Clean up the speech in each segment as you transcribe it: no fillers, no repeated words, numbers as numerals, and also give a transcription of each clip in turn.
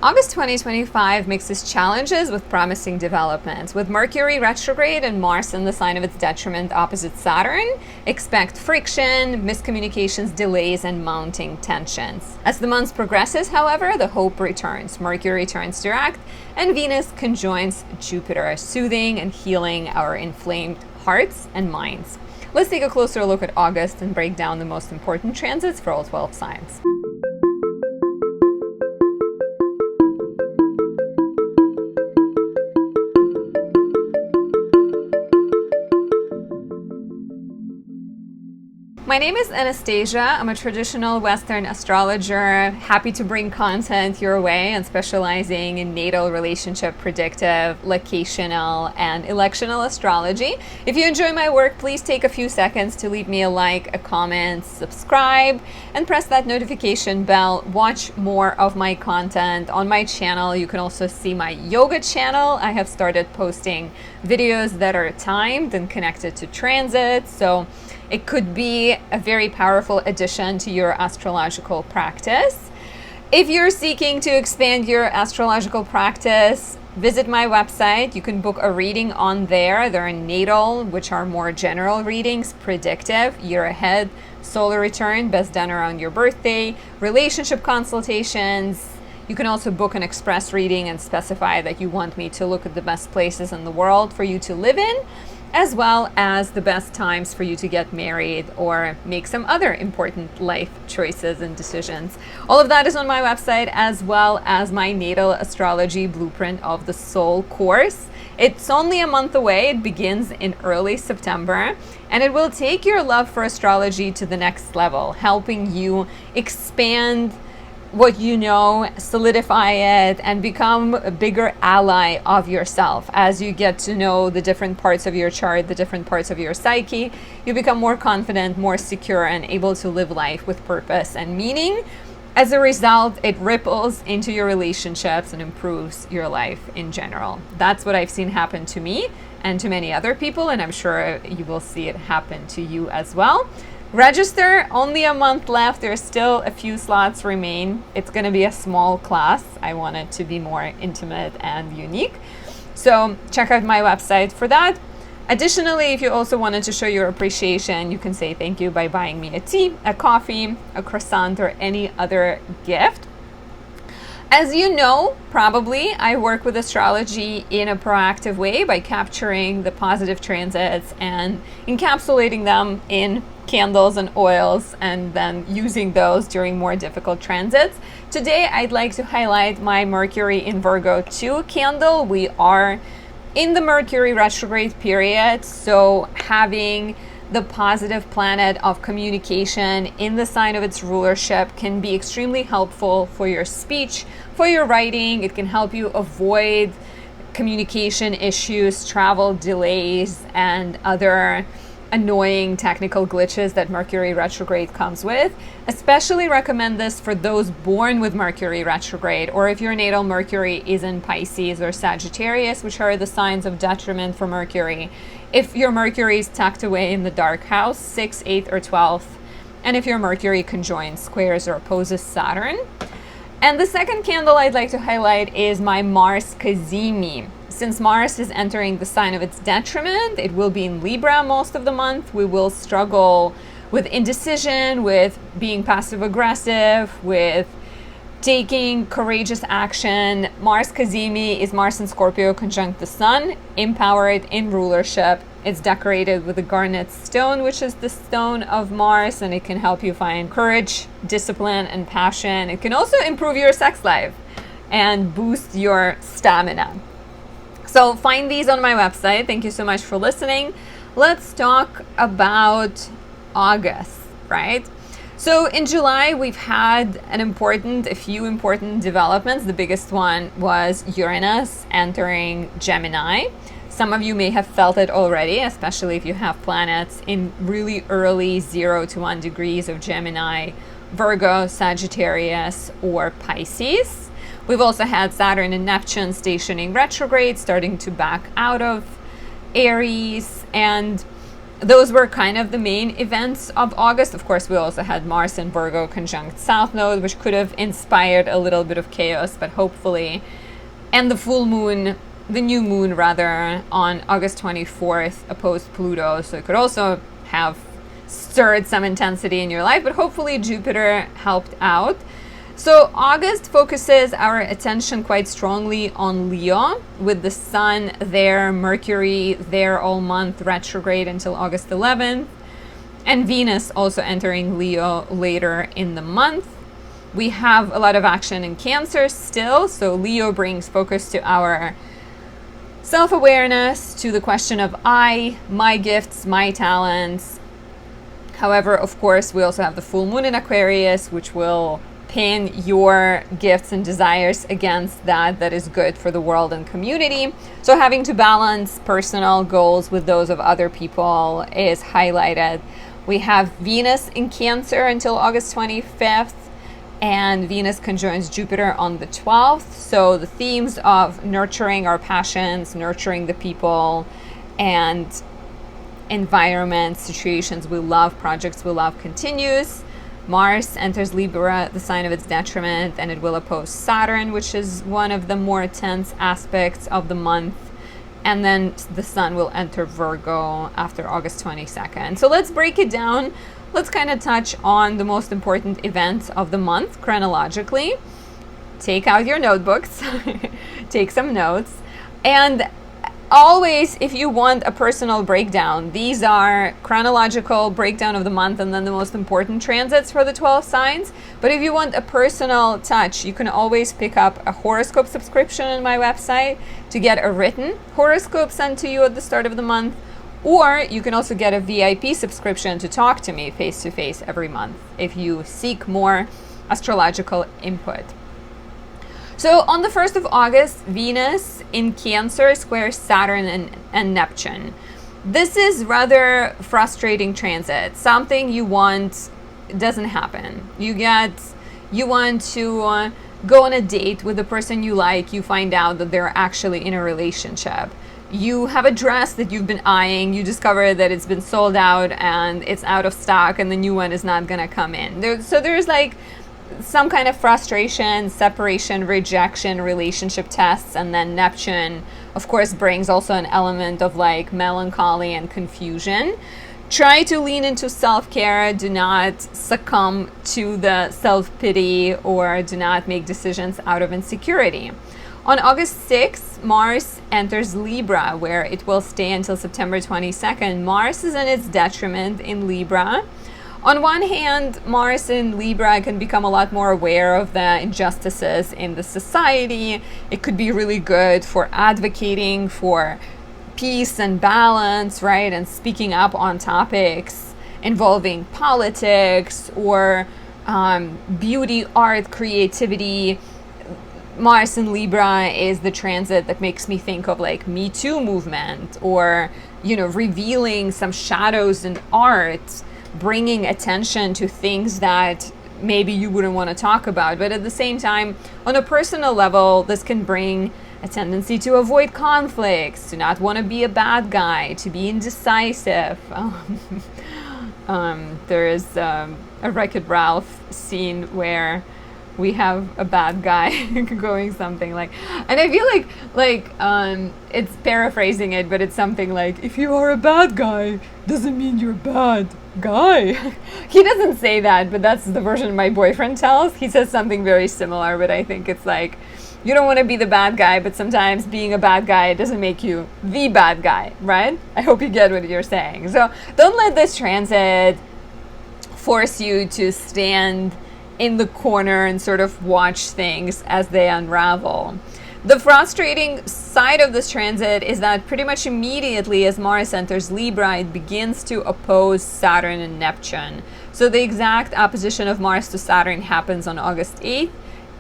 August 2025 mixes challenges with promising developments. With Mercury retrograde and Mars in the sign of its detriment opposite Saturn, expect friction, miscommunications, delays, and mounting tensions. As the month progresses, however, the hope returns. Mercury turns direct, and Venus conjoins Jupiter, soothing and healing our inflamed hearts and minds. Let's take a closer look at August and break down the most important transits for all 12 signs. My name is Anastasia. I'm a traditional Western astrologer, happy to bring content your way and specializing in natal, relationship, predictive, locational, and electional astrology. If you enjoy my work, please take a few seconds to leave me a like, a comment, subscribe, and press that notification bell. Watch more of my content on my channel. You can also see my yoga channel. I have started posting videos that are timed and connected to transits, so it could be a very powerful addition to your astrological practice. If you're seeking to expand your astrological practice, visit my website. You can book a reading on there. There are natal, which are more general readings, predictive, year ahead, solar return, best done around your birthday, relationship consultations. You can also book an express reading and specify that you want me to look at the best places in the world for you to live in, as well as the best times for you to get married or make some other important life choices and decisions. All of that is on my website, as well as my natal astrology blueprint of the soul course. It's only a month away. It begins in early September, and it will take your love for astrology to the next level, helping you expand what you know, solidify it, and become a bigger ally of yourself. As you get to know the different parts of your chart, the different parts of your psyche, you become more confident, more secure, and able to live life with purpose and meaning. As a result, it ripples into your relationships and improves your life in general. That's what I've seen happen to me and to many other people, and I'm sure you will see it happen to you as well. Register, only a month left. There's still a few slots remain. It's going to be a small class. I want it to be more intimate and unique. So check out my website for that. Additionally, if you also wanted to show your appreciation, you can say thank you by buying me a tea, a coffee, a croissant, or any other gift. As you know, probably, I work with astrology in a proactive way by capturing the positive transits and encapsulating them in candles and oils, and then using those during more difficult transits. Today, I'd like to highlight my Mercury in Virgo 2 candle. We are in the Mercury retrograde period, so having the positive planet of communication in the sign of its rulership can be extremely helpful for your speech, for your writing. It can help you avoid communication issues, travel delays, and other annoying technical glitches that Mercury retrograde comes with. Especially recommend this for those born with Mercury retrograde, or if your natal Mercury is in Pisces or Sagittarius, which are the signs of detriment for Mercury. If your Mercury is tucked away in the dark house, 6th, 8th, or 12th, and if your Mercury conjoins, squares, or opposes Saturn. And the second candle I'd like to highlight is my Mars Cazimi. Since Mars is entering the sign of its detriment, it will be in Libra most of the month. We will struggle with indecision, with being passive aggressive, with taking courageous action. Mars Cazimi is Mars in Scorpio conjunct the Sun, empowered in rulership. It's decorated with a garnet stone, which is the stone of Mars, and it can help you find courage, discipline, and passion. It can also improve your sex life and boost your stamina. So find these on my website. Thank you so much for listening. Let's talk about August, right? So in July, we've had a few important developments. The biggest one was Uranus entering Gemini. Some of you may have felt it already, especially if you have planets in really early 0 to 1 degrees of Gemini, Virgo, Sagittarius, or Pisces. We've also had Saturn and Neptune stationing retrograde, starting to back out of Aries. And those were kind of the main events of August. Of course, we also had Mars in Virgo conjunct South Node, which could have inspired a little bit of chaos, but hopefully. And the full moon, the new moon rather, on August 24th opposed Pluto. So it could also have stirred some intensity in your life, but hopefully Jupiter helped out. So August focuses our attention quite strongly on Leo, with the Sun there, Mercury there all month, retrograde until August 11th, and Venus also entering Leo later in the month. We have a lot of action in Cancer still, so Leo brings focus to our self-awareness, to the question of I, my gifts, my talents. However, of course, we also have the full moon in Aquarius, which will pin your gifts and desires against that is good for the world and community. So having to balance personal goals with those of other people is highlighted. We have Venus in Cancer until August 25th, and Venus conjoins Jupiter on the 12th. So the themes of nurturing our passions, nurturing the people and environment, situations we love, projects we love continues. Mars enters Libra, the sign of its detriment, and it will oppose Saturn, which is one of the more tense aspects of the month. And then the Sun will enter Virgo after August 22nd. So let's break it down. Let's kind of touch on the most important events of the month chronologically. Take out your notebooks, take some notes, and always, if you want a personal breakdown, these are chronological breakdown of the month and then the most important transits for the 12 signs. But if you want a personal touch, you can always pick up a horoscope subscription on my website to get a written horoscope sent to you at the start of the month. Or you can also get a VIP subscription to talk to me face-to-face every month if you seek more astrological input. So on the 1st of August, Venus in Cancer squares Saturn and Neptune. This is rather frustrating transit. Something you want doesn't happen. You want to go on a date with the person you like. You find out that they're actually in a relationship. You have a dress that you've been eyeing. You discover that it's been sold out and it's out of stock and the new one is not going to come in. So there's like some kind of frustration, separation, rejection, relationship tests, and then Neptune, of course, brings also an element of like melancholy and confusion. Try to lean into self-care. Do not succumb to the self-pity or do not make decisions out of insecurity. On August 6th, Mars enters Libra, where it will stay until September 22nd. Mars is in its detriment in Libra. On one hand, Mars in Libra can become a lot more aware of the injustices in the society. It could be really good for advocating for peace and balance, right? And speaking up on topics involving politics or beauty, art, creativity. Mars in Libra is the transit that makes me think of like Me Too movement or, revealing some shadows in art, bringing attention to things that maybe you wouldn't want to talk about. But at the same time, on a personal level, this can bring a tendency to avoid conflicts, to not want to be a bad guy, to be indecisive. There is a Wreck-It Ralph scene where we have a bad guy going something like, and I feel like it's paraphrasing it, but it's something like, if you are a bad guy, doesn't mean you're bad guy. He doesn't say that, but that's the version my boyfriend tells. He says something very similar, but I think it's like, you don't want to be the bad guy, but sometimes being a bad guy doesn't make you the bad guy, right? I hope you get what you're saying. So don't let this transit force you to stand in the corner and sort of watch things as they unravel. The frustrating side of this transit is that pretty much immediately as Mars enters Libra, it begins to oppose Saturn and Neptune. So the exact opposition of Mars to Saturn happens on August 8th,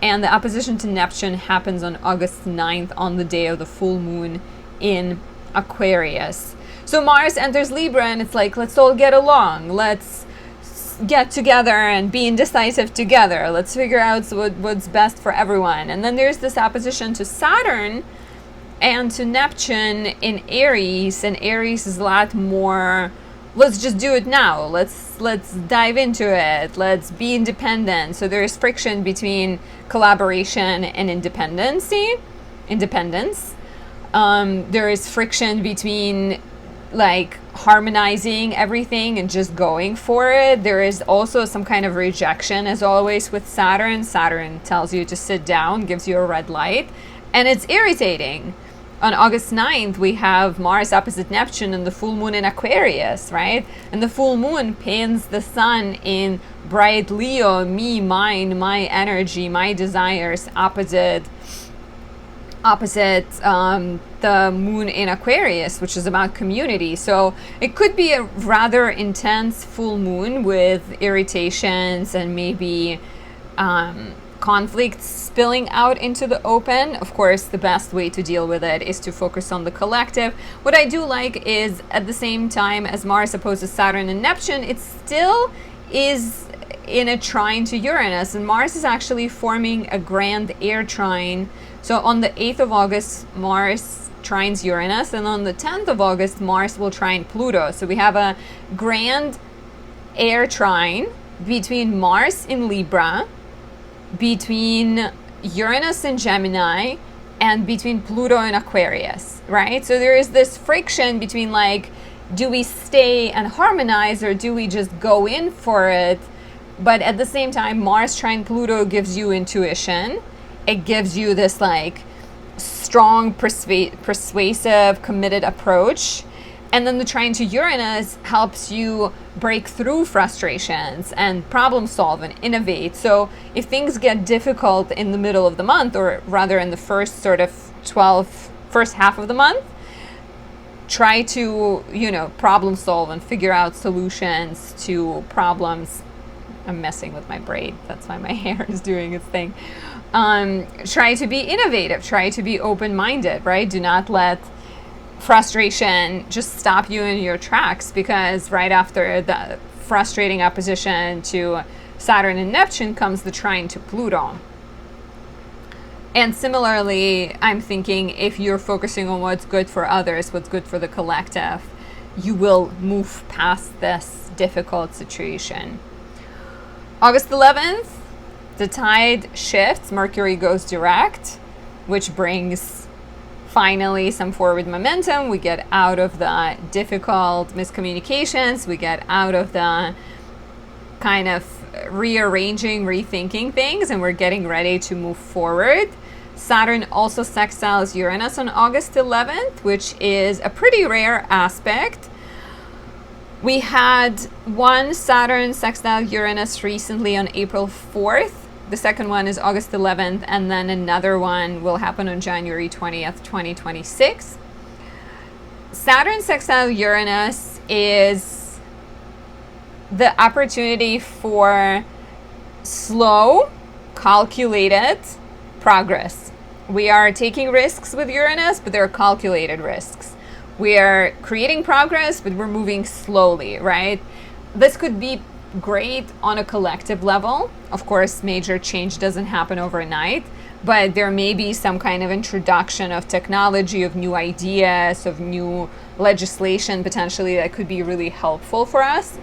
and the opposition to Neptune happens on August 9th on the day of the full moon in Aquarius. So Mars enters Libra and it's like, let's all get along. Let's get together and be indecisive together. Let's figure out what's best for everyone. And then there's this opposition to Saturn and to Neptune in Aries, and Aries is a lot more let's just do it now. Let's dive into it. Let's be independent. So there is friction between collaboration and independence. There is friction between like harmonizing everything and just going for it. There is also some kind of rejection, as always with Saturn. Saturn tells you to sit down, gives you a red light, and it's irritating. On August 9th, we have Mars opposite Neptune and the full moon in Aquarius, right? And the full moon pins the sun in bright Leo, me, mine, my energy, my desires, opposite the moon in Aquarius, which is about community. So it could be a rather intense full moon with irritations and maybe conflicts spilling out into the open. Of course, the best way to deal with it is to focus on the collective. What I do like is at the same time as Mars opposes Saturn and Neptune, it still is in a trine to Uranus, and Mars is actually forming a grand air trine. So on the 8th of August, Mars trines Uranus, and on the 10th of August, Mars will trine Pluto. So we have a grand air trine between Mars in Libra, between Uranus in Gemini, and between Pluto and Aquarius, right? So there is this friction between like, do we stay and harmonize or do we just go in for it? But at the same time, Mars trine Pluto gives you intuition. It gives you this like strong, persuasive, committed approach. And then the trine to Uranus helps you break through frustrations and problem solve and innovate. So if things get difficult in the middle of the month, or rather in the first sort of first half of the month, try to, problem solve and figure out solutions to problems. I'm messing with my braid. That's why my hair is doing its thing. Try to be innovative. Try to be open-minded, right? Do not let frustration just stop you in your tracks, because right after the frustrating opposition to Saturn and Neptune comes the trine to Pluto. And similarly, I'm thinking if you're focusing on what's good for others, what's good for the collective, you will move past this difficult situation. August 11th, the tide shifts, Mercury goes direct, which brings finally some forward momentum. We get out of the difficult miscommunications, we get out of the kind of rearranging, rethinking things, and we're getting ready to move forward. Saturn also sextiles Uranus on August 11th, which is a pretty rare aspect. We had one Saturn sextile Uranus recently on April 4th. The second one is August 11th, and then another one will happen on January 20th, 2026. Saturn sextile Uranus is the opportunity for slow, calculated progress. We are taking risks with Uranus, but they're calculated risks. We are creating progress, but we're moving slowly, right? This could be great on a collective level. Of course, major change doesn't happen overnight, but there may be some kind of introduction of technology, of new ideas, of new legislation potentially that could be really helpful for us.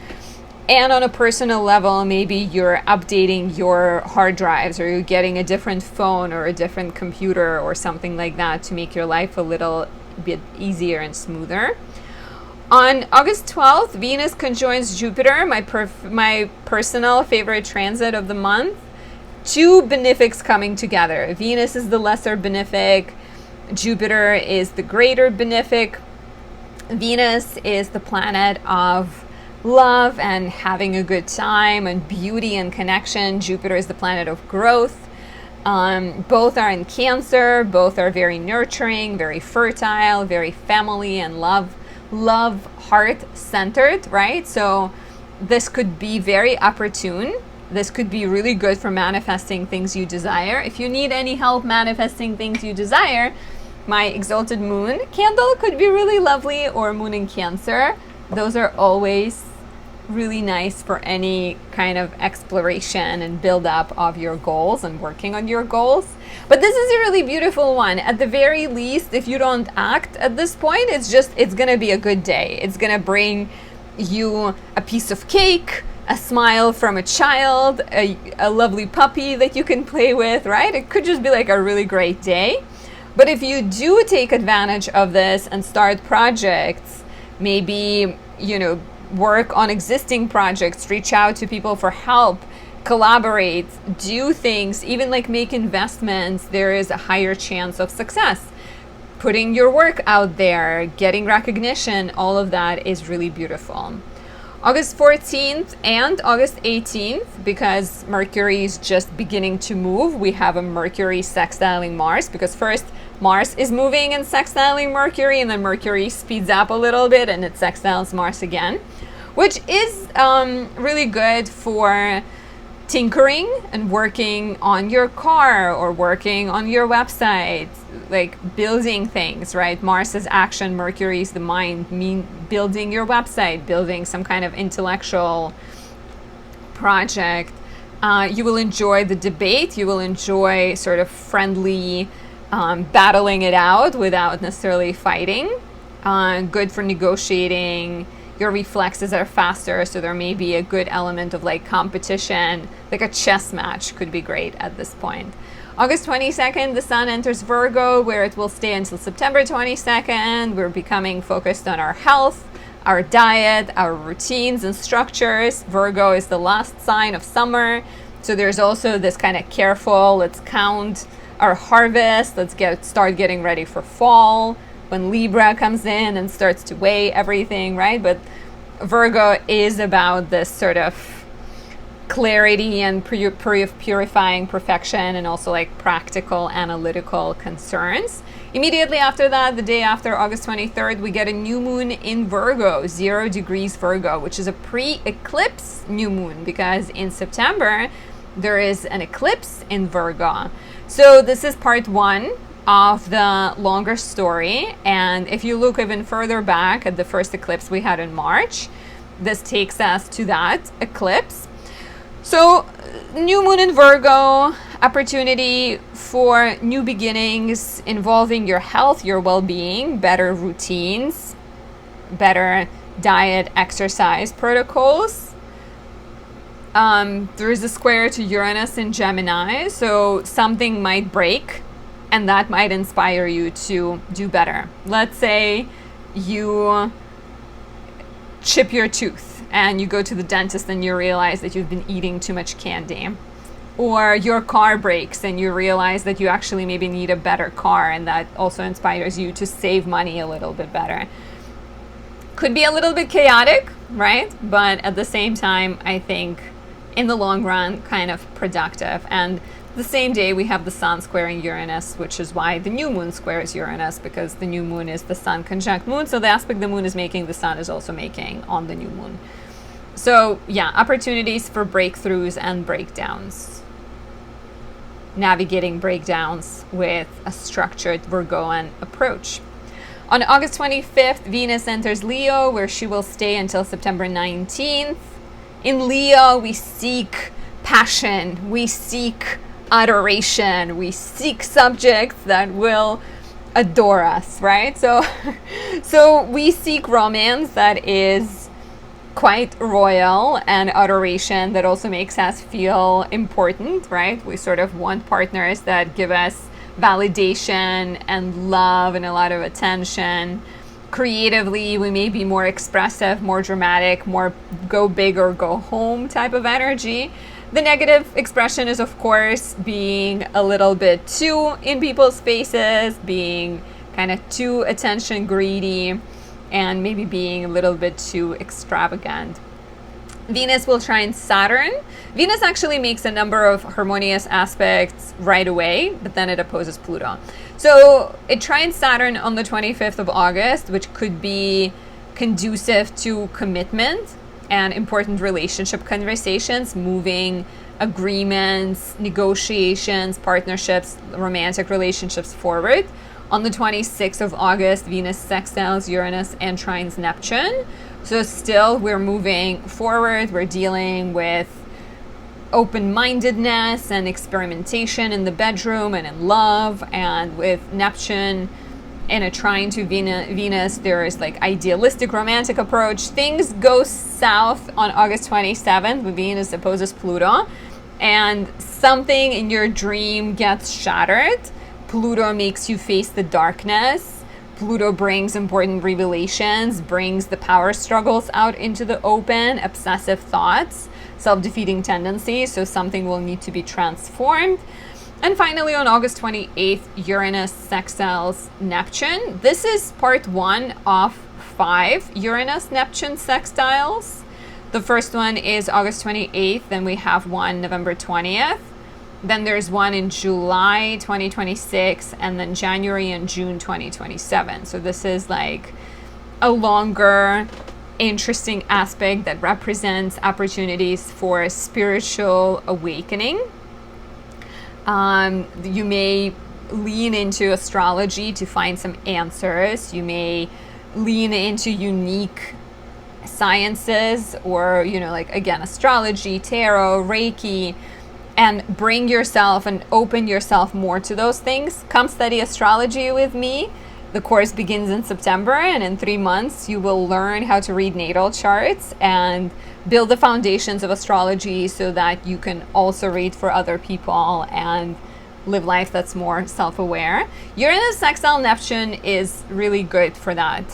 And on a personal level, maybe you're updating your hard drives, or you're getting a different phone or a different computer or something like that to make your life a little bit easier and smoother. On August 12th, Venus conjoins Jupiter, my personal favorite transit of the month. Two benefics coming together. Venus is the lesser benefic, Jupiter is the greater benefic. Venus is the planet of love and having a good time and beauty and connection. Jupiter is the planet of growth. Both are in Cancer, both are very nurturing, very fertile, very family and love heart centered, right? So this could be very opportune. This could be really good for manifesting things you desire. If you need any help manifesting things you desire, my exalted moon candle could be really lovely, or moon in Cancer. Those are always really nice for any kind of exploration and build up of your goals and working on your goals. But this is a really beautiful one. At the very least, if you don't act at this point, it's gonna be a good day. It's gonna bring you a piece of cake, a smile from a child, a lovely puppy that you can play with, right? It could just be like a really great day. But if you do take advantage of this and start projects, maybe, work on existing projects, reach out to people for help, collaborate, do things, even like make investments, there is a higher chance of success. Putting your work out there, getting recognition, all of that is really beautiful. August 14th and August 18th, because Mercury is just beginning to move, we have a Mercury sextiling Mars, because first Mars is moving and sextiling Mercury, and then Mercury speeds up a little bit and it sextiles Mars again, which is really good for tinkering and working on your car or working on your website, like building things, right? Mars is action, Mercury is the mind, building your website, building some kind of intellectual project. You will enjoy the debate, you will enjoy sort of friendly battling it out without necessarily fighting. Good for negotiating. Your reflexes are faster, so there may be a good element of like competition, like a chess match could be great at this point. August 22nd, the sun enters Virgo, where it will stay until September 22nd. We're becoming focused on our health, our diet, our routines and structures. Virgo is the last sign of summer, so there's also this kind of careful, let's count our harvest, let's start getting ready for fall, when Libra comes in and starts to weigh everything, right? But Virgo is about this sort of clarity and purifying perfection, and also like practical analytical concerns. Immediately after that, the day after August 23rd, we get a new moon in Virgo, 0 degrees Virgo, which is a pre-eclipse new moon, because in September there is an eclipse in Virgo. So this is part one of the longer story, and if you look even further back at the first eclipse we had in March, this takes us to that eclipse. So new moon in Virgo, opportunity for new beginnings involving your health, your well-being, better routines, better diet, exercise protocols. There is a square to Uranus in Gemini, so something might break and that might inspire you to do better. Let's say you chip your tooth and you go to the dentist and you realize that you've been eating too much candy. Or your car breaks and you realize that you actually maybe need a better car, and that also inspires you to save money a little bit better. Could be a little bit chaotic, right? But at the same time, I think in the long run, kind of productive. And the same day we have the sun squaring Uranus, which is why the new moon squares Uranus, because the new moon is the sun conjunct moon. So the aspect the moon is making, the sun is also making on the new moon. So yeah, opportunities for breakthroughs and breakdowns. Navigating breakdowns with a structured Virgoan approach. On August 25th, Venus enters Leo, where she will stay until September 19th. In Leo, we seek passion, we seek adoration, we seek subjects that will adore us, right? So we seek romance that is quite royal, and adoration that also makes us feel important, right? We sort of want partners that give us validation and love and a lot of attention. Creatively, we may be more expressive, more dramatic, more go big or go home type of energy. The negative expression is, of course, being a little bit too in people's faces, being kind of too attention greedy, and maybe being a little bit too extravagant. Venus will trine Saturn. Venus actually makes a number of harmonious aspects right away, but then it opposes Pluto. So it trines Saturn on the 25th of August, which could be conducive to commitment and important relationship conversations, moving agreements, negotiations, partnerships, romantic relationships forward. On the 26th of August, Venus sextiles Uranus and trines Neptune. So still we're moving forward. We're dealing with open-mindedness and experimentation in the bedroom and in love. And with Neptune in a trine to Venus, there is like idealistic romantic approach. Things go south on August 27th when Venus opposes Pluto, and something in your dream gets shattered. Pluto makes you face the darkness. Pluto brings important revelations, brings the power struggles out into the open, obsessive thoughts, self-defeating tendencies, so something will need to be transformed. And finally, on August 28th, Uranus sextiles Neptune. This is part 1 of 5 Uranus-Neptune sextiles. The first one is August 28th, then we have one November 20th. Then there's one in July 2026, and then January and June 2027. So this is like a longer, interesting aspect that represents opportunities for spiritual awakening. You may lean into astrology to find some answers. You may lean into unique sciences, or, you know, like, again, astrology, tarot, Reiki, and bring yourself and open yourself more to those things. Come study astrology with me. The course begins in September, and in 3 months you will learn how to read natal charts and build the foundations of astrology so that you can also read for other people and live life that's more self-aware. Uranus sextile Neptune is really good for that.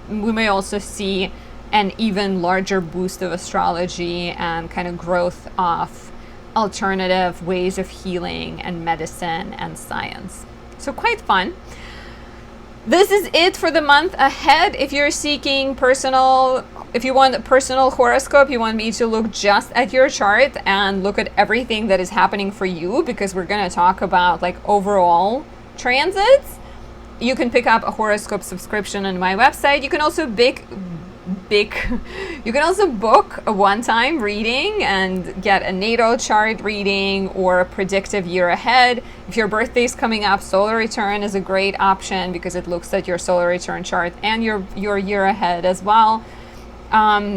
We may also see an even larger boost of astrology and kind of growth of alternative ways of healing and medicine and science. So quite fun. This is it for the month ahead. If you're seeking if you want a personal horoscope, you want me to look just at your chart and look at everything that is happening for you, because we're going to talk about like overall transits, you can pick up a horoscope subscription on my website. You can also you can also book a one-time reading and get a natal chart reading or a predictive year ahead. If your birthday is coming up, solar return is a great option because it looks at your solar return chart and your year ahead as well.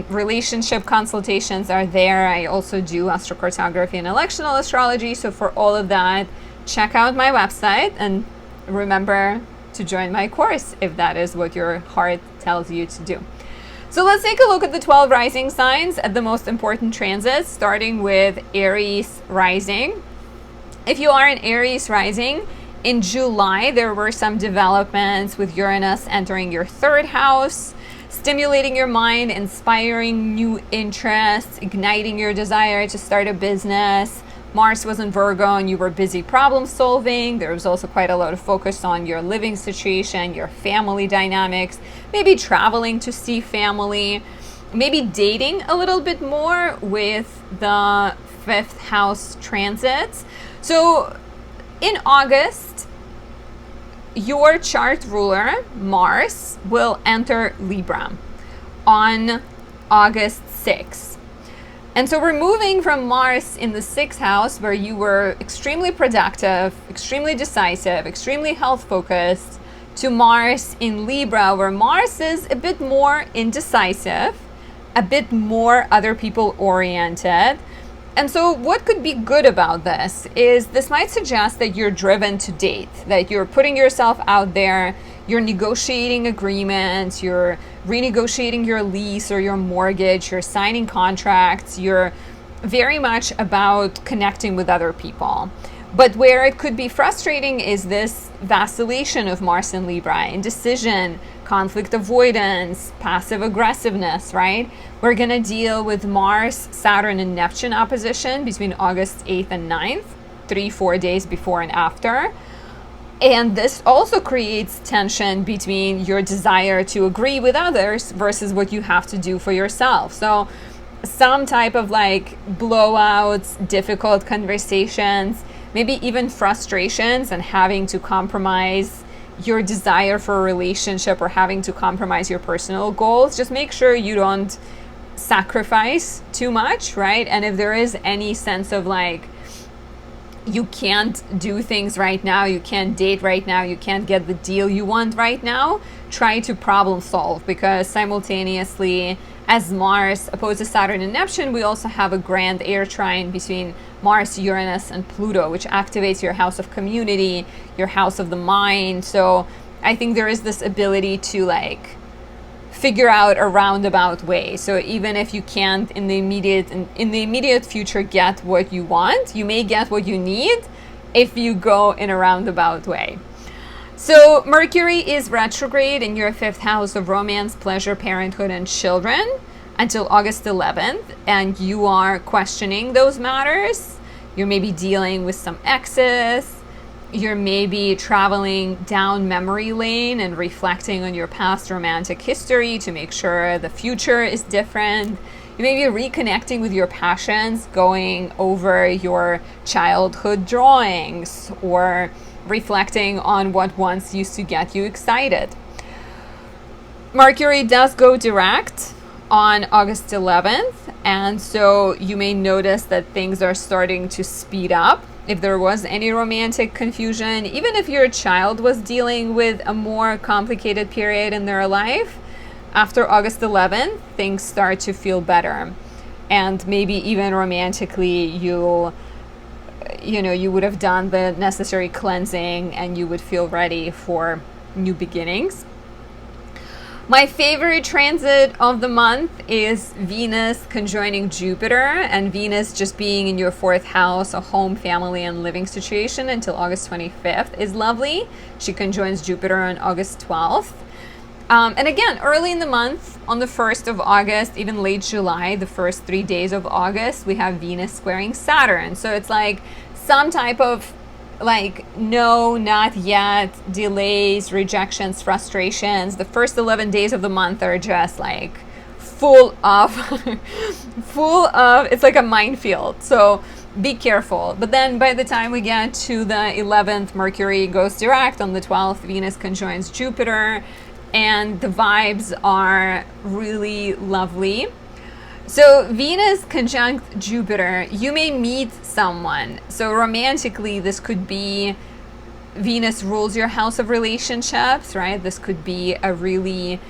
Relationship consultations are there. I also do astrocartography and electional astrology. So for all of that, check out my website and remember to join my course if that is what your heart tells you to do. So let's take a look at the 12 rising signs at the most important transits, starting with Aries rising. If you are an Aries rising, in July there were some developments with Uranus entering your 3rd house, stimulating your mind, inspiring new interests, igniting your desire to start a business. Mars was in Virgo and you were busy problem solving. There was also quite a lot of focus on your living situation, your family dynamics, maybe traveling to see family, maybe dating a little bit more with the 5th house transits. So in August, your chart ruler, Mars, will enter Libra on August 6th. And so we're moving from Mars in the 6th house, where you were extremely productive, extremely decisive, extremely health focused, to Mars in Libra, where Mars is a bit more indecisive, a bit more other people oriented. And so what could be good about this is this might suggest that you're driven to date, that you're putting yourself out there, you're negotiating agreements, you're renegotiating your lease or your mortgage, you're signing contracts, you're very much about connecting with other people. But where it could be frustrating is this vacillation of Mars and Libra, indecision, conflict avoidance, passive aggressiveness, right? We're going to deal with Mars, Saturn, and Neptune opposition between August 8th and 9th, 3-4 days before and after. And this also creates tension between your desire to agree with others versus what you have to do for yourself. So some type of like blowouts, difficult conversations, maybe even frustrations and having to compromise your desire for a relationship or having to compromise your personal goals. Just make sure you don't sacrifice too much, right? And if there is any sense of like, you can't do things right now, you can't date right now, you can't get the deal you want right now, try to problem solve, because simultaneously as Mars opposes Saturn and Neptune, we also have a grand air trine between Mars, Uranus, and Pluto, which activates your house of community, your house of the mind. So I think there is this ability to like figure out a roundabout way. So even if you can't in the immediate future get what you want, you may get what you need if you go in a roundabout way. So Mercury is retrograde in your 5th house of romance, pleasure, parenthood, and children until August 11th, and you are questioning those matters. You're maybe dealing with some exes. You're maybe traveling down memory lane and reflecting on your past romantic history to make sure the future is different. You may be reconnecting with your passions, going over your childhood drawings, or reflecting on what once used to get you excited. Mercury does go direct on August 11th, and so you may notice that things are starting to speed up. If there was any romantic confusion, even if your child was dealing with a more complicated period in their life, after August 11th, things start to feel better. And maybe even romantically, you would have done the necessary cleansing and you would feel ready for new beginnings. My favorite transit of the month is Venus conjoining Jupiter, and Venus just being in your 4th house, a home, family, and living situation until August 25th is lovely. She conjoins Jupiter on August 12th. And again, early in the month, on the 1st of August, even late July, the first 3 days of August, we have Venus squaring Saturn. So it's like some type of like no, not yet, delays, rejections, frustrations. The first 11 days of the month are just like full of it's like a minefield. So be careful. But then by the time we get to the 11th, Mercury goes direct. On the 12th, Venus conjoins Jupiter, and the vibes are really lovely. So Venus conjunct Jupiter, you may meet someone. So romantically, this could be Venus rules your house of relationships, right? This could be a really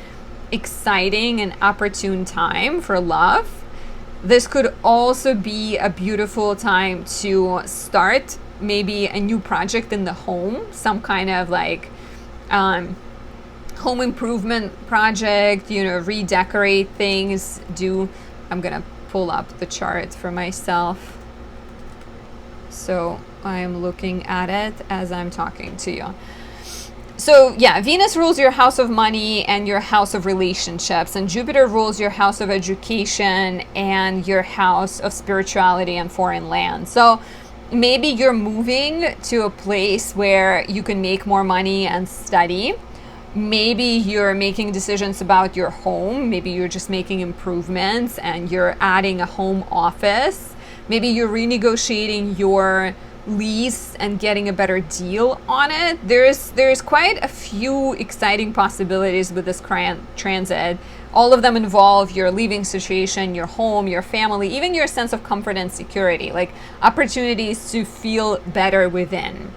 exciting and opportune time for love. This could also be a beautiful time to start maybe a new project in the home, some kind of like home improvement project, redecorate things, I'm gonna pull up the chart for myself, so I'm looking at it as I'm talking to you. So yeah, Venus rules your house of money and your house of relationships, and Jupiter rules your house of education and your house of spirituality and foreign land. So maybe you're moving to a place where you can make more money and study. Maybe you're making decisions about your home. Maybe you're just making improvements and you're adding a home office. Maybe you're renegotiating your lease and getting a better deal on it. There's quite a few exciting possibilities with this transit. All of them involve your living situation, your home, your family, even your sense of comfort and security, like opportunities to feel better within.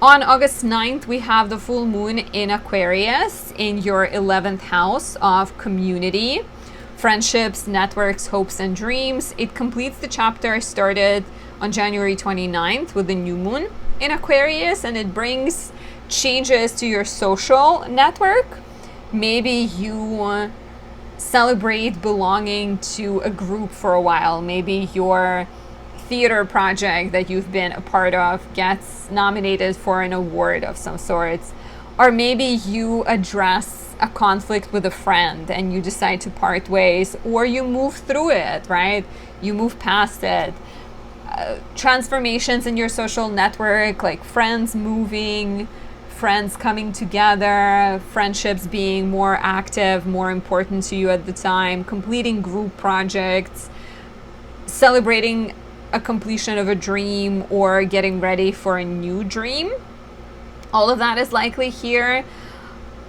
On August 9th, we have the full moon in Aquarius in your 11th house of community, friendships, networks, hopes, and dreams. It completes the chapter started on January 29th with the new moon in Aquarius, and it brings changes to your social network. Maybe you celebrate belonging to a group for a while. Maybe your theater project that you've been a part of gets nominated for an award of some sorts. Or maybe you address a conflict with a friend and you decide to part ways, or you move through it, right? You move past it. Transformations in your social network, like friends moving, friends coming together, friendships being more active, more important to you at the time, completing group projects, celebrating a completion of a dream, or getting ready for a new dream. All of that is likely here.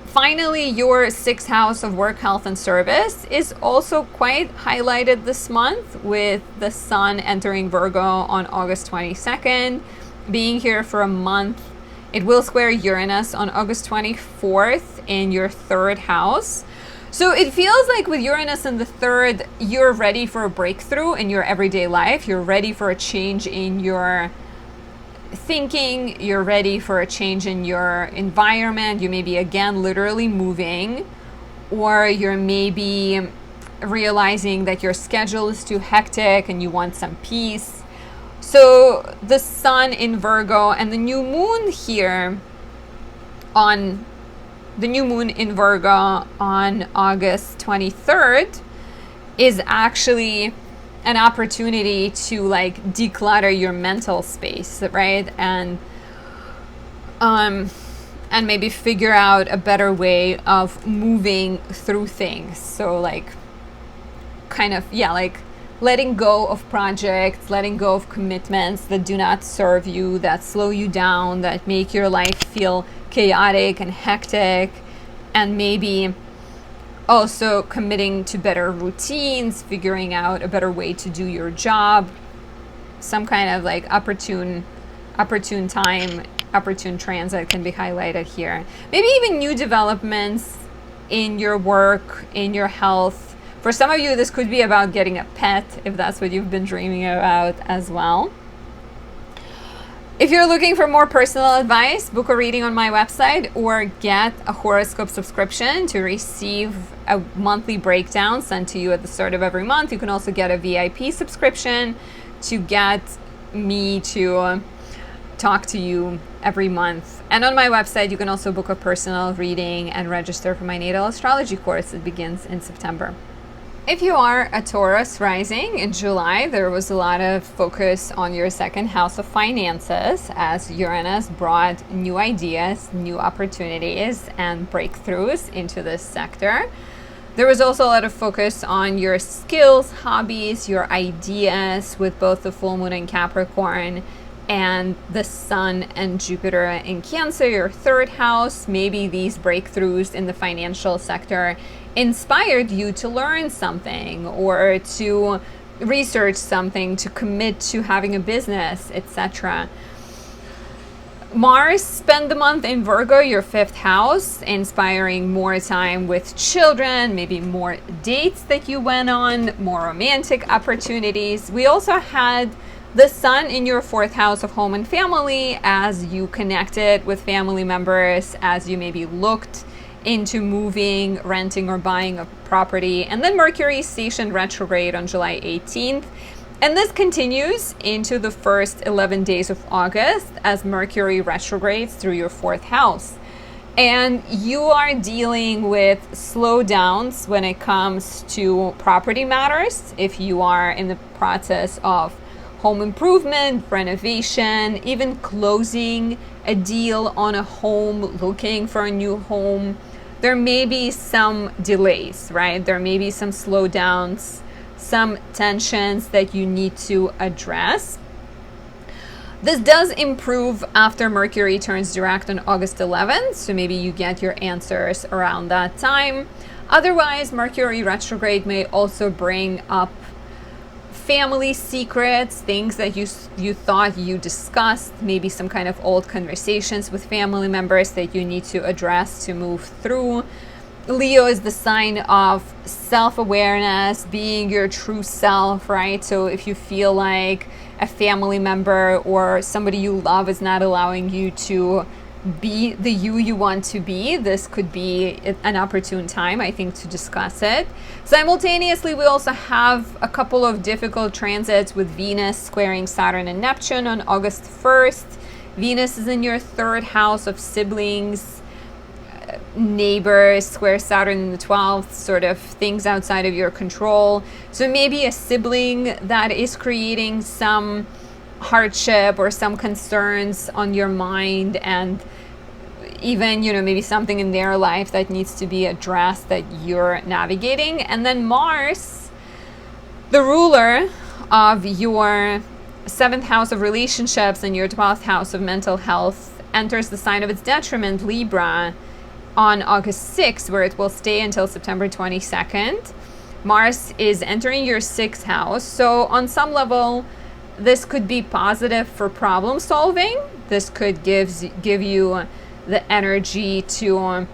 Finally, your 6th house of work, health, and service is also quite highlighted this month, with the sun entering Virgo on August 22nd, being here for a month. It will square Uranus on August 24th in your 3rd house. So it feels like with Uranus in the 3rd, you're ready for a breakthrough in your everyday life. You're ready for a change in your thinking, you're ready for a change in your environment. You may be again literally moving, or you're maybe realizing that your schedule is too hectic and you want some peace. So the sun in Virgo and the new moon here on the new moon in Virgo on August 23rd is actually an opportunity to like declutter your mental space, right? And maybe figure out a better way of moving through things. So like kind of, yeah, like letting go of projects, letting go of commitments that do not serve you, that slow you down, that make your life feel chaotic and hectic, and maybe also committing to better routines, figuring out a better way to do your job, some kind of like opportune time, opportune transit can be highlighted here. Maybe even new developments in your work, in your health. For some of you, this could be about getting a pet, if that's what you've been dreaming about as well. If you're looking for more personal advice, book a reading on my website or get a horoscope subscription to receive a monthly breakdown sent to you at the start of every month. You can also get a VIP subscription to get me to talk to you every month. And on my website, you can also book a personal reading and register for my natal astrology course. It begins in September. If you are a Taurus rising, in July, there was a lot of focus on your second house of finances as Uranus brought new ideas, new opportunities, and breakthroughs into this sector. There was also a lot of focus on your skills, hobbies, your ideas with both the full moon in Capricorn and the sun and Jupiter in Cancer, your third house. Maybe these breakthroughs in the financial sector inspired you to learn something or to research something, to commit to having a business, etc. Mars spent the month in Virgo, your fifth house, inspiring more time with children, maybe more dates that you went on, more romantic opportunities. We also had the sun in your fourth house of home and family as you connected with family members, as you maybe looked into moving, renting, or buying a property. And then Mercury stationed retrograde on July 18th. And this continues into the first 11 days of August as Mercury retrogrades through your fourth house. And you are dealing with slowdowns when it comes to property matters. If you are in the process of home improvement, renovation, even closing a deal on a home, looking for a new home, there may be some delays, right? There may be some slowdowns, some tensions that you need to address. This does improve after Mercury turns direct on August 11th, so maybe you get your answers around that time. Otherwise, Mercury retrograde may also bring up family secrets, things that you thought you discussed, maybe some kind of old conversations with family members that you need to address to move through. Leo is the sign of self-awareness, being your true self, right? So if you feel like a family member or somebody you love is not allowing you to be the you want to be, this could be an opportune time, I think, to discuss it. Simultaneously, we also have a couple of difficult transits with Venus squaring Saturn and Neptune on August 1st. Venus is in your third house of siblings, neighbors, square Saturn in the 12th, sort of things outside of your control. So maybe a sibling that is creating some hardship or some concerns on your mind, and even, maybe something in their life that needs to be addressed that you're navigating. And then Mars, the ruler of your seventh house of relationships and your 12th house of mental health, enters the sign of its detriment, Libra, on August 6th, where it will stay until September 22nd. Mars is entering your sixth house. So on some level, this could be positive for problem solving. This could give you the energy to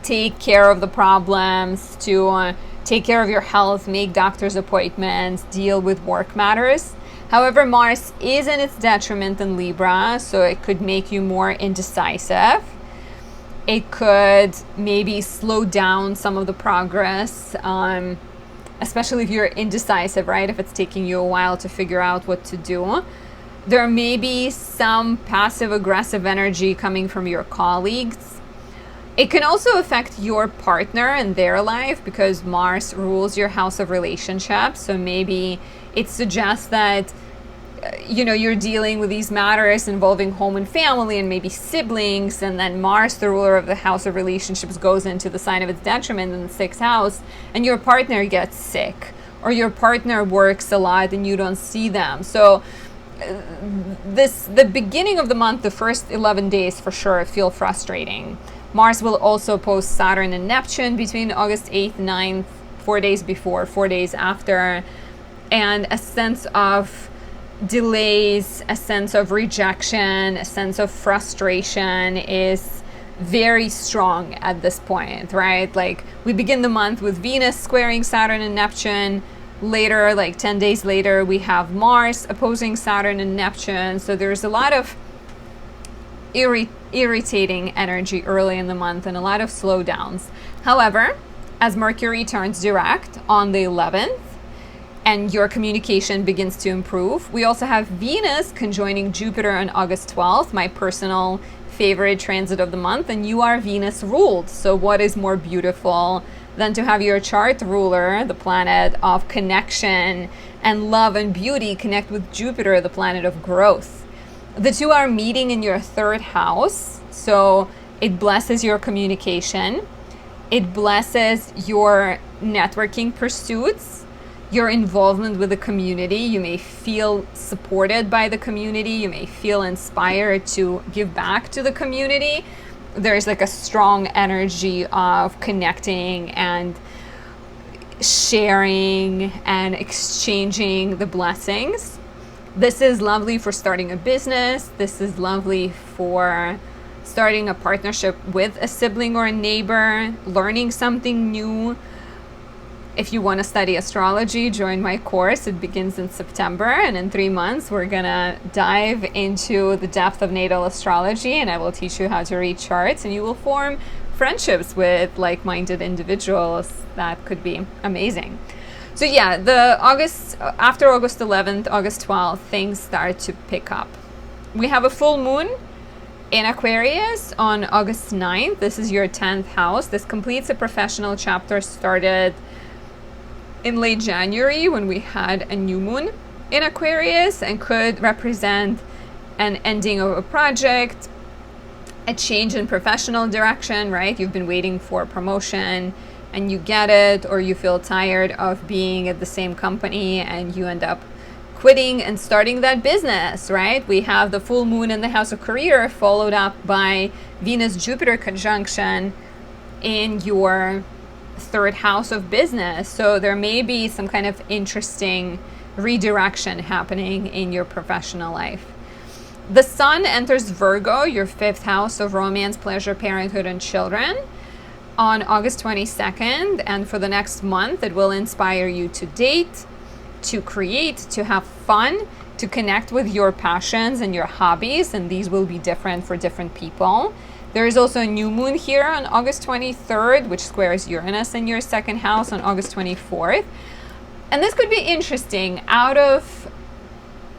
take care of the problems, to take care of your health, make doctor's appointments, deal with work matters. However, Mars is in its detriment in Libra, so it could make you more indecisive. It could maybe slow down some of the progress, especially if you're indecisive, right? If it's taking you a while to figure out what to do. There may be some passive-aggressive energy coming from your colleagues. It can also affect your partner and their life because Mars rules your house of relationships. So maybe it suggests that you're dealing with these matters involving home and family and maybe siblings, and then Mars, the ruler of the house of relationships, goes into the sign of its detriment in the 6th house, and your partner gets sick, or your partner works a lot and you don't see them. So the beginning of the month, the first 11 days for sure feel frustrating. Mars will also oppose Saturn and Neptune between August 8th, 9th, 4 days before, 4 days after, and a sense of delays, a sense of rejection, a sense of frustration is very strong at this point, right? Like, we begin the month with Venus squaring Saturn and Neptune. Later, like 10 days later, we have Mars opposing Saturn and Neptune. So there's a lot of irritating energy early in the month and a lot of slowdowns. However, as Mercury turns direct on the 11th, and your communication begins to improve. We also have Venus conjoining Jupiter on August 12th, my personal favorite transit of the month, and you are Venus ruled. So what is more beautiful than to have your chart ruler, the planet of connection and love and beauty, connect with Jupiter, the planet of growth. The two are meeting in your 3rd house, so it blesses your communication. It blesses your networking pursuits, your involvement with the community. You may feel supported by the community. You may feel inspired to give back to the community. There's like a strong energy of connecting and sharing and exchanging the blessings. This is lovely for starting a business. This is lovely for starting a partnership with a sibling or a neighbor, learning something new. If you want to study astrology, join my course. It begins in September, and in 3 months, we're going to dive into the depth of natal astrology, and I will teach you how to read charts, and you will form friendships with like-minded individuals. That could be amazing. So yeah, after August 11th, August 12th, things start to pick up. We have a full moon in Aquarius on August 9th. This is your 10th house. This completes a professional chapter started in late January when we had a new moon in Aquarius, and could represent an ending of a project, a change in professional direction, right? You've been waiting for a promotion and you get it, or you feel tired of being at the same company and you end up quitting and starting that business, right? We have the full moon in the house of career, followed up by Venus-Jupiter conjunction in your 3rd house of business. So there may be some kind of interesting redirection happening in your professional life. The sun enters Virgo, your 5th house of romance, pleasure, parenthood, and children, on August 22nd. And for the next month, it will inspire you to date, to create, to have fun, to connect with your passions and your hobbies. And these will be different for different people. There is also a new moon here on August 23rd, which squares Uranus in your 2nd house on August 24th. And this could be interesting.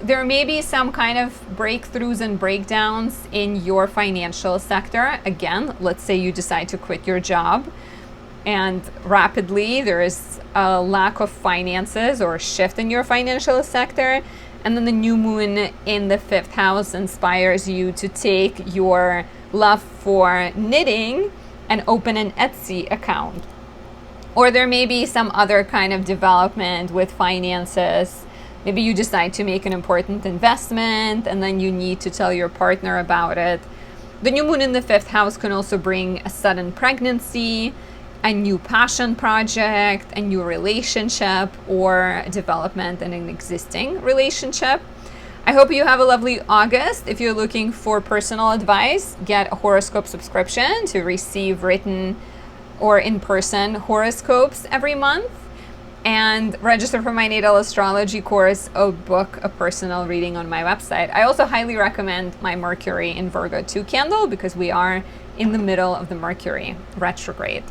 There may be some kind of breakthroughs and breakdowns in your financial sector. Again, let's say you decide to quit your job and rapidly there is a lack of finances or a shift in your financial sector. And then the new moon in the 5th house inspires you to take your love for knitting and open an Etsy account. Or there may be some other kind of development with finances. Maybe you decide to make an important investment and then you need to tell your partner about it. The new moon in the 5th house can also bring a sudden pregnancy, a new passion project, a new relationship, or development in an existing relationship. I hope you have a lovely August. If you're looking for personal advice, get a horoscope subscription to receive written or in-person horoscopes every month. and register for my natal astrology course or book a personal reading on my website. I also highly recommend my Mercury in Virgo 2 candle because we are in the middle of the Mercury retrograde.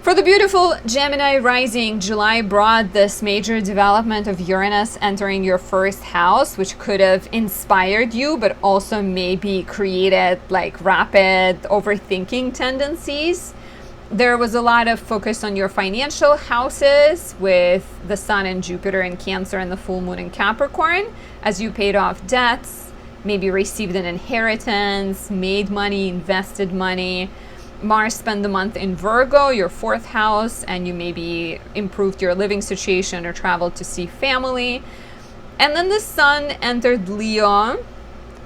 For the beautiful Gemini rising, July brought this major development of Uranus entering your first house, which could have inspired you, but also maybe created like rapid overthinking tendencies. There was a lot of focus on your financial houses with the Sun and Jupiter in Cancer and the full moon in Capricorn as you paid off debts, maybe received an inheritance, made money, invested money. Mars spent the month in Virgo, your fourth house, and you maybe improved your living situation or traveled to see family. And then the Sun entered Leo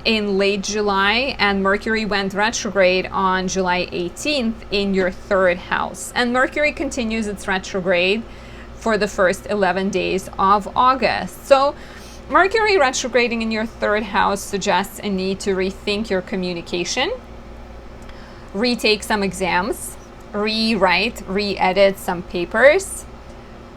in late July, and Mercury went retrograde on July 18th in your third house. And Mercury continues its retrograde for the first 11 days of August. So Mercury retrograding in your third house suggests a need to rethink your communication, retake some exams, rewrite, re-edit some papers,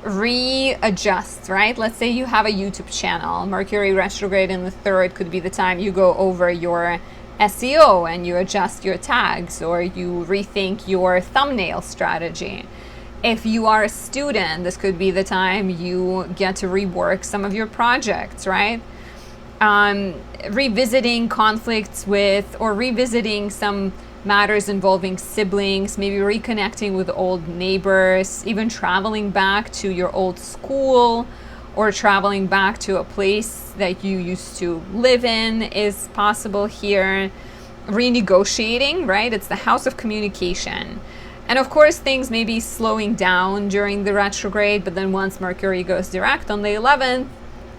readjust, right? Let's say you have a YouTube channel. Mercury retrograde in the third could be the time you go over your SEO and you adjust your tags or you rethink your thumbnail strategy. If you are a student, this could be the time you get to rework some of your projects, right? Revisiting conflicts with or revisiting some matters involving siblings, maybe reconnecting with old neighbors, even traveling back to your old school or traveling back to a place that you used to live in is possible here. Renegotiating, right? It's the house of communication. And of course, things may be slowing down during the retrograde, but then once Mercury goes direct on the 11th,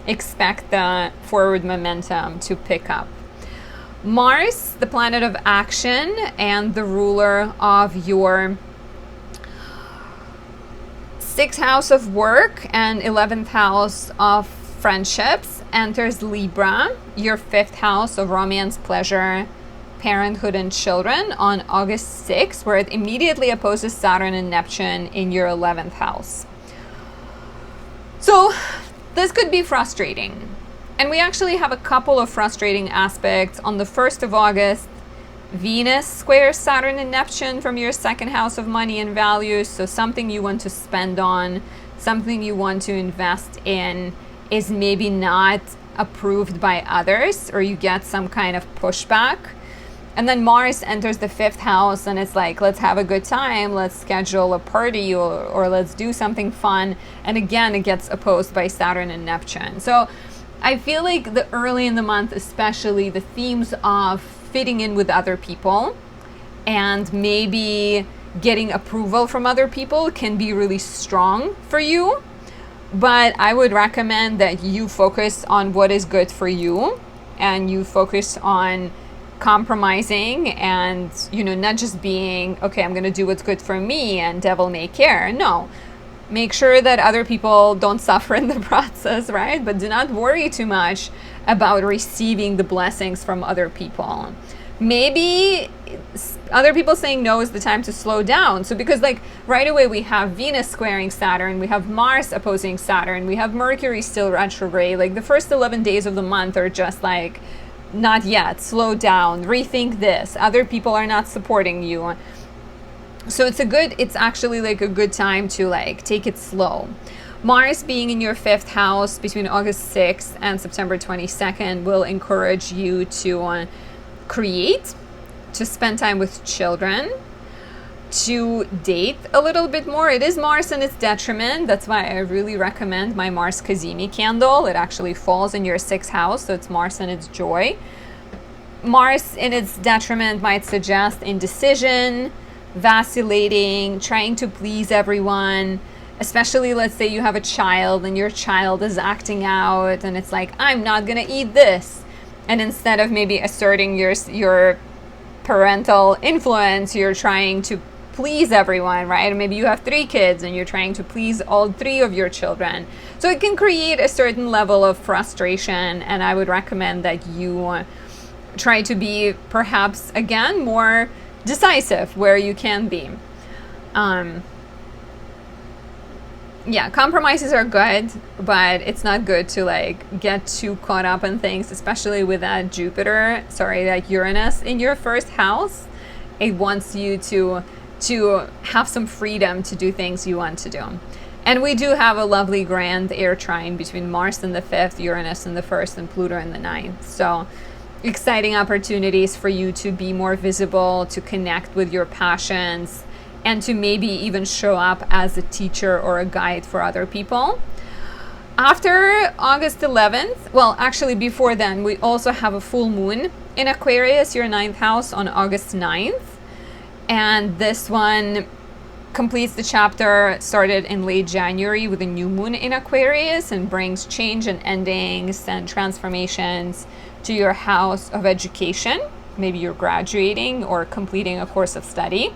expect the forward momentum to pick up. Mars, the planet of action and the ruler of your 6th house of work and 11th house of friendships, enters Libra, your 5th house of romance, pleasure, parenthood, and children on August 6th, where it immediately opposes Saturn and Neptune in your 11th house. So this could be frustrating. And we actually have a couple of frustrating aspects. On the 1st of August, Venus squares Saturn and Neptune from your 2nd house of money and values. So something you want to spend on, something you want to invest in is maybe not approved by others, or you get some kind of pushback. And then Mars enters the 5th house and it's like, let's have a good time, let's schedule a party or let's do something fun. And again, it gets opposed by Saturn and Neptune. So I feel like the early in the month, especially the themes of fitting in with other people and maybe getting approval from other people can be really strong for you. But I would recommend that you focus on what is good for you and you focus on compromising and, not just being, okay, I'm going to do what's good for me and devil may care. No. Make sure that other people don't suffer in the process, right? But do not worry too much about receiving the blessings from other people. Maybe other people saying no is the time to slow down. So because right away we have Venus squaring Saturn, we have Mars opposing Saturn, we have Mercury still retrograde. The first 11 days of the month are just not yet, slow down, rethink this. Other people are not supporting you. So it's actually a good time to take it slow. Mars being in your 5th house between August 6th and September 22nd will encourage you to create, to spend time with children, to date a little bit more. It is Mars in its detriment. That's why I really recommend my Mars Kazemi candle. It actually falls in your 6th house, so it's Mars in its joy. Mars in its detriment might suggest indecision, vacillating, trying to please everyone, especially let's say you have a child and your child is acting out and it's I'm not gonna eat this, and instead of maybe asserting your parental influence, you're trying to please everyone, right? Or maybe you have 3 kids and you're trying to please all 3 of your children. So it can create a certain level of frustration, and I would recommend that you try to be perhaps again more decisive where you can be. Yeah, compromises are good, but it's not good to like get too caught up in things, especially with that that Uranus in your first house. It wants you to have some freedom to do things you want to do. And we do have a lovely grand air trine between Mars in the 5th, Uranus in the 1st, and Pluto in the 9th. So exciting opportunities for you to be more visible, to connect with your passions, and to maybe even show up as a teacher or a guide for other people. After August 11th, well, actually before then, we also have a full moon in Aquarius, your 9th house, on August 9th. And this one completes the chapter started in late January with a new moon in Aquarius, and brings change and endings and transformations to your house of education. Maybe you're graduating or completing a course of study,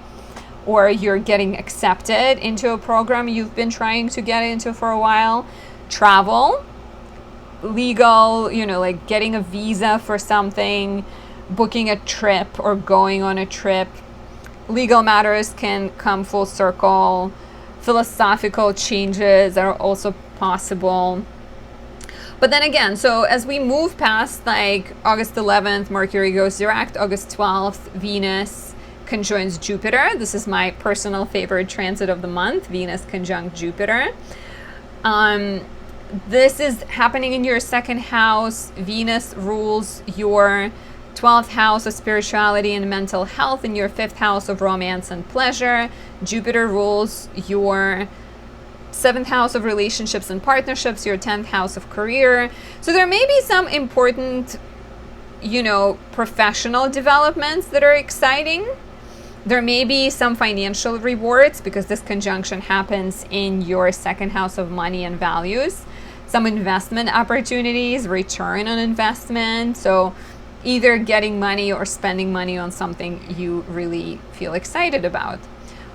or you're getting accepted into a program you've been trying to get into for a while. Travel, legal, like getting a visa for something, booking a trip or going on a trip. Legal matters can come full circle. Philosophical changes are also possible. But then again, so as we move past like August 11th, Mercury goes direct. August 12th, Venus conjoins Jupiter. This is my personal favorite transit of the month, Venus conjunct Jupiter. This is happening in your 2nd house. Venus rules your 12th house of spirituality and mental health, in your 5th house of romance and pleasure. Jupiter rules your 7th house of relationships and partnerships, your 10th house of career. So there may be some important, professional developments that are exciting. There may be some financial rewards because this conjunction happens in your 2nd house of money and values. Some investment opportunities, return on investment. So either getting money or spending money on something you really feel excited about.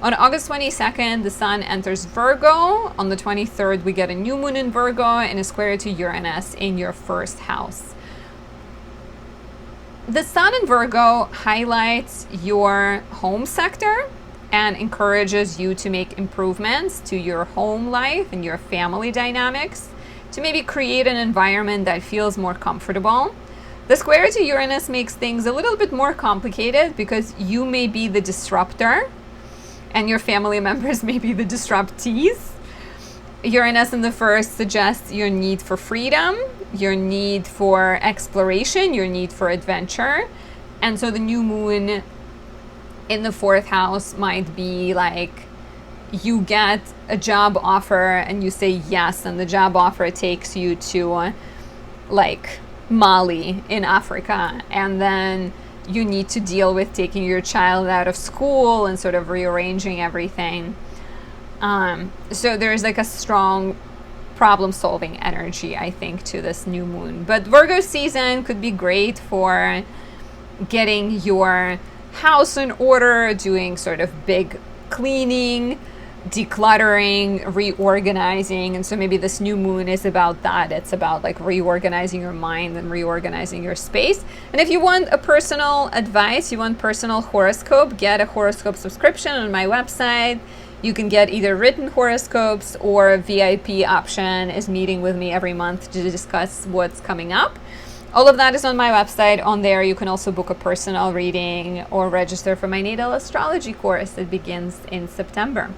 On August 22nd, the sun enters Virgo. On the 23rd, we get a new moon in Virgo and a square to Uranus in your 1st house. The sun in Virgo highlights your home sector and encourages you to make improvements to your home life and your family dynamics, to maybe create an environment that feels more comfortable. The square to Uranus makes things a little bit more complicated because you may be the disruptor and your family members may be the disruptees. Uranus in the 1st suggests your need for freedom, your need for exploration, your need for adventure. And so the new moon in the 4th house might be like you get a job offer and you say yes, and the job offer takes you to like Mali in Africa, and then you need to deal with taking your child out of school and sort of rearranging everything. So there's like a strong problem solving energy, I think, to this new moon. But Virgo season could be great for getting your house in order, doing sort of big cleaning, decluttering, reorganizing. And so maybe this new moon is about that. It's about like reorganizing your mind and reorganizing your space. And if you want a personal advice, you want personal horoscope, get a horoscope subscription on my website. You can get either written horoscopes or a VIP option is meeting with me every month to discuss what's coming up. All of that is on my website. On there, you can also book a personal reading or register for my natal astrology course that begins in September.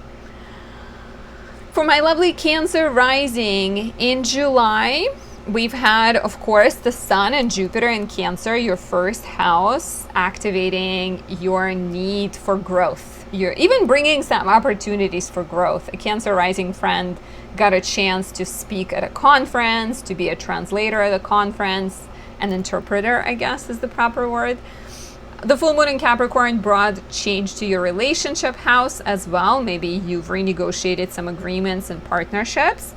For my lovely Cancer rising, in July, we've had, of course, the Sun and Jupiter in Cancer, your 1st house, activating your need for growth. You're even bringing some opportunities for growth. A Cancer rising friend got a chance to speak at a conference, to be a translator at a conference, an interpreter, I guess is the proper word. The full moon in Capricorn brought change to your relationship house as well. Maybe you've renegotiated some agreements and partnerships.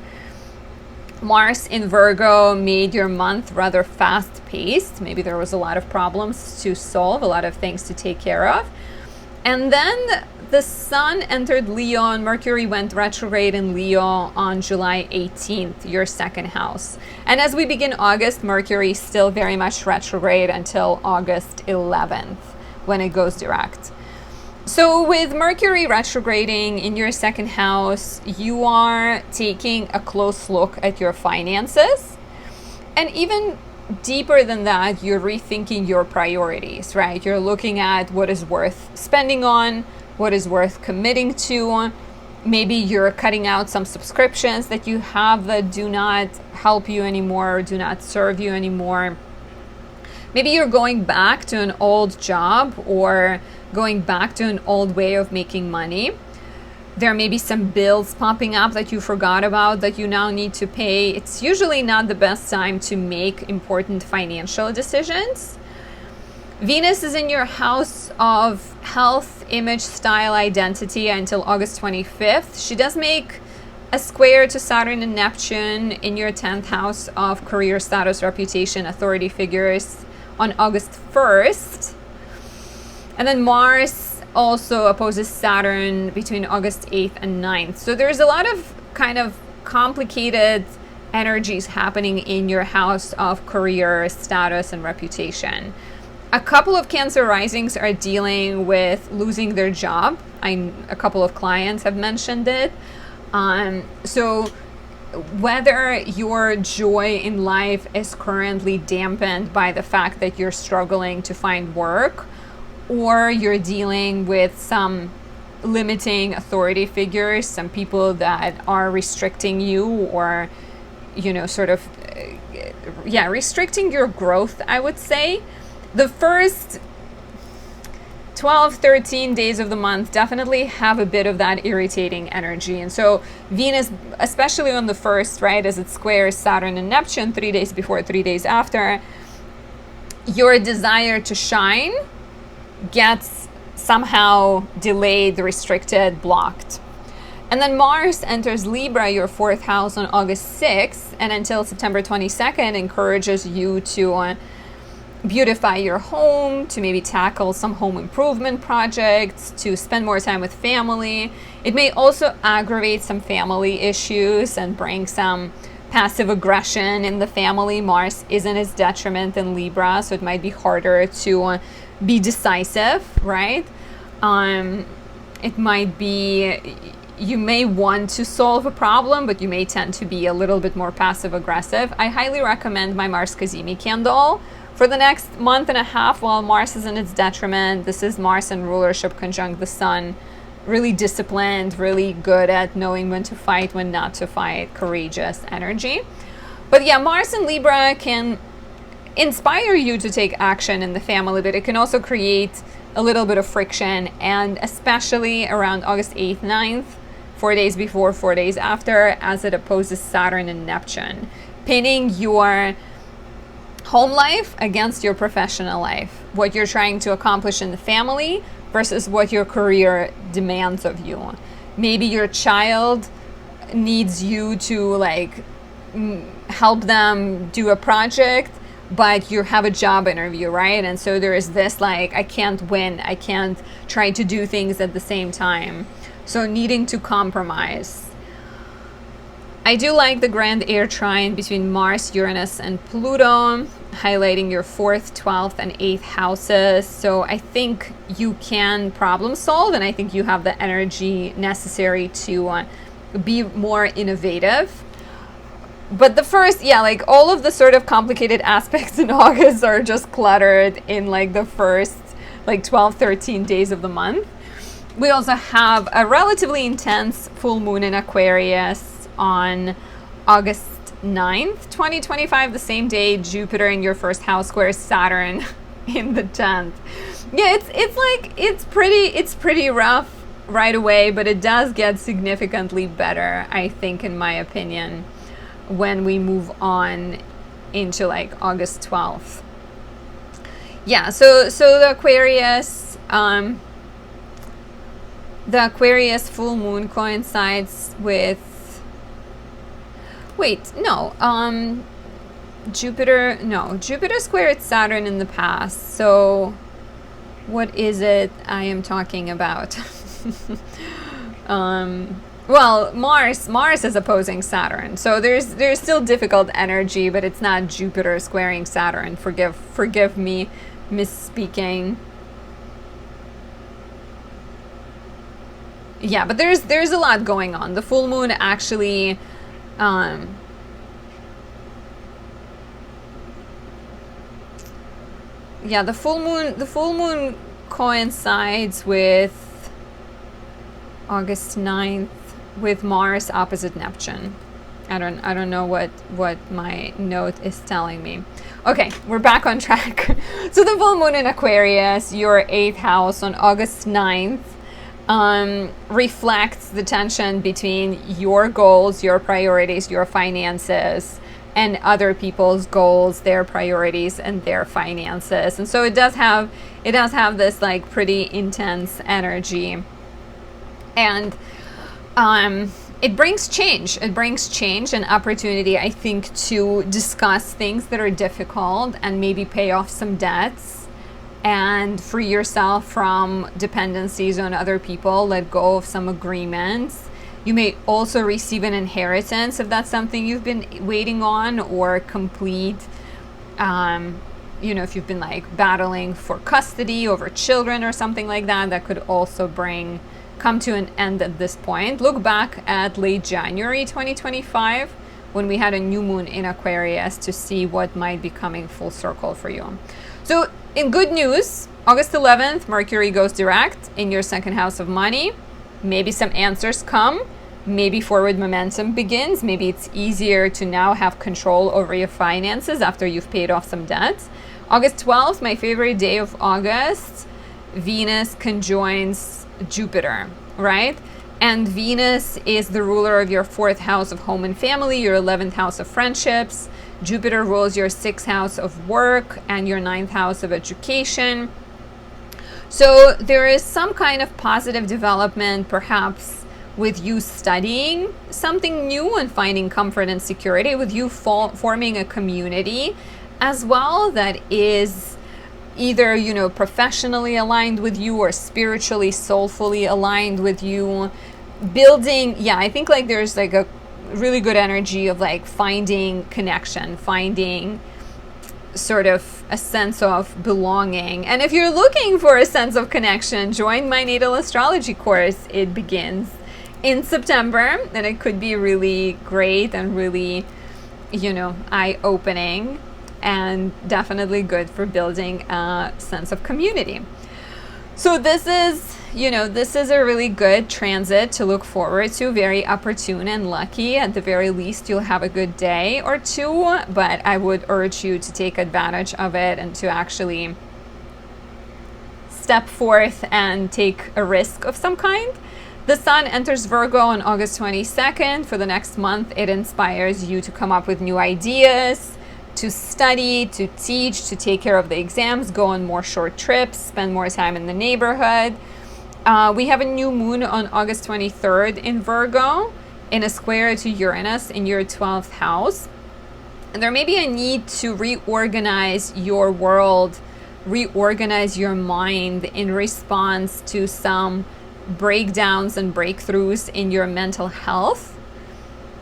Mars in Virgo made your month rather fast-paced. Maybe there was a lot of problems to solve, a lot of things to take care of. And then the Sun entered Leo and Mercury went retrograde in Leo on July 18th, your 2nd house. And as we begin August, Mercury is still very much retrograde until August 11th when it goes direct. So with Mercury retrograding in your second house, you are taking a close look at your finances. And even deeper than that, you're rethinking your priorities, right? You're looking at what is worth spending on, what is worth committing to. Maybe you're cutting out some subscriptions that you have that do not help you anymore, or do not serve you anymore. Maybe you're going back to an old job or going back to an old way of making money. There may be some bills popping up that you forgot about that you now need to pay. It's usually not the best time to make important financial decisions. Venus is in your house of health, image, style, identity until August 25th. She does make a square to Saturn and Neptune in your 10th house of career, status, reputation, authority figures on August 1st. And then Mars also opposes Saturn between August 8th and 9th. So there's a lot of kind of complicated energies happening in your house of career, status, and reputation. A couple of Cancer risings are dealing with losing their job. A couple of clients have mentioned it. So whether your joy in life is currently dampened by the fact that you're struggling to find work, or you're dealing with some limiting authority figures, some people that are restricting you, or, restricting your growth, I would say. The first 12, 13 days of the month definitely have a bit of that irritating energy. And so Venus, especially on the first, right, as it squares Saturn and Neptune 3 days before, 3 days after, your desire to shine gets somehow delayed, restricted, blocked. And then Mars enters Libra, your 4th house, on August 6th, and until September 22nd encourages you to beautify your home, to maybe tackle some home improvement projects, to spend more time with family. It may also aggravate some family issues and bring some passive aggression in the family. Mars is in its detriment in Libra, so it might be harder to be decisive, right? It might be, you may want to solve a problem, but you may tend to be a little bit more passive aggressive. I highly recommend my Mars Kazemi candle for the next month and a half while Mars is in its detriment. This is Mars in rulership conjunct the Sun. Really disciplined, really good at knowing when to fight, when not to fight, courageous energy. But yeah, Mars in Libra can inspire you to take action in the family, but it can also create a little bit of friction, and especially around August 8th, 9th, 4 days before, 4 days after, as it opposes Saturn and Neptune, pinning your home life against your professional life, what you're trying to accomplish in the family versus what your career demands of you. Maybe your child needs you to help them do a project, but you have a job interview, right? And so there is this I can't win, I can't try to do things at the same time. So needing to compromise. I do like the grand air trine between Mars, Uranus, and Pluto, highlighting your 4th, 12th, and 8th houses. So I think you can problem solve, and I think you have the energy necessary to be more innovative. But the first, all of the sort of complicated aspects in August are just cluttered in the first 12, 13 days of the month. We also have a relatively intense full moon in Aquarius on August 9th, 2025, the same day Jupiter in your 1st house squares Saturn in the 10th. Yeah, it's pretty rough right away, but it does get significantly better, I think, in my opinion, when we move on into August 12th. Yeah, so the Aquarius full moon coincides with Jupiter squared Saturn in the past. So what is it I am talking about? Mars is opposing Saturn. So there's still difficult energy, but it's not Jupiter squaring Saturn. Forgive me misspeaking. Yeah, but there's a lot going on. The full moon actually, yeah, the full moon coincides with August 9th with Mars opposite Neptune. I don't know what my note is telling me. Okay, we're back on track. So the full moon in Aquarius, your 8th house on August 9th, reflects the tension between your goals, your priorities, your finances, and other people's goals, their priorities, and their finances. And so it does have this like pretty intense energy. And it brings change. It brings change and opportunity, I think, to discuss things that are difficult and maybe pay off some debts and free yourself from dependencies on other people, let go of some agreements. You may also receive an inheritance if that's something you've been waiting on, or complete, if you've been like battling for custody over children or something like that, that could also come to an end at this point. Look back at late January 2025 when we had a new moon in Aquarius to see what might be coming full circle for you. So in good news, August 11th, Mercury goes direct in your second house of money. Maybe some answers come. Maybe forward momentum begins. Maybe it's easier to now have control over your finances after you've paid off some debts. August 12th, my favorite day of August, Venus conjoins Jupiter, right? And Venus is the ruler of your 4th house of home and family, your 11th house of friendships. Jupiter rules your 6th house of work and your 9th house of education. So there is some kind of positive development, perhaps with you studying something new and finding comfort and security, with you forming a community as well that is either, professionally aligned with you or spiritually, soulfully aligned with you. Building, I think like there's like a really good energy of like finding connection, finding sort of a sense of belonging. And if you're looking for a sense of connection, join my natal astrology course. It begins in September, and it could be really great and really, eye-opening, and definitely good for building a sense of community. So this is a really good transit to look forward to, very opportune and lucky. At the very least, you'll have a good day or two, but I would urge you to take advantage of it and to actually step forth and take a risk of some kind. The sun enters Virgo on August 22nd. For the next month, it inspires you to come up with new ideas, to study, to teach, to take care of the exams, go on more short trips, spend more time in the neighborhood. We have a new moon on August 23rd in Virgo, in a square to Uranus in your 12th house. And there may be a need to reorganize your world, reorganize your mind in response to some breakdowns and breakthroughs in your mental health.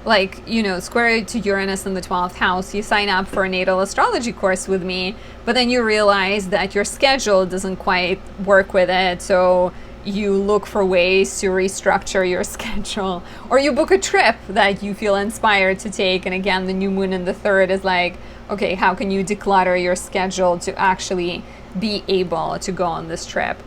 Like, square to Uranus in the 12th house, you sign up for a natal astrology course with me, but then you realize that your schedule doesn't quite work with it. So you look for ways to restructure your schedule, or you book a trip that you feel inspired to take. And again, the new moon in the 3rd is like, okay, how can you declutter your schedule to actually be able to go on this trip?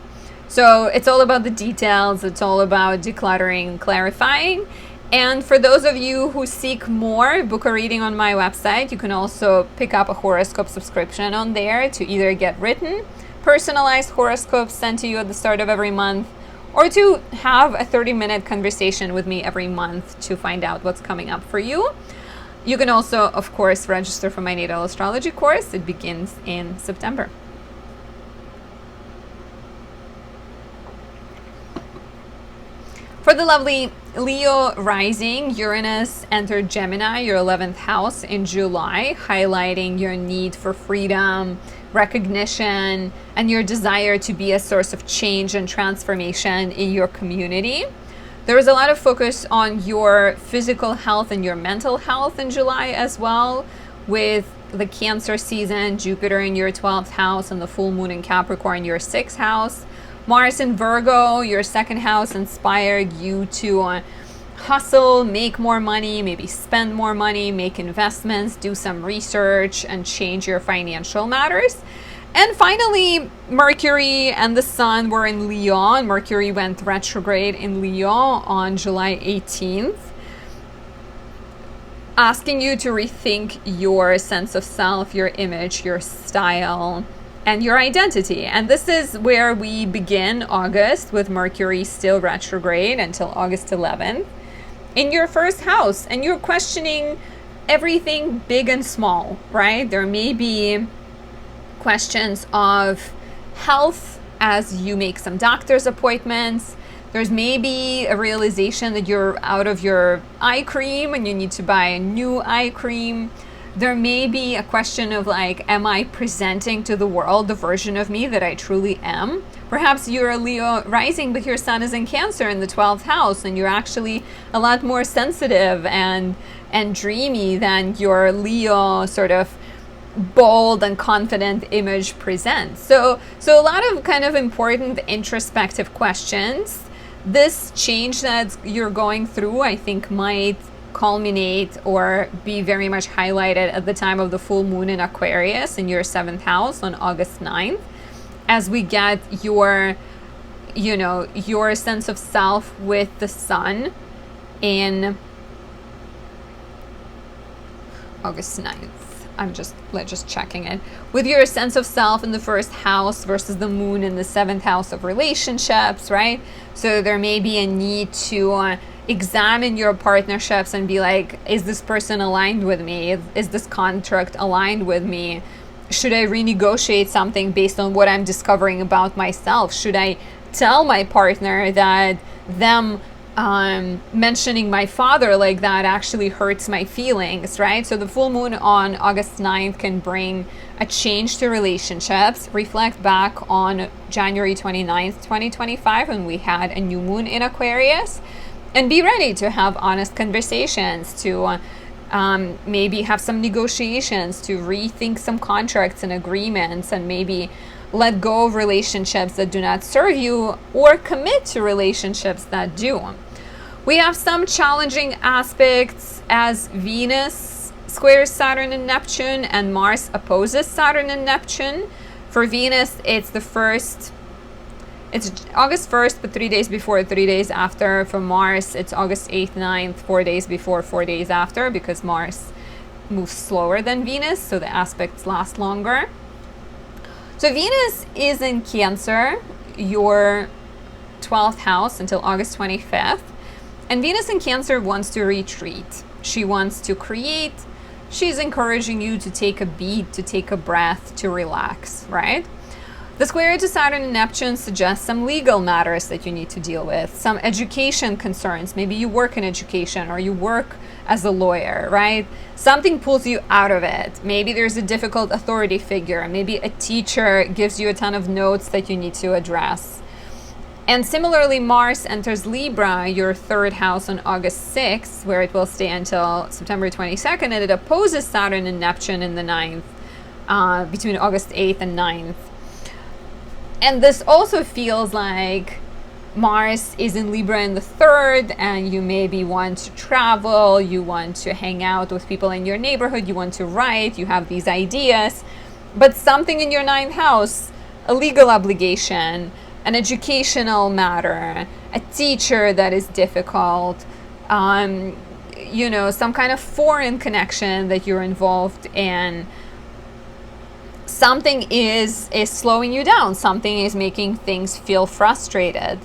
So it's all about the details. It's all about decluttering, clarifying. And for those of you who seek more, book a reading on my website. You can also pick up a horoscope subscription on there to either get written, personalized horoscopes sent to you at the start of every month, or to have a 30-minute conversation with me every month to find out what's coming up for you. You can also, of course, register for my natal astrology course. It begins in September. For the lovely Leo rising, Uranus entered Gemini, your 11th house, in July, highlighting your need for freedom, recognition, and your desire to be a source of change and transformation in your community. There was a lot of focus on your physical health and your mental health in July as well, with the Cancer season, Jupiter in your 12th house, and the full moon in Capricorn, your 6th house. Mars in Virgo, your second house, inspired you to hustle, make more money, maybe spend more money, make investments, do some research, and change your financial matters. And finally, Mercury and the Sun were in Leo. Mercury went retrograde in Leo on July 18th, asking you to rethink your sense of self, your image, your style, and your identity. And this is where we begin August, with Mercury still retrograde until August 11th in your first house. And you're questioning everything big and small, right? There may be questions of health as you make some doctor's appointments. There's maybe a realization that you're out of your eye cream and you need to buy a new eye cream. There may be a question of like, am I presenting to the world the version of me that I truly am? Perhaps you're a Leo rising, but your sun is in Cancer in the 12th house, and you're actually a lot more sensitive and dreamy than your Leo sort of bold and confident image presents. So a lot of kind of important introspective questions. This change that you're going through, I think, might culminate or be very much highlighted at the time of the full moon in Aquarius in your 7th house on August 9th, as we get your sense of self with the sun in August 9th. I'm just checking it. With your sense of self in the 1st house versus the moon in the 7th house of relationships, right? So there may be a need to examine your partnerships and be like, is this person aligned with me? Is this contract aligned with me? Should I renegotiate something based on what I'm discovering about myself? Should I tell my partner that them mentioning my father like that actually hurts my feelings, right? So the full moon on August 9th can bring a change to relationships. Reflect back on January 29th, 2025, when we had a new moon in Aquarius, and be ready to have honest conversations, to maybe have some negotiations, to rethink some contracts and agreements, and maybe let go of relationships that do not serve you, or commit to relationships that do. We have some challenging aspects as Venus squares Saturn and Neptune, and Mars opposes Saturn and Neptune. For Venus, it's August 1st, but 3 days before, 3 days after. For Mars, it's August 8th, 9th, 4 days before, 4 days after, because Mars moves slower than Venus, so the aspects last longer. So Venus is in Cancer, your 12th house, until August 25th. And Venus in Cancer wants to retreat. She wants to create. She's encouraging you to take a beat, to take a breath, to relax, right? The square to Saturn and Neptune suggests some legal matters that you need to deal with, some education concerns. Maybe you work in education or you work as a lawyer, right? Something pulls you out of it. Maybe there's a difficult authority figure. Maybe a teacher gives you a ton of notes that you need to address. And similarly, Mars enters Libra, your 3rd house, on August 6th, where it will stay until September 22nd, and it opposes Saturn and Neptune in the 9th, between August 8th and 9th. And this also feels like Mars is in Libra in the 3rd, and you maybe want to travel, you want to hang out with people in your neighborhood, you want to write, you have these ideas, but something in your 9th house, a legal obligation, an educational matter, a teacher that is difficult, some kind of foreign connection that you're involved in. Something is slowing you down. Something is making things feel frustrating.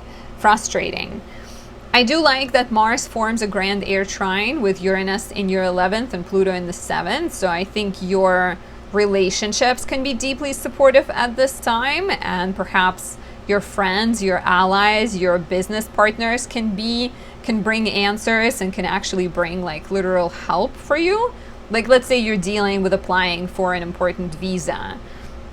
I do like that Mars forms a grand air trine with Uranus in your 11th and Pluto in the 7th. So I think your relationships can be deeply supportive at this time, and perhaps your friends, your allies, your business partners can bring answers and can actually bring like literal help for you. Like, let's say you're dealing with applying for an important visa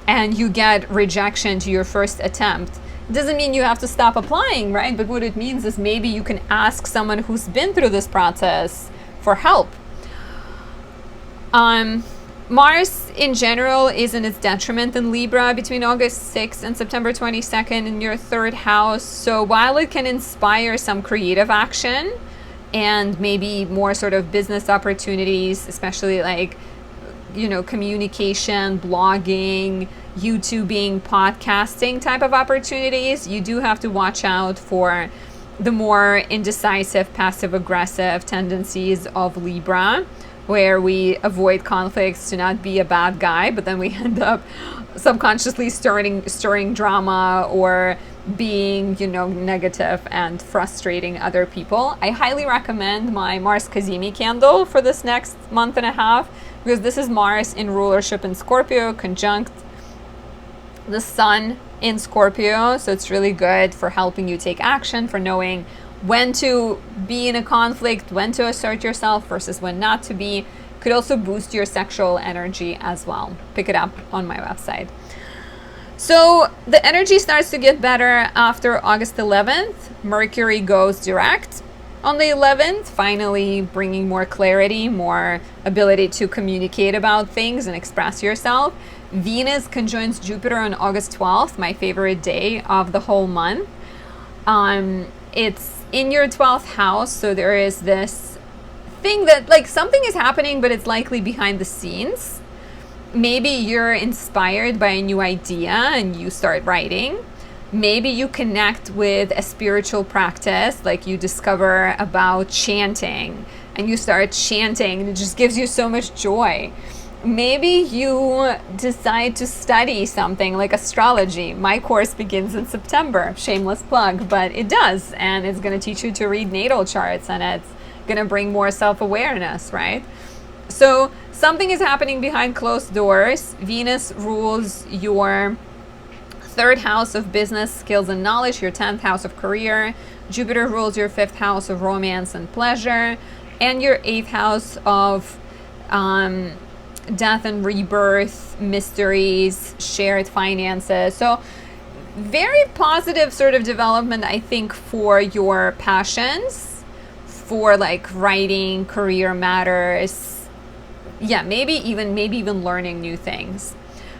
and you get rejection to your first attempt. It doesn't mean you have to stop applying, right? But what it means is maybe you can ask someone who's been through this process for help. Mars in general is in its detriment in Libra between August 6th and September 22nd in your third house. So while it can inspire some creative action and maybe more sort of business opportunities, especially like, you know, communication, blogging, YouTubing, podcasting type of opportunities, you do have to watch out for the more indecisive, passive aggressive tendencies of Libra, where we avoid conflicts to not be a bad guy, but then we end up subconsciously stirring drama or being, you know, negative and frustrating other people. I highly recommend my Mars Kazemi candle for this next month and a half, because this is Mars in rulership in Scorpio, conjunct the Sun in Scorpio. So it's really good for helping you take action, for knowing when to be in a conflict, when to assert yourself versus when not to be. Could also boost your sexual energy as well. Pick it up on my website. So the energy starts to get better after August 11th. Mercury goes direct on the 11th, finally bringing more clarity, more ability to communicate about things and express yourself. Venus conjoins Jupiter on August 12th, my favorite day of the whole month. It's in your 12th house, so there is this thing that like something is happening, but it's likely behind the scenes. Maybe you're inspired by a new idea and you start writing. Maybe you connect with a spiritual practice, like you discover about chanting and you start chanting and it just gives you so much joy. Maybe you decide to study something like astrology. My course begins in September, shameless plug, but it does. And it's going to teach you to read natal charts, and it's going to bring more self-awareness, right? So something is happening behind closed doors. Venus rules your third house of business, skills, and knowledge, your 10th house of career. Jupiter rules your 5th house of romance and pleasure, and your 8th house of death and rebirth, mysteries, shared finances. So very positive sort of development, I think, for your passions, for like writing, career matters. Yeah, maybe even learning new things.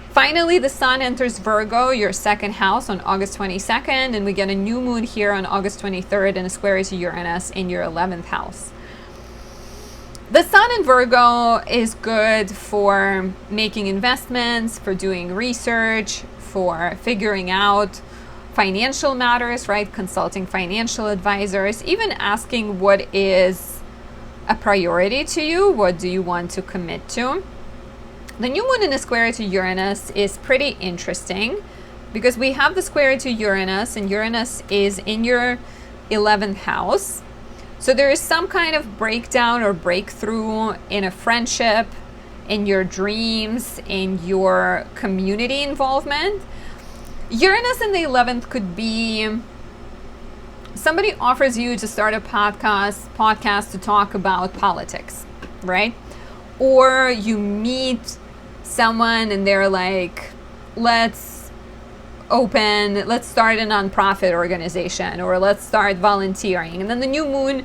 Finally, the Sun enters Virgo, your 2nd house, on August 22nd, and we get a new moon here on August 23rd and a square to Uranus in your 11th house. The Sun in Virgo is good for making investments, for doing research, for figuring out financial matters, right? Consulting financial advisors, even asking what is a priority to you, what do you want to commit to. The new moon in a square to Uranus is pretty interesting because we have the square to Uranus, and Uranus is in your 11th house. So there is some kind of breakdown or breakthrough in a friendship, in your dreams, in your community involvement. Uranus in the 11th could be somebody offers you to start a podcast to talk about politics, right? Or you meet someone and they're like, let's start a nonprofit organization, or let's start volunteering. And then the new moon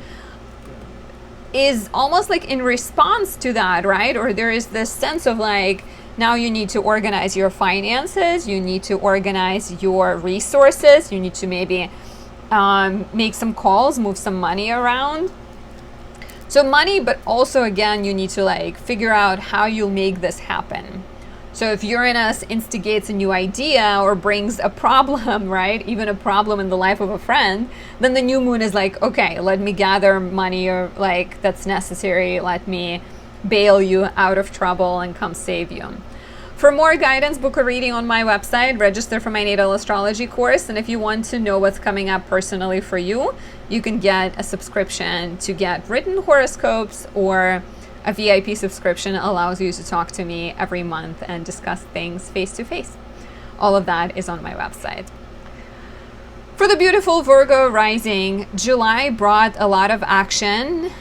is almost like in response to that, right? Or there is this sense of like, now you need to organize your finances, you need to organize your resources, you need to maybe make some calls, move some money around. So money, but also again, you need to like figure out how you'll make this happen. So if Uranus instigates a new idea or brings a problem, right, even a problem in the life of a friend, then the new moon is like, okay, let me gather money or like that's necessary. Let me bail you out of trouble and come save you. For more guidance, book a reading on my website, register for my natal astrology course. And if you want to know what's coming up personally for you, you can get a subscription to get written horoscopes, or a VIP subscription allows you to talk to me every month and discuss things face to face. All of that is on my website. For the beautiful Virgo rising, July brought a lot of action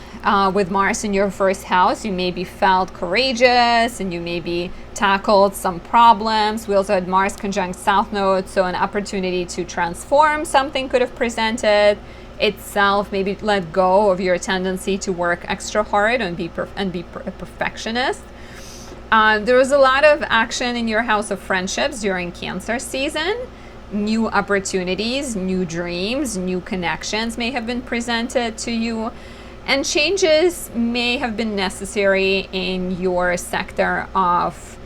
with Mars in your 1st house. You maybe felt courageous and you maybe tackled some problems. We also had Mars conjunct South Node, so an opportunity to transform something could have presented itself. Maybe let go of your tendency to work extra hard and be a perfectionist. There was a lot of action in your house of friendships during Cancer season. New opportunities, new dreams, new connections may have been presented to you, and changes may have been necessary in your sector of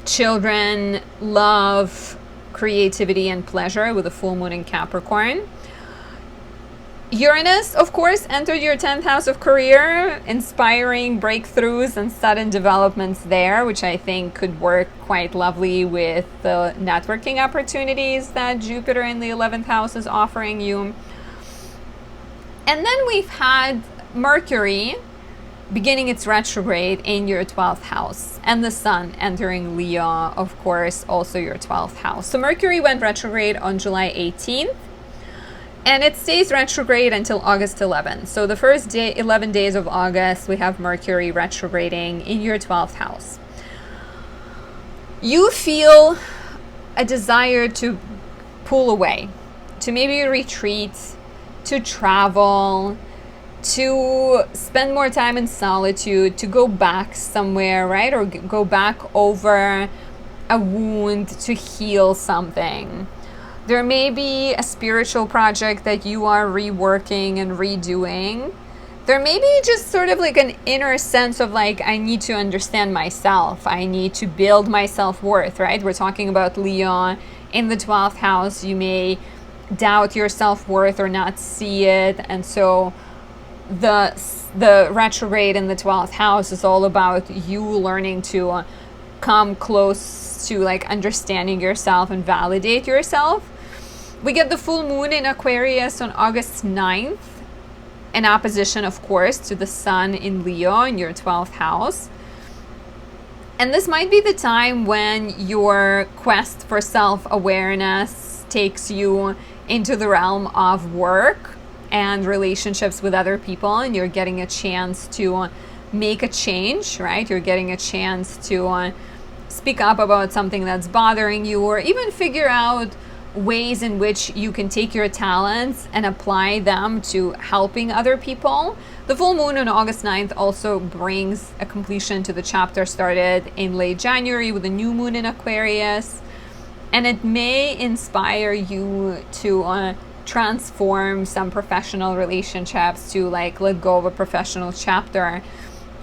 children, love, creativity, and pleasure with a full moon in Capricorn. Uranus, of course, entered your 10th house of career, inspiring breakthroughs and sudden developments there, which I think could work quite lovely with the networking opportunities that Jupiter in the 11th house is offering you. And then we've had Mercury beginning its retrograde in your 12th house, and the Sun entering Leo, of course, also your 12th house. So Mercury went retrograde on July 18th. And it stays retrograde until August 11th. So the first 11 days of August, we have Mercury retrograding in your 12th house. You feel a desire to pull away, to maybe retreat, to travel, to spend more time in solitude, to go back somewhere, right? Or go back over a wound to heal something. There may be a spiritual project that you are reworking and redoing. There may be just sort of like an inner sense of like, I need to understand myself. I need to build my self-worth, right? We're talking about Leo in the 12th house. You may doubt your self-worth or not see it. And so the retrograde in the 12th house is all about you learning to come close to like understanding yourself and validate yourself. We get the full moon in Aquarius on August 9th, in opposition, of course, to the Sun in Leo in your 12th house. And this might be the time when your quest for self-awareness takes you into the realm of work and relationships with other people, and you're getting a chance to make a change, right? You're getting a chance to speak up about something that's bothering you, or even figure out ways in which you can take your talents and apply them to helping other people. The full moon on August 9th also brings a completion to the chapter started in late January with a new moon in Aquarius, and it may inspire you to transform some professional relationships, to like let go of a professional chapter.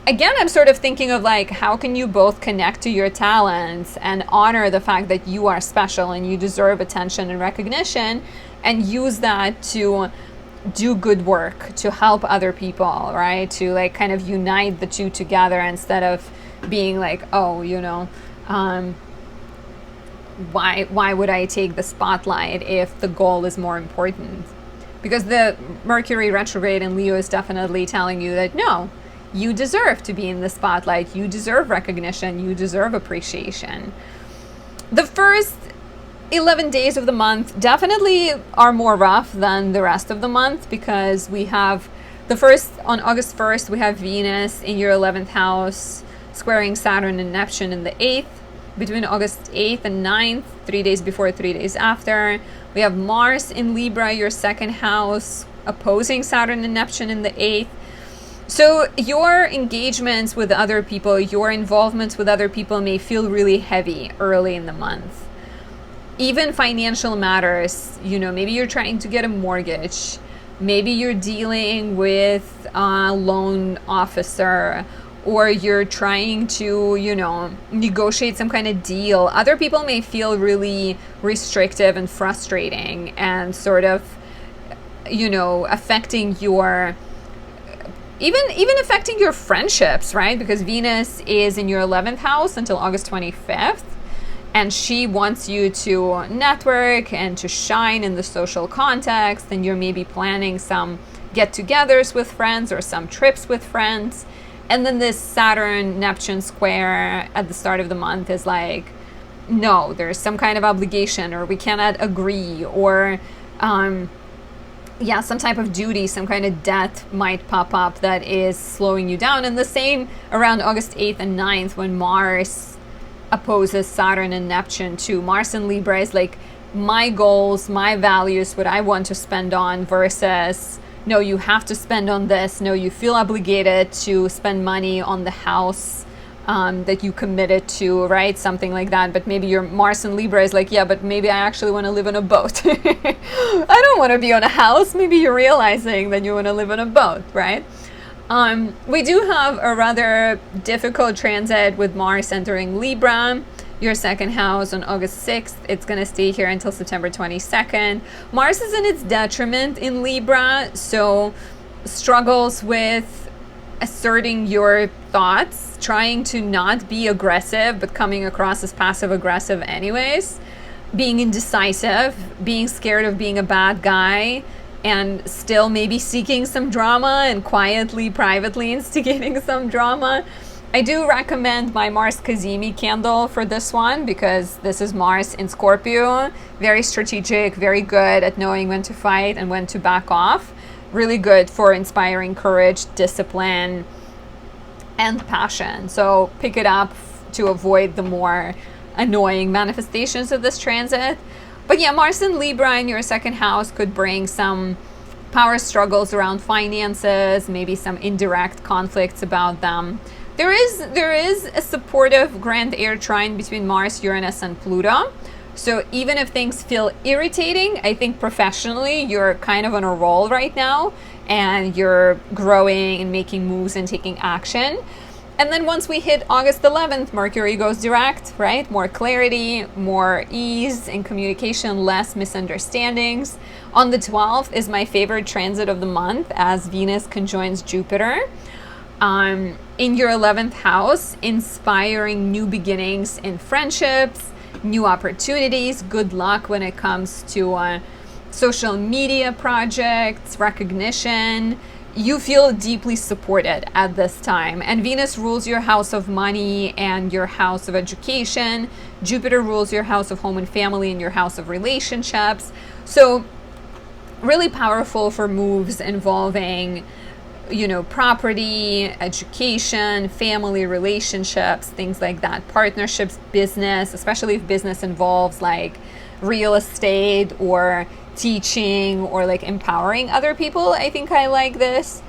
Again, I'm sort of thinking of like, how can you both connect to your talents and honor the fact that you are special and you deserve attention and recognition, and use that to do good work, to help other people, right? To like kind of unite the two together instead of being like, oh, you know, why would I take the spotlight if the goal is more important? Because the Mercury retrograde in Leo is definitely telling you that no, you deserve to be in the spotlight. You deserve recognition. You deserve appreciation. The first 11 days of the month definitely are more rough than the rest of the month, because we have on August 1st, we have Venus in your 11th house squaring Saturn and Neptune in the 8th. Between August 8th and 9th, 3 days before, 3 days after, we have Mars in Libra, your 2nd house, opposing Saturn and Neptune in the 8th. So your engagements with other people, your involvements with other people may feel really heavy early in the month. Even financial matters, you know, maybe you're trying to get a mortgage, maybe you're dealing with a loan officer, or you're trying to, you know, negotiate some kind of deal. Other people may feel really restrictive and frustrating and sort of, you know, affecting your even affecting your friendships, right? Because Venus is in your 11th house until August 25th, and she wants you to network and to shine in the social context, and you're maybe planning some get-togethers with friends or some trips with friends. And then this Saturn-Neptune square at the start of the month is like, no, there's some kind of obligation, or we cannot agree, or some type of duty, some kind of debt might pop up that is slowing you down. And the same around August 8th and 9th when Mars opposes Saturn and Neptune too. Mars in Libra is like my goals, my values, what I want to spend on, versus no, you have to spend on this. No, you feel obligated to spend money on the house that you committed to, right? Something like that. But maybe your Mars in Libra is like, yeah, but maybe I actually want to live in a boat. I don't want to be on a house. Maybe you're realizing that you want to live in a boat, right? We do have a rather difficult transit with Mars entering Libra, your second house, on August 6th. It's going to stay here until September 22nd. Mars is in its detriment in Libra, so struggles with asserting your thoughts, trying to not be aggressive, but coming across as passive aggressive anyways, being indecisive, being scared of being a bad guy, and still maybe seeking some drama and quietly, privately instigating some drama. I do recommend my Mars Kazemi candle for this one, because this is Mars in Scorpio. Very strategic, very good at knowing when to fight and when to back off. Really good for inspiring courage, discipline, and passion. So pick it up to avoid the more annoying manifestations of this transit. But yeah, Mars in Libra in your second house could bring some power struggles around finances, maybe some indirect conflicts about them. There is a supportive grand air trine between Mars, Uranus, and Pluto. So even if things feel irritating, I think professionally you're kind of on a roll right now, and you're growing and making moves and taking action. And then once we hit August 11th, Mercury goes direct, right? More clarity, more ease in communication, less misunderstandings. On the 12th is my favorite transit of the month, as Venus conjoins Jupiter. In your 11th house, inspiring new beginnings in friendships, new opportunities, good luck when it comes to social media projects, recognition. You feel deeply supported at this time. And Venus rules your house of money and your house of education. Jupiter rules your house of home and family and your house of relationships. So really powerful for moves involving, you know, property, education, family relationships, things like that, partnerships, business, especially if business involves like real estate or teaching or like empowering other people. I think I like this.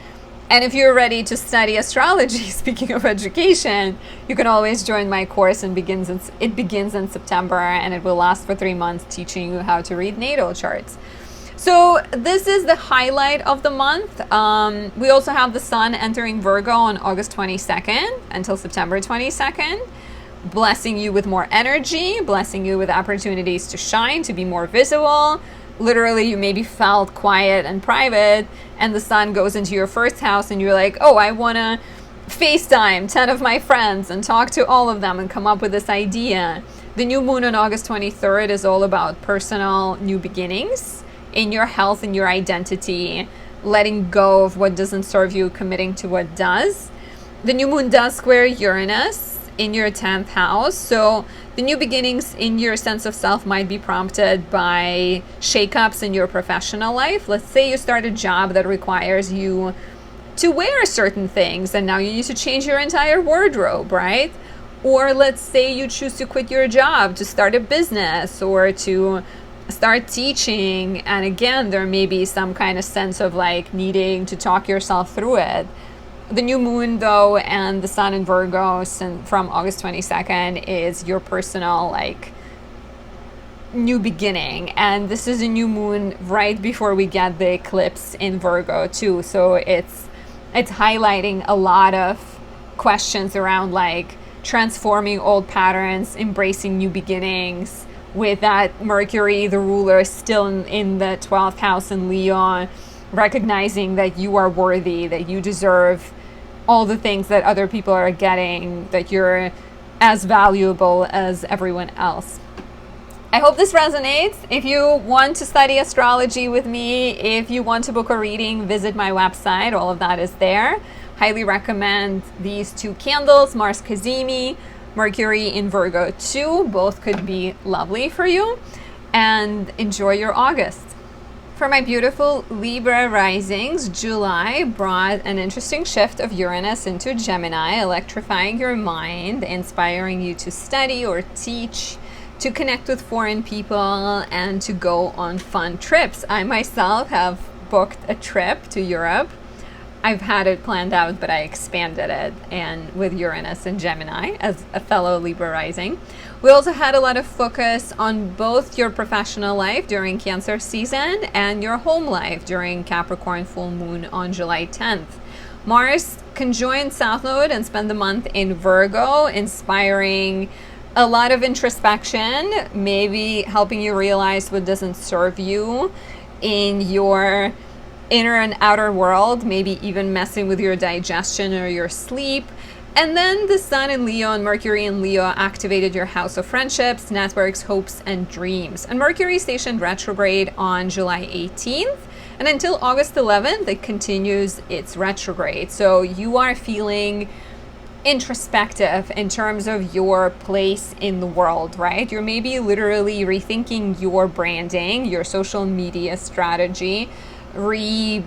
And if you're ready to study astrology, speaking of education, you can always join my course, and it begins in September, and it will last for 3 months, teaching you how to read natal charts. So this is the highlight of the month. We also have the Sun entering Virgo on August 22nd until September 22nd, blessing you with more energy, blessing you with opportunities to shine, to be more visible. Literally, you maybe felt quiet and private, and the Sun goes into your first house, and you're like, oh, I want to FaceTime 10 of my friends and talk to all of them and come up with this idea. The new moon on August 23rd is all about personal new beginnings in your health and your identity, letting go of what doesn't serve you, committing to what does. The new moon does square Uranus in your 10th house. So the new beginnings in your sense of self might be prompted by shakeups in your professional life. Let's say you start a job that requires you to wear certain things, and now you need to change your entire wardrobe, right? Or let's say you choose to quit your job to start a business or to start teaching, and again there may be some kind of sense of like needing to talk yourself through it. The new moon though, and the Sun in Virgo from August 22nd is your personal like new beginning, and this is a new moon right before we get the eclipse in Virgo too, so it's highlighting a lot of questions around like transforming old patterns, embracing new beginnings, with that Mercury, the ruler, still in the 12th house in Leo, recognizing that you are worthy, that you deserve all the things that other people are getting, that you're as valuable as everyone else. I hope this resonates. If you want to study astrology with me, if you want to book a reading, visit my website. All of that is there. Highly recommend these two candles, Mars Kazemi, Mercury in Virgo too. Both could be lovely for you. And enjoy your August. For my beautiful Libra risings, July brought an interesting shift of Uranus into Gemini, electrifying your mind, inspiring you to study or teach, to connect with foreign people, and to go on fun trips. I myself have booked a trip to Europe I've had it planned out, but I expanded it, and with Uranus and Gemini as a fellow Libra rising. We also had a lot of focus on both your professional life during Cancer season and your home life during Capricorn full moon on July 10th. Mars conjoined South Node and spent the month in Virgo, inspiring a lot of introspection, maybe helping you realize what doesn't serve you in your inner and outer world, maybe even messing with your digestion or your sleep. And then the Sun in Leo and Mercury in Leo activated your house of friendships, networks, hopes, and dreams. And Mercury stationed retrograde on July 18th. And until August 11th, it continues its retrograde. So you are feeling introspective in terms of your place in the world, right? You're maybe literally rethinking your branding, your social media strategy, retooling,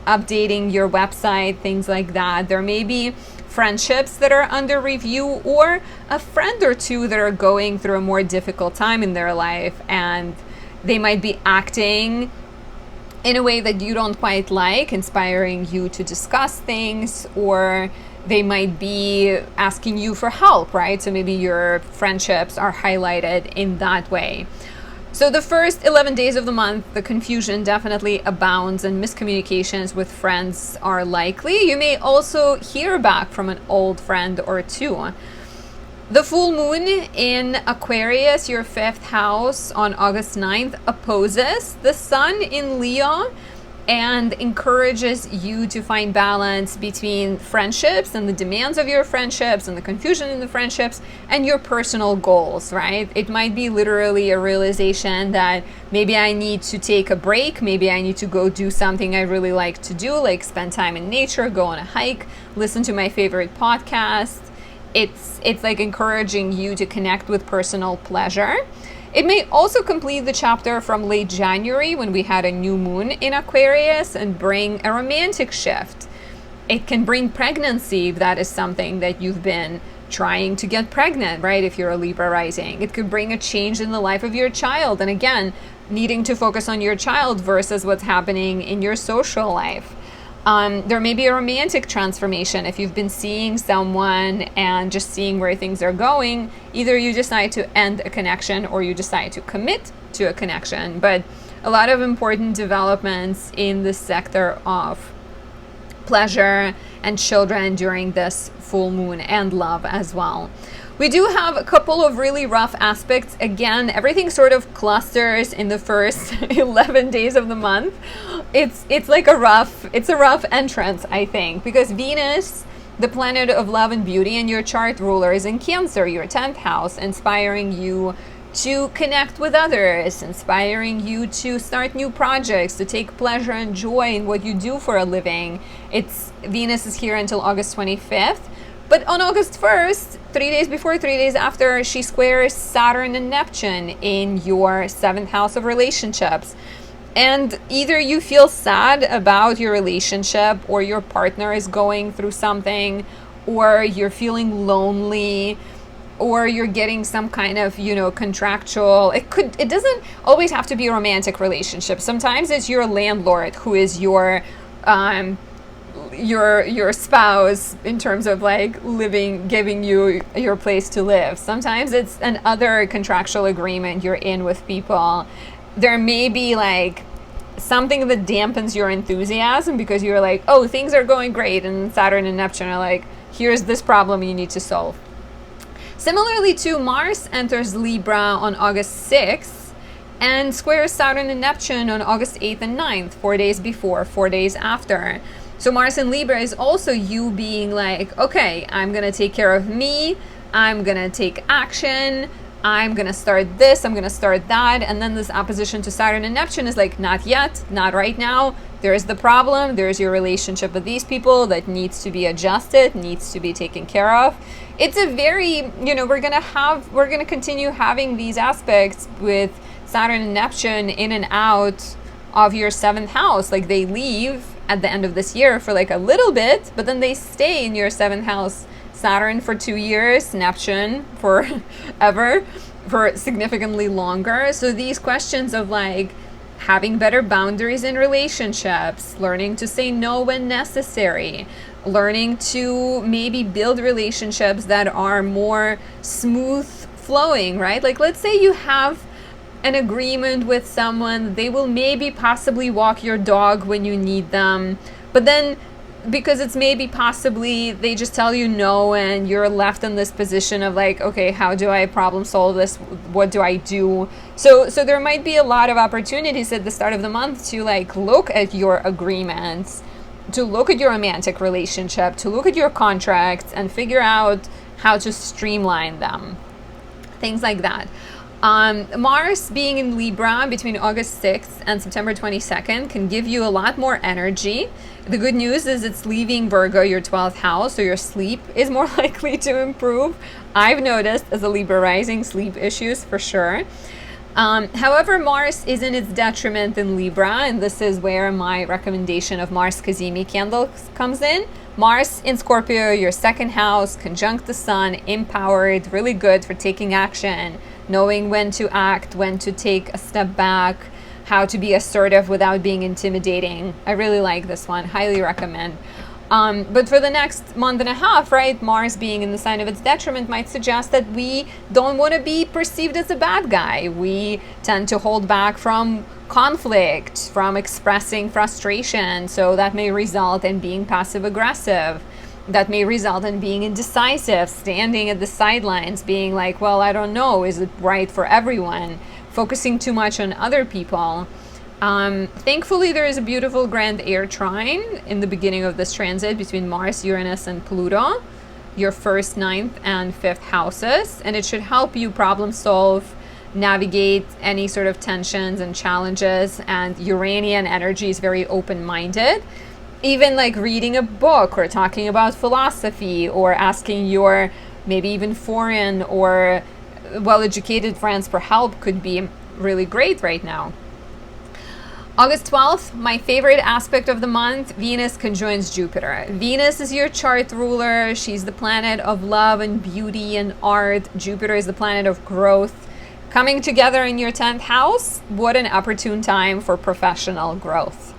updating your website, things like that. There may be friendships that are under review, or a friend or two that are going through a more difficult time in their life, and they might be acting in a way that you don't quite like, inspiring you to discuss things, or they might be asking you for help, right? So maybe your friendships are highlighted in that way. So the first 11 days of the month, the confusion definitely abounds and miscommunications with friends are likely. You may also hear back from an old friend or two. The full moon in Aquarius, your 5th house, on August 9th opposes the Sun in Leo and encourages you to find balance between friendships and the demands of your friendships and the confusion in the friendships and your personal goals, right? It might be literally a realization that maybe I need to take a break, maybe I need to go do something I really like to do, like spend time in nature, go on a hike, listen to my favorite podcast. It's like encouraging you to connect with personal pleasure. It may also complete the chapter from late January, when we had a new moon in Aquarius, and bring a romantic shift. It can bring pregnancy if that is something that you've been trying to get pregnant, right? If you're a Libra rising, it could bring a change in the life of your child. And again, needing to focus on your child versus what's happening in your social life. There may be a romantic transformation. If you've been seeing someone and just seeing where things are going, either you decide to end a connection or you decide to commit to a connection. But a lot of important developments in the sector of pleasure and children during this full moon, and love as well. We do have a couple of really rough aspects. Again, everything sort of clusters in the first 11 days of the month. It's like a rough entrance, I think, because Venus, the planet of love and beauty, and your chart ruler is in Cancer, your 10th house, inspiring you to connect with others, inspiring you to start new projects, to take pleasure and joy in what you do for a living. Venus is here until August 25th. But on August 1st, 3 days before, 3 days after, she squares Saturn and Neptune in your 7th house of relationships. And either you feel sad about your relationship, or your partner is going through something, or you're feeling lonely, or you're getting some kind of, contractual. It doesn't always have to be a romantic relationship. Sometimes it's your landlord who is your spouse in terms of like giving you your place to live. Sometimes it's another contractual agreement you're in with people. There may be like something that dampens your enthusiasm because you're like, oh, things are going great, and Saturn and Neptune are like, here's this problem you need to solve. Similarly to Mars enters Libra on August 6th and squares Saturn and Neptune on August 8th and 9th, 4 days before, 4 days after. So Mars in Libra is also you being like, okay, I'm going to take care of me. I'm going to take action. I'm going to start this. I'm going to start that. And then this opposition to Saturn and Neptune is like, not yet, not right now. There's the problem. There's your relationship with these people that needs to be adjusted, needs to be taken care of. It's a very, we're going to continue having these aspects with Saturn and Neptune in and out of your 7th house. Like they leave at the end of this year for like a little bit, but then they stay in your 7th house. Saturn for 2 years, Neptune for ever, for significantly longer. So these questions of like, having better boundaries in relationships, learning to say no when necessary, learning to maybe build relationships that are more smooth flowing, right? Like, let's say you have an agreement with someone, they will maybe possibly walk your dog when you need them, but then because it's maybe possibly they just tell you no, and you're left in this position of like, okay, how do I problem solve this? What do I do? So there might be a lot of opportunities at the start of the month to like look at your agreements, to look at your romantic relationship, to look at your contracts and figure out how to streamline them. Things like that. Mars being in Libra between August 6th and September 22nd can give you a lot more energy. The good news is it's leaving Virgo, your 12th house, so your sleep is more likely to improve. I've noticed as a Libra rising, sleep issues for sure. However, Mars is in its detriment in Libra, and this is where my recommendation of Mars Kazemi candles comes in. Mars in Scorpio, your 2nd house, conjunct the Sun, empowered, really good for taking action, knowing when to act, when to take a step back, how to be assertive without being intimidating. I really like this one, highly recommend. But for the next month and a half, right, Mars being in the sign of its detriment might suggest that we don't want to be perceived as a bad guy. We tend to hold back from conflict, from expressing frustration. So that may result in being passive aggressive. That may result in being indecisive, standing at the sidelines, being like, well, I don't know, is it right for everyone? Focusing too much on other people. Thankfully, there is a beautiful grand air trine in the beginning of this transit between Mars, Uranus, and Pluto, your 1st, 9th, and 5th houses, and it should help you problem solve, navigate any sort of tensions and challenges. And Uranian energy is very open-minded. Even like reading a book or talking about philosophy or asking your maybe even foreign or well-educated friends for help could be really great right now. August 12th, my favorite aspect of the month, Venus conjoins Jupiter. Venus is your chart ruler. She's the planet of love and beauty and art. Jupiter is the planet of growth. Coming together in your 10th house, what an opportune time for professional growth.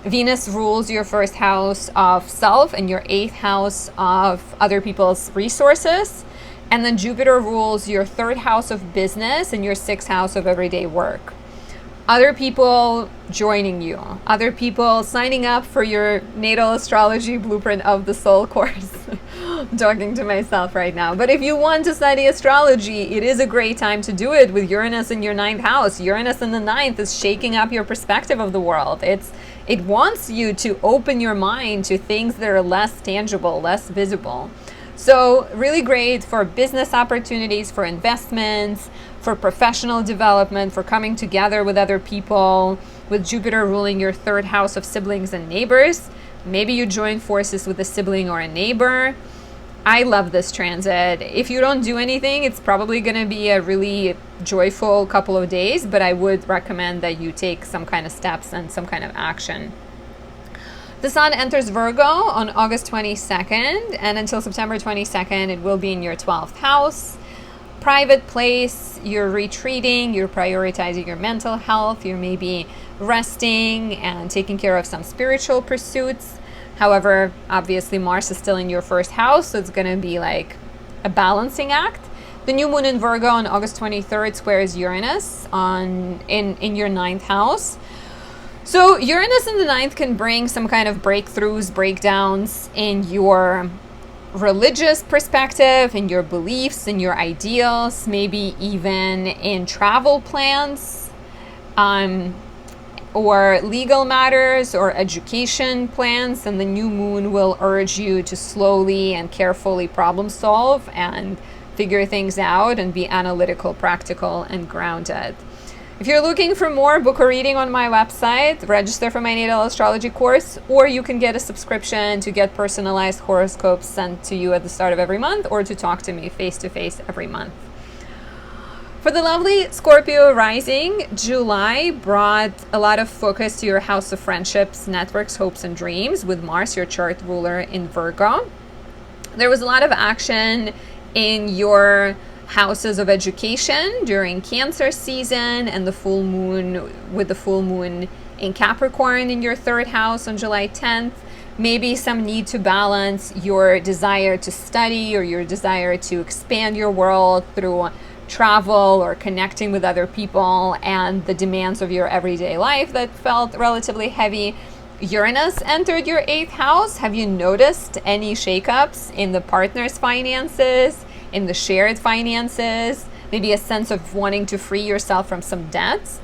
Venus rules your 1st house of self and your 8th house of other people's resources. And then Jupiter rules your 3rd house of business and your 6th house of everyday work. Other people joining you, other people signing up for your natal astrology blueprint of the soul course. I'm talking to myself right now. But if you want to study astrology, it is a great time to do it with Uranus in your 9th house. Uranus in the 9th is shaking up your perspective of the world. It wants you to open your mind to things that are less tangible, less visible. So really great for business opportunities, for investments, for professional development, for coming together with other people, with Jupiter ruling your 3rd house of siblings and neighbors. Maybe you join forces with a sibling or a neighbor. I love this transit. If you don't do anything, it's probably going to be a really joyful couple of days, but I would recommend that you take some kind of steps and some kind of action. The Sun enters Virgo on August 22nd, and until September 22nd, it will be in your 12th house. Private place, you're retreating, you're prioritizing your mental health, you're maybe resting and taking care of some spiritual pursuits. However, obviously Mars is still in your 1st house, so it's going to be like a balancing act. The new moon in Virgo on August 23rd squares Uranus in your 9th house. So Uranus in the 9th can bring some kind of breakthroughs, breakdowns in your religious perspective, in your beliefs, in your ideals, maybe even in travel plans, or legal matters or education plans. And the new moon will urge you to slowly and carefully problem solve and figure things out and be analytical, practical, and grounded. If you're looking for more, book a reading on my website, register for my natal astrology course, or you can get a subscription to get personalized horoscopes sent to you at the start of every month, or to talk to me face-to-face every month. For the lovely Scorpio rising, July brought a lot of focus to your house of friendships, networks, hopes, and dreams with Mars, your chart ruler, in Virgo. There was a lot of action in your houses of education during Cancer season, and the full moon with the full moon in Capricorn in your third house on July 10th. Maybe some need to balance your desire to study or your desire to expand your world through travel or connecting with other people and the demands of your everyday life that felt relatively heavy. Uranus entered your 8th house. Have you noticed any shakeups in the partner's finances, in the shared finances, maybe a sense of wanting to free yourself from some debts?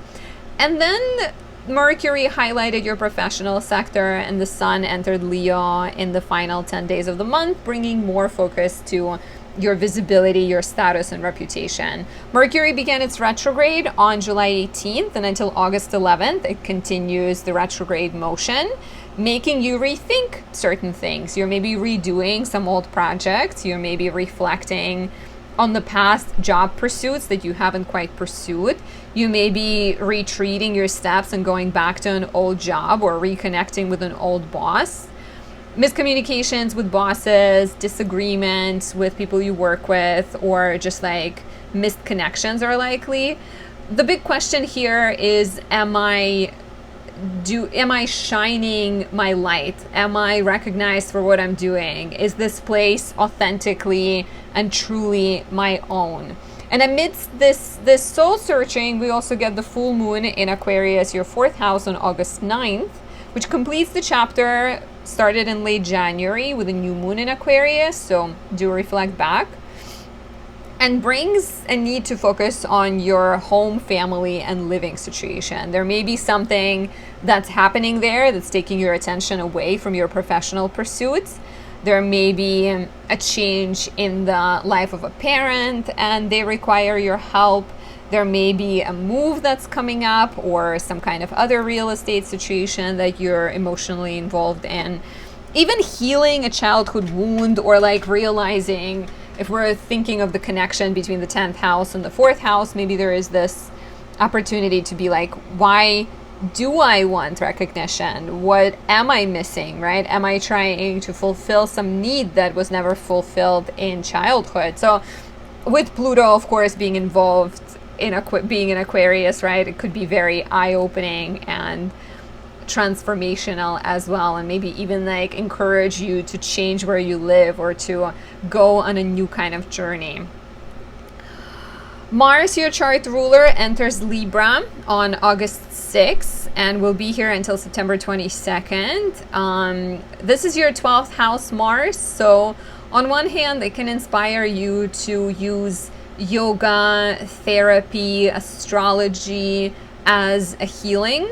And then Mercury highlighted your professional sector, and the Sun entered Leo in the final 10 days of the month, bringing more focus to your visibility, your status, and reputation. Mercury began its retrograde on July 18th, and until August 11th, it continues the retrograde motion, making you rethink certain things. You're maybe redoing some old projects. You're maybe reflecting on the past job pursuits that you haven't quite pursued. You may be retreating your steps and going back to an old job or reconnecting with an old boss. Miscommunications with bosses, disagreements with people you work with, or just like missed connections are likely. The big question here is, am I shining my light? Am I recognized for what I'm doing? Is this place authentically and truly my own? And amidst this soul searching, we also get the full moon in Aquarius, your 4th house, on August 9th, which completes the chapter started in late January with a new moon in Aquarius. So do reflect back, and brings a need to focus on your home, family, and living situation. There may be something that's happening there that's taking your attention away from your professional pursuits. There may be a change in the life of a parent and they require your help. There may be a move that's coming up or some kind of other real estate situation that you're emotionally involved in. Even healing a childhood wound, or like realizing, if we're thinking of the connection between the 10th house and the 4th house, maybe there is this opportunity to be like, why do I want recognition? What am I missing, right? Am I trying to fulfill some need that was never fulfilled in childhood? So with Pluto, of course, being involved in being in Aquarius, right, it could be very eye-opening and transformational as well, and maybe even like encourage you to change where you live or to go on a new kind of journey. Mars, your chart ruler, enters Libra on August 6th and will be here until September 22nd. This is your 12th house Mars, so on one hand it can inspire you to use yoga, therapy, astrology as healing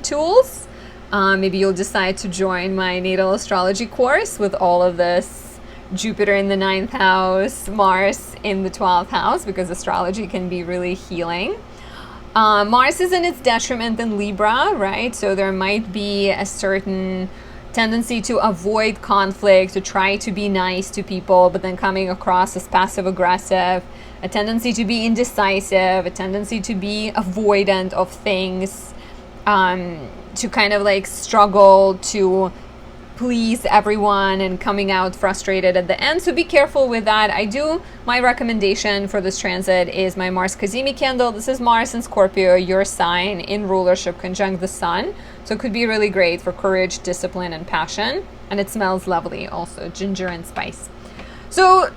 tools. Maybe you'll decide to join my natal astrology course with all of this Jupiter in the 9th house, Mars in the 12th house, because astrology can be really healing. Mars is in its detriment in Libra, right? So there might be a certain tendency to avoid conflict, to try to be nice to people, but then coming across as passive aggressive, a tendency to be indecisive, a tendency to be avoidant of things, to kind of like struggle to please everyone and coming out frustrated at the end. So be careful with that. My recommendation for this transit is my Mars Kazemi candle. This is Mars in Scorpio, your sign in rulership conjunct the sun. So it could be really great for courage, discipline, and passion. And it smells lovely also, ginger and spice. So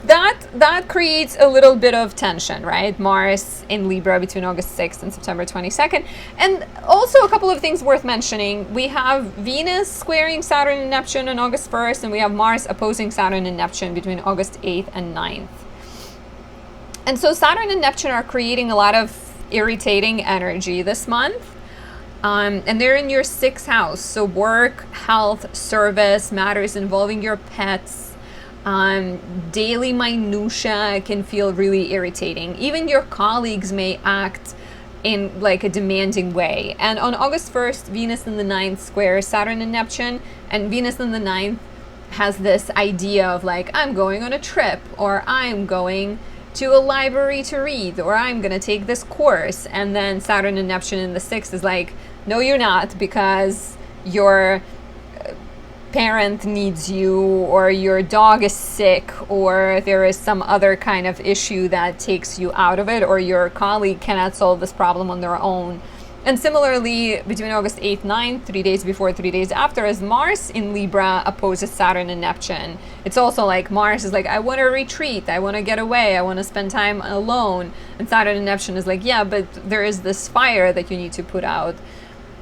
that creates a little bit of tension, right? Mars in Libra between August 6th and September 22nd. And also a couple of things worth mentioning. We have Venus squaring Saturn and Neptune on August 1st, and we have Mars opposing Saturn and Neptune between August 8th and 9th. And so Saturn and Neptune are creating a lot of irritating energy this month. And they're in your 6th house. So work, health, service, matters involving your pets, daily minutia can feel really irritating. Even your colleagues may act in like a demanding way. And on August 1st, Venus in the 9th squares Saturn and Neptune, and Venus in the 9th has this idea of like, I'm going on a trip, or I'm going to a library to read, or I'm gonna take this course. And then Saturn and Neptune in the 6th is like, no, you're not, because you're parent needs you, or your dog is sick, or there is some other kind of issue that takes you out of it, or your colleague cannot solve this problem on their own. And similarly, between August 8th, 9th, 3 days before, 3 days after, as Mars in Libra opposes Saturn and Neptune. It's also like Mars is like, I want to retreat, I want to get away, I want to spend time alone. And Saturn and Neptune is like, yeah, but there is this fire that you need to put out.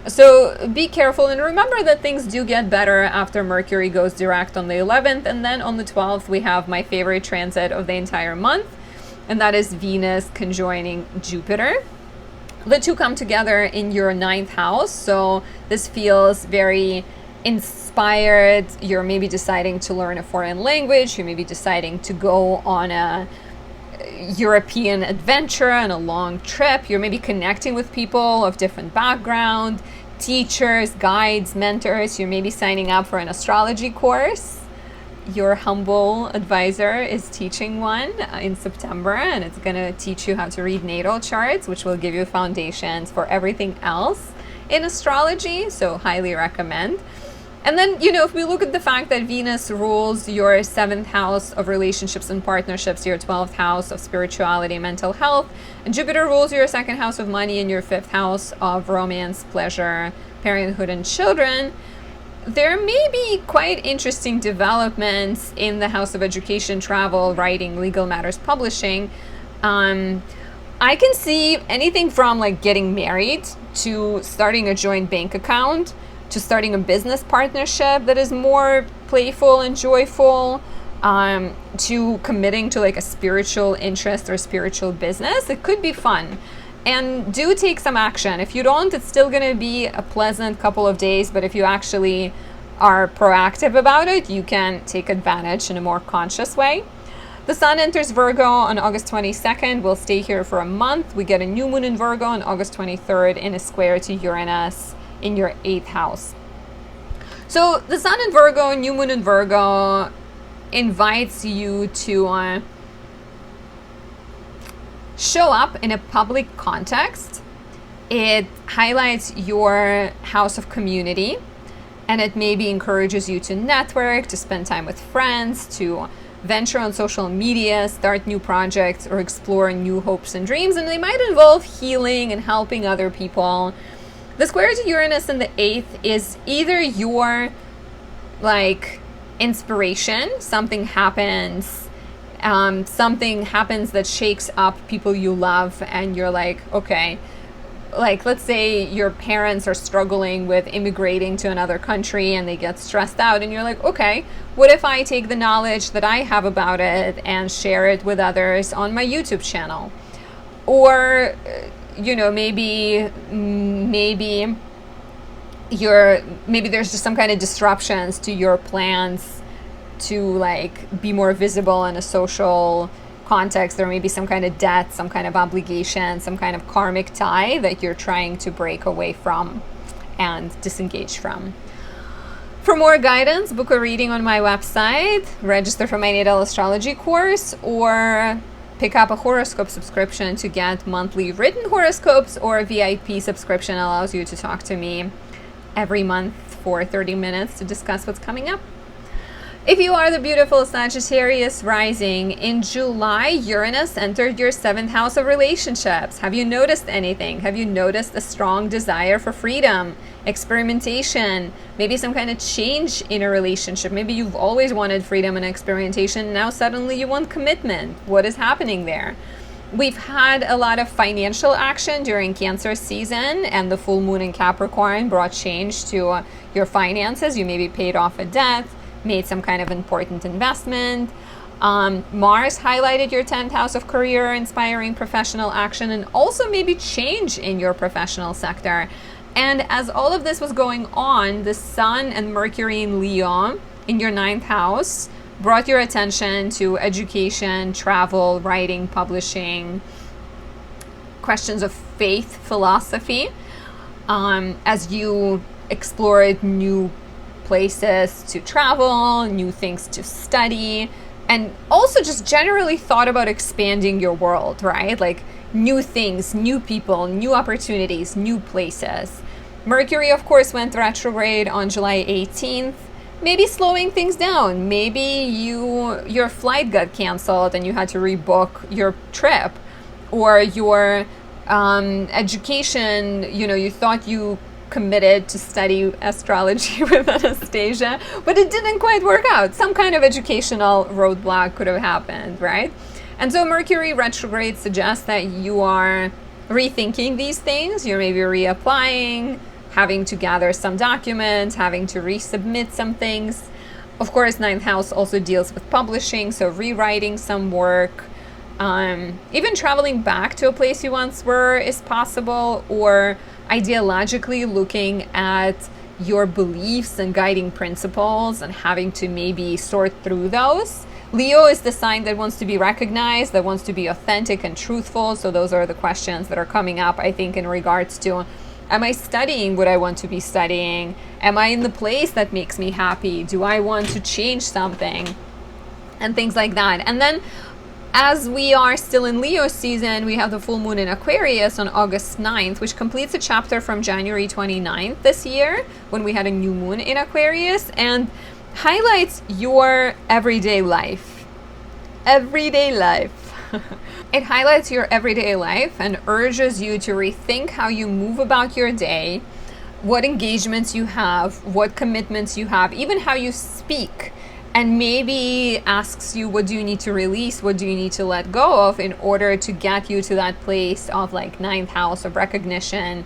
So be careful, and remember that things do get better after Mercury goes direct on the 11th. And then on the 12th, we have my favorite transit of the entire month, and that is Venus conjoining Jupiter. The two come together in your 9th house, so this feels very inspired. You're maybe deciding to learn a foreign language, you may be deciding to go on a European adventure and a long trip. You're maybe connecting with people of different background, teachers, guides, mentors. You're maybe signing up for an astrology course. Your humble advisor is teaching one in September, and it's going to teach you how to read natal charts, which will give you foundations for everything else in astrology, so highly recommend. And then, if we look at the fact that Venus rules your 7th house of relationships and partnerships, your 12th house of spirituality and mental health, and Jupiter rules your 2nd house of money and your 5th house of romance, pleasure, parenthood, and children, there may be quite interesting developments in the house of education, travel, writing, legal matters, publishing. I can see anything from like getting married to starting a joint bank account to starting a business partnership that is more playful and joyful, to committing to like a spiritual interest or spiritual business. It could be fun. And do take some action. If you don't, it's still going to be a pleasant couple of days, but if you actually are proactive about it, you can take advantage in a more conscious way. The Sun enters Virgo on August 22nd. We'll stay here for a month. We get a new moon in Virgo on August 23rd in a square to Uranus in your 8th house. So the Sun in Virgo, new moon in Virgo, invites you to show up in a public context. It highlights your house of community, and it maybe encourages you to network, to spend time with friends, to venture on social media, start new projects, or explore new hopes and dreams. And they might involve healing and helping other people. The square to Uranus in the 8th is either your like inspiration, something happens that shakes up people you love, and you're like, okay, like let's say your parents are struggling with immigrating to another country and they get stressed out, and you're like, okay, what if I take the knowledge that I have about it and share it with others on my YouTube channel? Or maybe there's just some kind of disruptions to your plans to like be more visible in a social context. There may be some kind of debt, some kind of obligation, some kind of karmic tie that you're trying to break away from and disengage from. For more guidance, book a reading on my website, register for my natal astrology course, or pick up a horoscope subscription to get monthly written horoscopes, or a VIP subscription allows you to talk to me every month for 30 minutes to discuss what's coming up. If you are the beautiful Sagittarius rising, in July, Uranus entered your 7th house of relationships. Have you noticed anything? Have you noticed a strong desire for freedom, experimentation, maybe some kind of change in a relationship? Maybe you've always wanted freedom and experimentation. Now suddenly you want commitment. What is happening there? We've had a lot of financial action during Cancer season, and the full moon in Capricorn brought change to your finances. You maybe paid off a debt, made some kind of important investment. Mars highlighted your 10th house of career, inspiring professional action, and also maybe change in your professional sector. And as all of this was going on, the Sun and Mercury in Leo in your 9th house brought your attention to education, travel, writing, publishing, questions of faith, philosophy, as you explored new places to travel, new things to study, and also just generally thought about expanding your world, right? Like new things, new people, new opportunities, new places. Mercury, of course, went retrograde on July 18th, maybe slowing things down. Maybe your flight got canceled and you had to rebook your trip, or your education, you thought you committed to study astrology with Anastasia, but it didn't quite work out. Some kind of educational roadblock could have happened, right? And so Mercury retrograde suggests that you are rethinking these things. You're maybe reapplying, having to gather some documents, having to resubmit some things. Of course, ninth house also deals with publishing, so rewriting some work. Even traveling back to a place you once were is possible, or ideologically looking at your beliefs and guiding principles and having to maybe sort through those. Leo is the sign that wants to be recognized, that wants to be authentic and truthful. So those are the questions that are coming up, I think, in regards to, am I studying what I want to be studying? Am I in the place that makes me happy? Do I want to change something? And things like that. And then as we are still in Leo season, we have the full moon in Aquarius on August 9th, which completes a chapter from January 29th this year, when we had a new moon in Aquarius, and highlights your everyday life. Everyday life. It highlights your everyday life and urges you to rethink how you move about your day, what engagements you have, what commitments you have, even how you speak. And maybe asks you, what do you need to release? What do you need to let go of in order to get you to that place of like ninth house of recognition,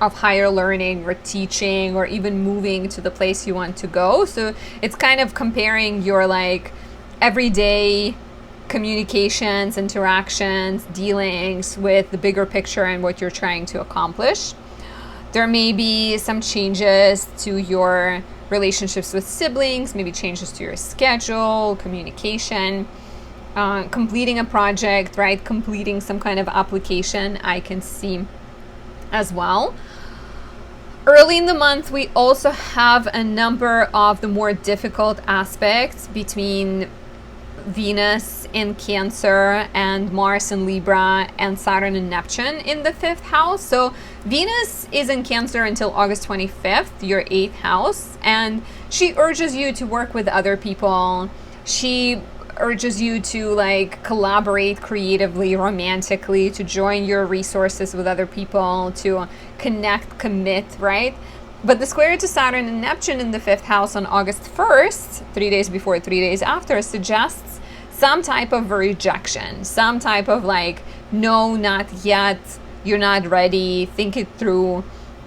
of higher learning or teaching, or even moving to the place you want to go. So it's kind of comparing your like everyday communications, interactions, dealings with the bigger picture and what you're trying to accomplish. There may be some changes to your relationships with siblings, maybe changes to your schedule, communication, completing a project, right? Completing some kind of application, I can see as well. Early in the month, we also have a number of the more difficult aspects between Venus in Cancer and Mars in Libra and Saturn and Neptune in the 5th house. So Venus is in Cancer until August 25th, your 8th house, and she urges you to work with other people. She urges you to like collaborate creatively, romantically, to join your resources with other people, to connect, commit, right? But the square to Saturn and Neptune in the 5th house on August 1st, 3 days before, 3 days after, suggests some type of rejection, some type of like, no, not yet, you're not ready, think it through.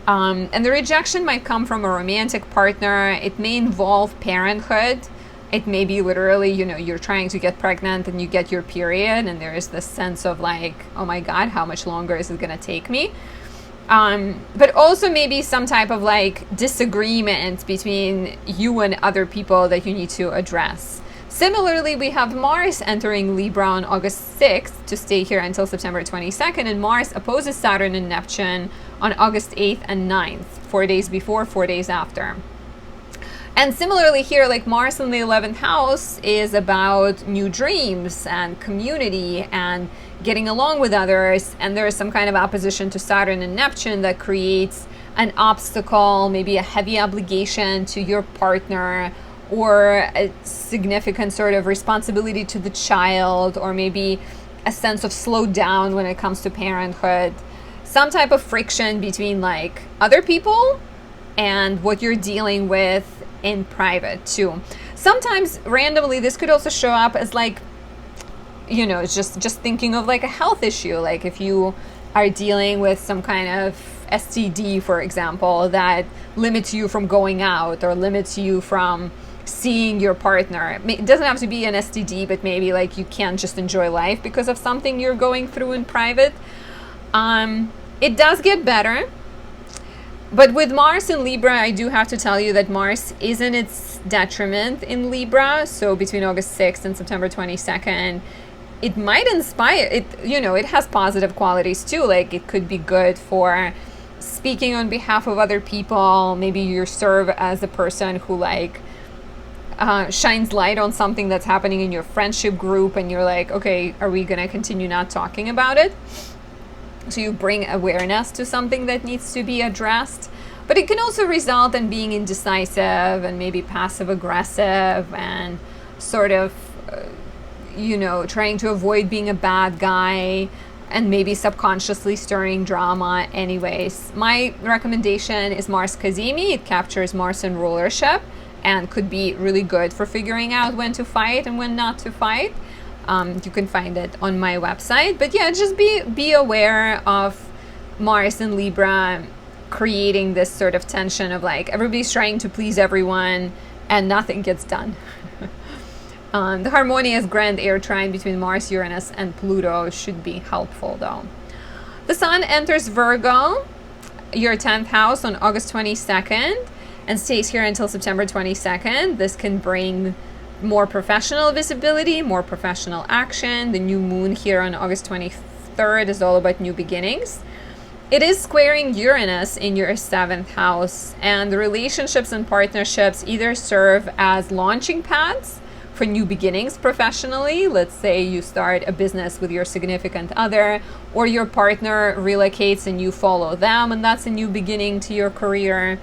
And the rejection might come from a romantic partner. It may involve parenthood. It may be literally, you're trying to get pregnant and you get your period, and there is this sense of like, oh my God, how much longer is it going to take me? But also maybe some type of like disagreement between you and other people that you need to address. Similarly, we have Mars entering Libra on August 6th to stay here until September 22nd, and Mars opposes Saturn and Neptune on August 8th and 9th, 4 days before, 4 days after. And similarly here, like Mars in the 11th house is about new dreams and community and getting along with others, and there is some kind of opposition to Saturn and Neptune that creates an obstacle, maybe a heavy obligation to your partner, or a significant sort of responsibility to the child, or maybe a sense of slow down when it comes to parenthood. Some type of friction between like other people and what you're dealing with in private too. Sometimes randomly this could also show up as like, it's just thinking of like a health issue. Like if you are dealing with some kind of STD, for example, that limits you from going out or limits you from seeing your partner. It doesn't have to be an STD, but maybe like you can't just enjoy life because of something you're going through in private. It does get better. But with Mars in Libra, I do have to tell you that Mars is in its detriment in Libra. So between August 6th and September 22nd, it might inspire it. It has positive qualities too. Like it could be good for speaking on behalf of other people. Maybe you serve as a person who like shines light on something that's happening in your friendship group, and you're like, okay, are we going to continue not talking about it? So you bring awareness to something that needs to be addressed. But it can also result in being indecisive and maybe passive aggressive and sort of, trying to avoid being a bad guy and maybe subconsciously stirring drama anyways. My recommendation is Mars Kazemi. It captures Mars in rulership and could be really good for figuring out when to fight and when not to fight. You can find it on my website. But yeah, just be aware of Mars and Libra creating this sort of tension of like everybody's trying to please everyone and nothing gets done. The harmonious grand air trine between Mars, Uranus, and Pluto should be helpful though. The Sun enters Virgo, your 10th house, on August 22nd and stays here until September 22nd. This can bring more professional visibility, more professional action. The new moon here on August 23rd is all about new beginnings. It is squaring Uranus in your 7th house, and the relationships and partnerships either serve as launching pads for new beginnings professionally. Let's say you start a business with your significant other, or your partner relocates and you follow them, and that's a new beginning to your career.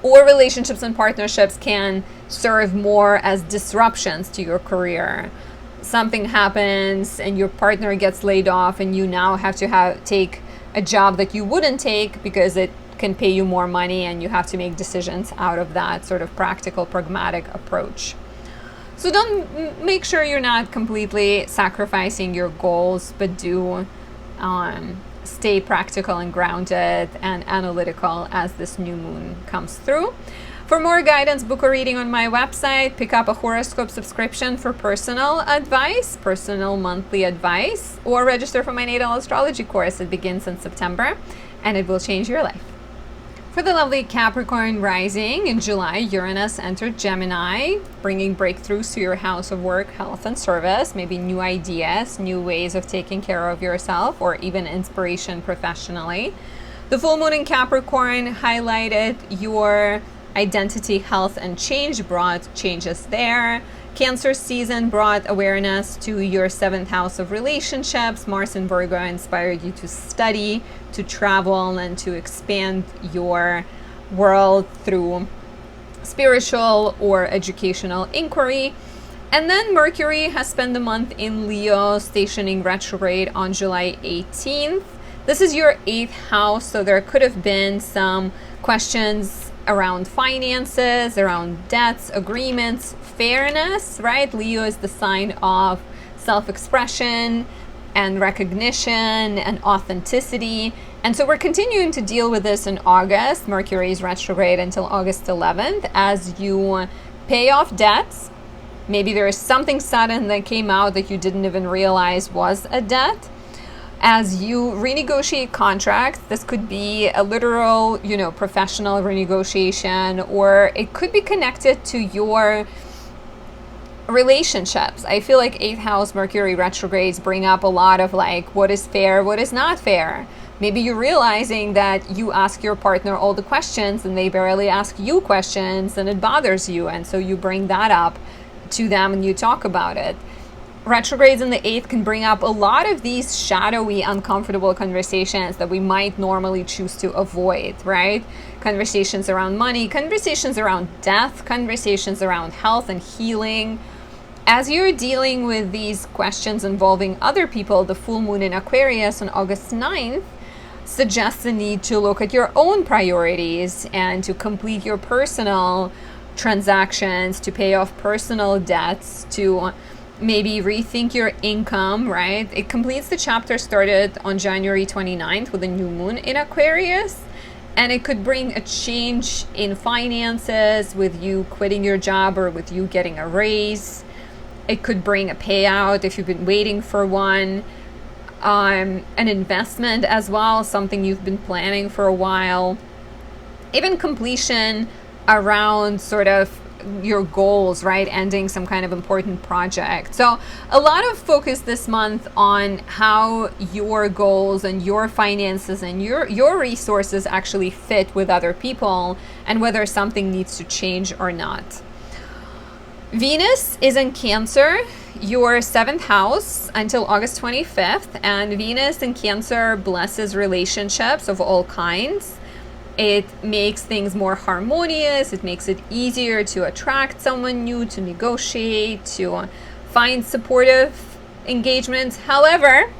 Or relationships and partnerships can serve more as disruptions to your career. Something happens and your partner gets laid off and you now have to take a job that you wouldn't take because it can pay you more money, and you have to make decisions out of that sort of practical, pragmatic approach. So make sure you're not completely sacrificing your goals, but do stay practical and grounded and analytical as this new moon comes through. For more guidance, book a reading on my website, pick up a horoscope subscription for personal advice, personal monthly advice, or register for my natal astrology course. It begins in September and it will change your life. For the lovely Capricorn rising, in July, Uranus entered Gemini, bringing breakthroughs to your house of work, health, and service, maybe new ideas, new ways of taking care of yourself, or even inspiration professionally. The full moon in Capricorn highlighted your identity, health, and change, brought changes there. Cancer season brought awareness to your 7th house of relationships. Mars in Virgo inspired you to study, to travel, and to expand your world through spiritual or educational inquiry. And then Mercury has spent the month in Leo, stationing retrograde on July 18th. This is your 8th house, so there could have been some questions around finances, around debts, agreements, fairness, right? Leo is the sign of self-expression and recognition and authenticity. And so we're continuing to deal with this in August. Mercury is retrograde until August 11th as you pay off debts. Maybe there is something sudden that came out that you didn't even realize was a debt. As you renegotiate contracts, this could be a literal, professional renegotiation, or it could be connected to your relationships. I feel like 8th house Mercury retrogrades bring up a lot of like, what is fair, what is not fair. Maybe you're realizing that you ask your partner all the questions and they barely ask you questions and it bothers you. And so you bring that up to them and you talk about it. Retrogrades in the 8th can bring up a lot of these shadowy, uncomfortable conversations that we might normally choose to avoid, right? Conversations around money, conversations around death, conversations around health and healing. As you're dealing with these questions involving other people, the full moon in Aquarius on August 9th suggests the need to look at your own priorities and to complete your personal transactions, to pay off personal debts, to maybe rethink your income, right? It completes the chapter started on January 29th with a new moon in Aquarius. And it could bring a change in finances with you quitting your job or with you getting a raise. It could bring a payout if you've been waiting for one. An investment as well, something you've been planning for a while. Even completion around sort of your goals, right? Ending some kind of important project. So a lot of focus this month on how your goals and your finances and your resources actually fit with other people and whether something needs to change or not. Venus is in Cancer, your 7th house until August 25th, and Venus in Cancer blesses relationships of all kinds. It makes things more harmonious. It makes it easier to attract someone new, to negotiate, to find supportive engagements. However,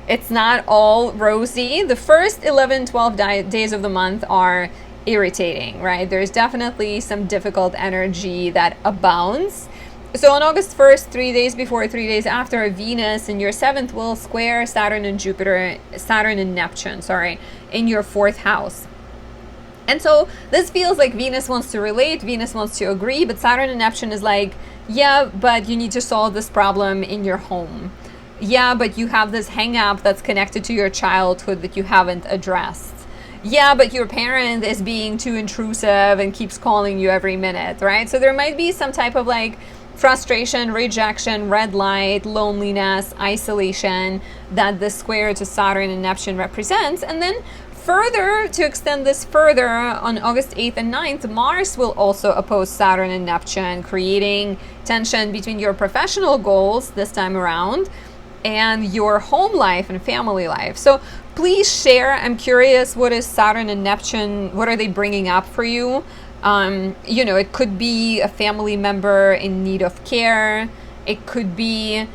it's not all rosy. The first 11, 12 days of the month are irritating, right? There's definitely some difficult energy that abounds. So on August 1st, 3 days before, 3 days after, Venus in your 7th will square Saturn and Neptune, in your 4th house. And so this feels like Venus wants to relate, Venus wants to agree, but Saturn and Neptune is like, yeah, but you need to solve this problem in your home. Yeah, but you have this hang up that's connected to your childhood that you haven't addressed. Yeah, but your parent is being too intrusive and keeps calling you every minute, right? So there might be some type of like frustration, rejection, red light, loneliness, isolation that the square to Saturn and Neptune represents. And then further, to extend this further, on August 8th and 9th, Mars will also oppose Saturn and Neptune, creating tension between your professional goals this time around and your home life and family life. So please share. I'm curious, what is Saturn and Neptune? What are they bringing up for you? It could be a family member in need of care. It could be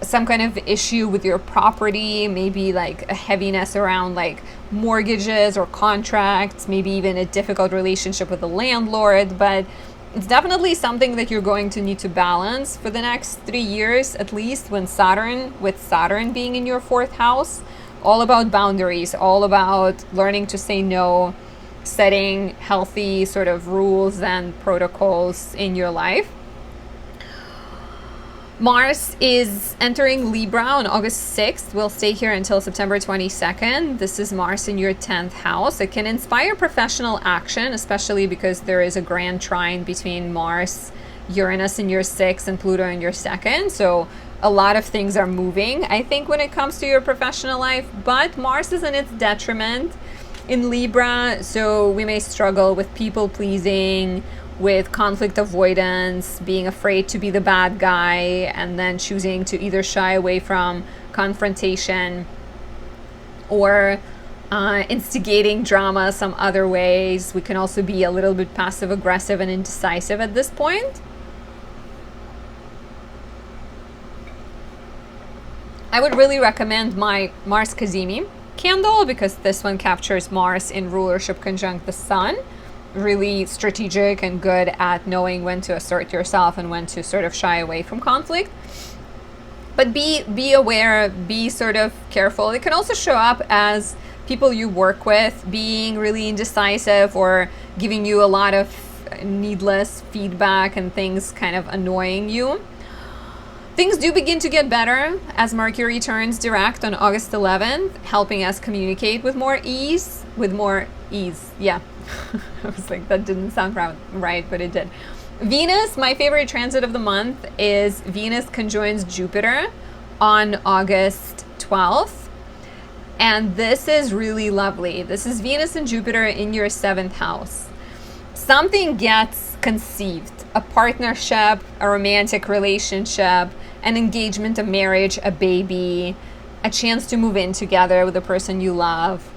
some kind of issue with your property, maybe like a heaviness around like mortgages or contracts, maybe even a difficult relationship with the landlord. But it's definitely something that you're going to need to balance for the next 3 years, at least, with Saturn being in your 4th house. All about boundaries, all about learning to say no, setting healthy sort of rules and protocols in your life. Mars is entering Libra on August 6th. We'll stay here until September 22nd. This is Mars in your 10th house. It can inspire professional action, especially because there is a grand trine between Mars, Uranus in your 6th and Pluto in your 2nd. So a lot of things are moving, I think, when it comes to your professional life. But Mars is in its detriment in Libra, so we may struggle with people pleasing, with conflict avoidance, being afraid to be the bad guy, and then choosing to either shy away from confrontation or instigating drama some other ways. We can also be a little bit passive aggressive and indecisive at this point. I would really recommend my Mars Kazemi candle, because this one captures Mars in rulership conjunct the Sun. Really strategic and good at knowing when to assert yourself and when to sort of shy away from conflict. But be aware, be sort of careful. It can also show up as people you work with being really indecisive or giving you a lot of needless feedback and things kind of annoying you. Things do begin to get better as Mercury turns direct on August 11th, helping us communicate with more ease. Yeah. I was like, that didn't sound right, but it did. Venus, my favorite transit of the month, is Venus conjoins Jupiter on August 12th. And this is really lovely. This is Venus and Jupiter in your 7th house. Something gets conceived, a partnership, a romantic relationship, an engagement, a marriage, a baby, a chance to move in together with the person you love.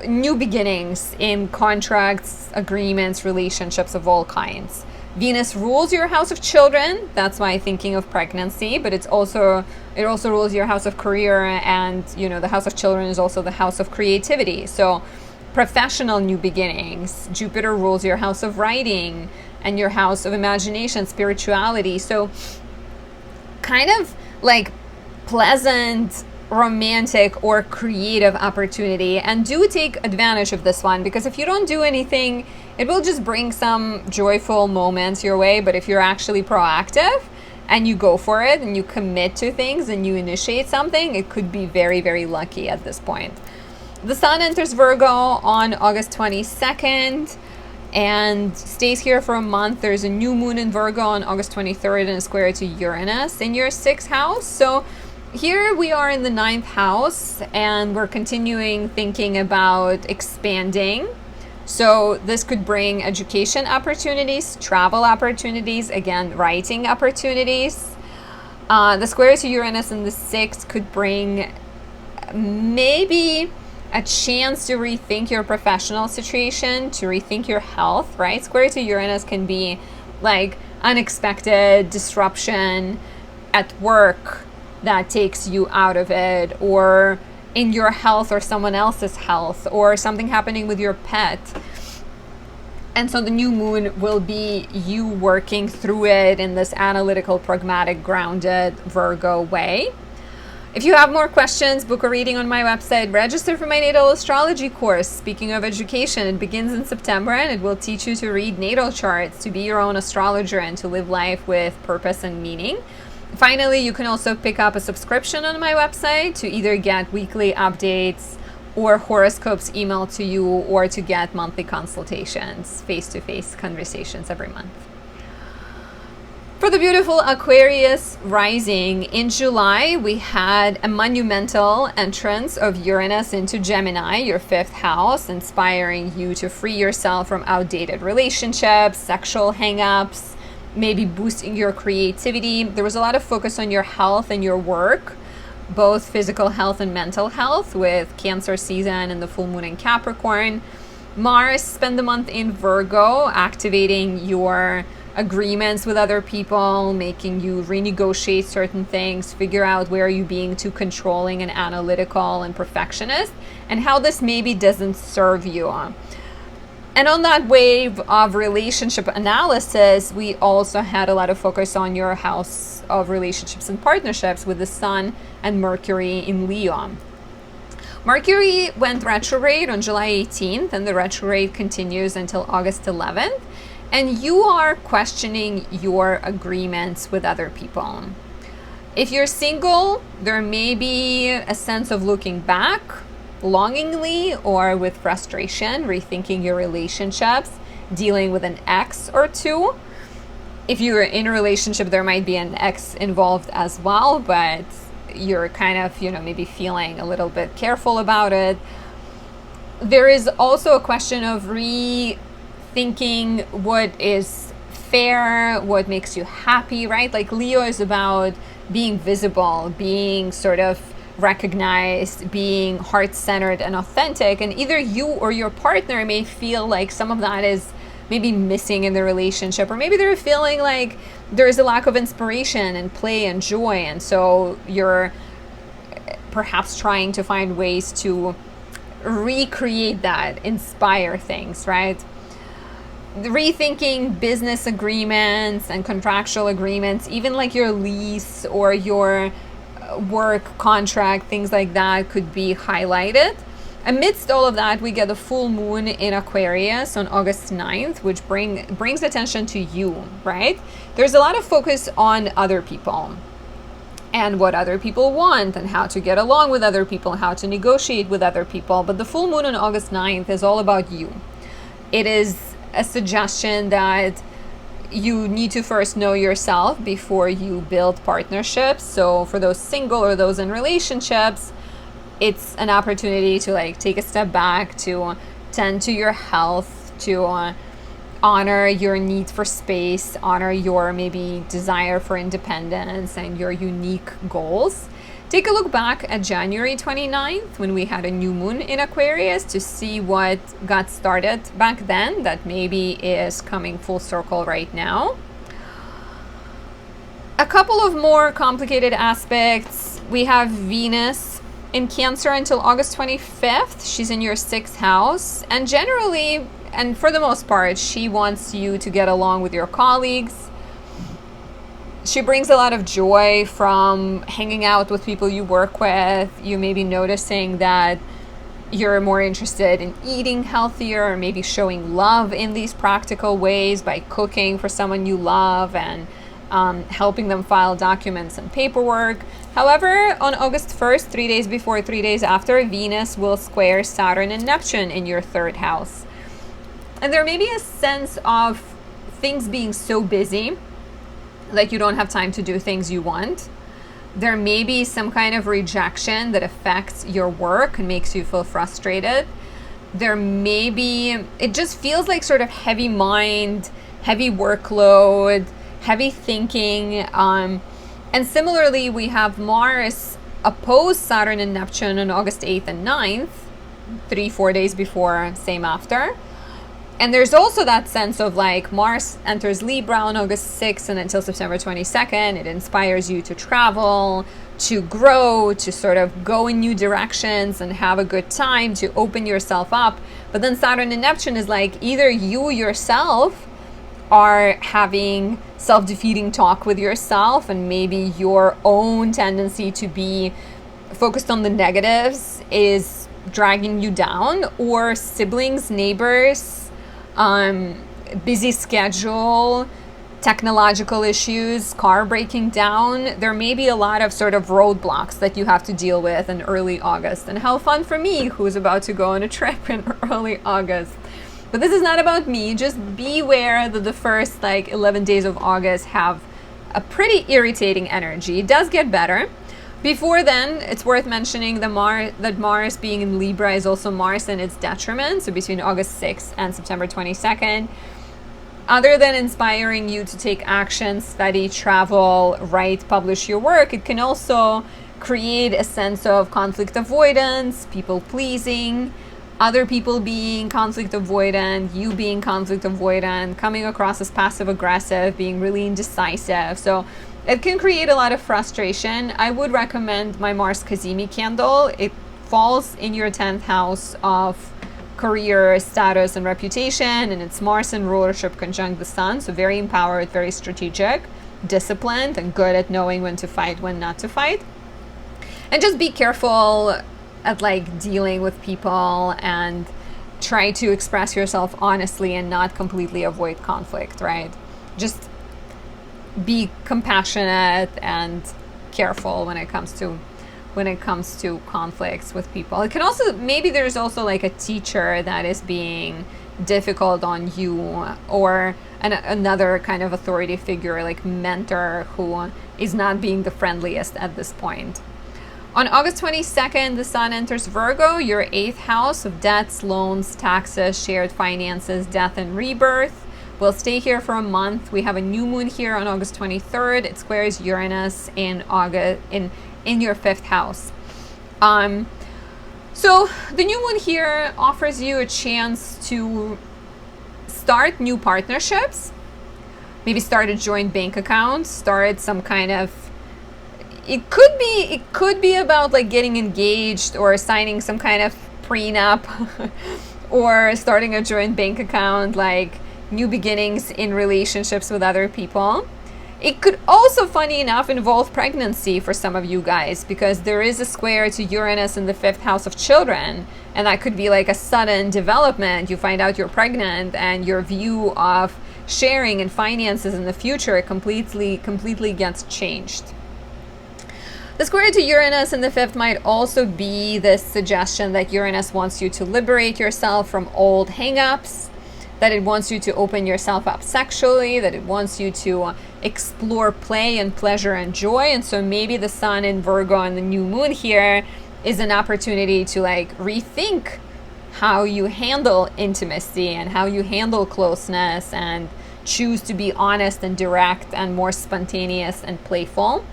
New beginnings in contracts, agreements, relationships of all kinds. Venus rules your house of children. That's why thinking of pregnancy, but it also rules your house of career, and the house of children is also the house of creativity. So professional new beginnings. Jupiter rules your house of writing and your house of imagination, spirituality. So kind of like pleasant, romantic or creative opportunity, and do take advantage of this one, because if you don't do anything, it will just bring some joyful moments your way. But if you're actually proactive and you go for it and you commit to things and you initiate something, it could be very, very lucky at this point. The Sun enters Virgo on August 22nd and stays here for a month. There's a new moon in Virgo on August 23rd and a square to Uranus in your 6th house. So here we are in the 9th house, and we're continuing thinking about expanding. So this could bring education opportunities, travel opportunities, again, writing opportunities. The square to Uranus in the 6th could bring maybe a chance to rethink your professional situation, to rethink your health, right? Square to Uranus can be like unexpected disruption at work that takes you out of it, or in your health or someone else's health, or something happening with your pet. And so the new moon will be you working through it in this analytical, pragmatic, grounded Virgo way. If you have more questions, book a reading on my website, register for my natal astrology course. Speaking of education, it begins in September and it will teach you to read natal charts, to be your own astrologer, and to live life with purpose and meaning. Finally, you can also pick up a subscription on my website to either get weekly updates or horoscopes emailed to you, or to get monthly consultations, face-to-face conversations every month. For the beautiful Aquarius rising, in July, we had a monumental entrance of Uranus into Gemini, your 5th house, inspiring you to free yourself from outdated relationships, sexual hang-ups, maybe boosting your creativity. There was a lot of focus on your health and your work, both physical health and mental health, with Cancer season and the full moon in Capricorn. Mars spent the month in Virgo, activating your agreements with other people, making you renegotiate certain things, figure out where you're being too controlling and analytical and perfectionist, and how this maybe doesn't serve you. And on that wave of relationship analysis, we also had a lot of focus on your house of relationships and partnerships with the Sun and Mercury in Leo. Mercury went retrograde on July 18th, and the retrograde continues until August 11th. And you are questioning your agreements with other people. If you're single, there may be a sense of looking back longingly or with frustration, rethinking your relationships, dealing with an ex or two. If you're in a relationship, there might be an ex involved as well, but you're kind of, maybe feeling a little bit careful about it. There is also a question of rethinking what is fair, what makes you happy, right? Like Leo is about being visible, being sort of recognized, being heart-centered and authentic, and either you or your partner may feel like some of that is maybe missing in the relationship, or maybe they're feeling like there's a lack of inspiration and play and joy, and so you're perhaps trying to find ways to recreate that, inspire things, right? Rethinking business agreements and contractual agreements, even like your lease or your work contract, things like that could be highlighted. Amidst all of that, we get the full moon in Aquarius on August 9th, which brings attention to you, right? There's a lot of focus on other people and what other people want and how to get along with other people, how to negotiate with other people. But the full moon on August 9th is all about you. It is a suggestion that you need to first know yourself before you build partnerships. So for those single or those in relationships, it's an opportunity to take a step back, to tend to your health, to honor your need for space, honor your maybe desire for independence and your unique goals. Take a look back at January 29th when we had a new moon in Aquarius to see what got started back then that maybe is coming full circle right now. A couple of more complicated aspects. We have Venus in Cancer until August 25th. She's in your 6th house, and generally, and for the most part, she wants you to get along with your colleagues. She brings a lot of joy from hanging out with people you work with. You may be noticing that you're more interested in eating healthier, or maybe showing love in these practical ways by cooking for someone you love and helping them file documents and paperwork. However, on August 1st, 3 days before, 3 days after, Venus will square Saturn and Neptune in your 3rd house. And there may be a sense of things being so busy like you don't have time to do things you want. There may be some kind of rejection that affects your work and makes you feel frustrated. There may be, it just feels like sort of heavy mind, heavy workload, heavy thinking. And similarly, we have Mars oppose Saturn and Neptune on August 8th and 9th. 3-4 days before, same after. And there's also that sense of like Mars enters Libra on August 6th and until September 22nd. It inspires you to travel, to grow, to sort of go in new directions and have a good time, to open yourself up. But then Saturn and Neptune is like either you yourself are having self-defeating talk with yourself, and maybe your own tendency to be focused on the negatives is dragging you down, or siblings, neighbors, busy schedule, technological issues, car breaking down. There may be a lot of sort of roadblocks that you have to deal with in early August. And how fun for me, who's about to go on a trip in early August. But this is not about me. Just beware that the first like 11 days of August have a pretty irritating energy. It does get better. Before then, it's worth mentioning that Mars being in Libra is also Mars in its detriment. So between August 6th and September 22nd, other than inspiring you to take action, study, travel, write, publish your work, it can also create a sense of conflict avoidance, people pleasing, other people being conflict avoidant, you being conflict avoidant, coming across as passive aggressive, being really indecisive. So it can create a lot of frustration. I would recommend my Mars Kazemi candle. It falls in your 10th house of career, status, and reputation, and it's Mars in rulership conjunct the Sun, so very empowered, very strategic, disciplined, and good at knowing when to fight, when not to fight. And just be careful at like dealing with people, and try to express yourself honestly and not completely avoid conflict, right? Just be compassionate and careful when it comes to conflicts with people. It can also, maybe there's also like a teacher that is being difficult on you, or another kind of authority figure like mentor who is not being the friendliest at this point. On August 22nd, the Sun enters Virgo, your 8th house of debts, loans, taxes, shared finances, death, and rebirth. We'll stay here for a month. We have a new moon here on August 23rd. It squares Uranus in your 5th house. So the new moon here offers you a chance to start new partnerships, maybe start a joint bank account, start some kind of, it could be about like getting engaged or signing some kind of prenup or starting a joint bank account, like new beginnings in relationships with other people. It could also, funny enough, involve pregnancy for some of you guys, because there is a square to Uranus in the 5th house of children, and that could be like a sudden development. You find out you're pregnant, and your view of sharing and finances in the future completely gets changed. The square to Uranus in the 5th might also be this suggestion that Uranus wants you to liberate yourself from old hang-ups, that it wants you to open yourself up sexually, that it wants you to explore play and pleasure and joy. And so maybe the Sun in Virgo and the new moon here is an opportunity to like rethink how you handle intimacy and how you handle closeness, and choose to be honest and direct and more spontaneous and playful.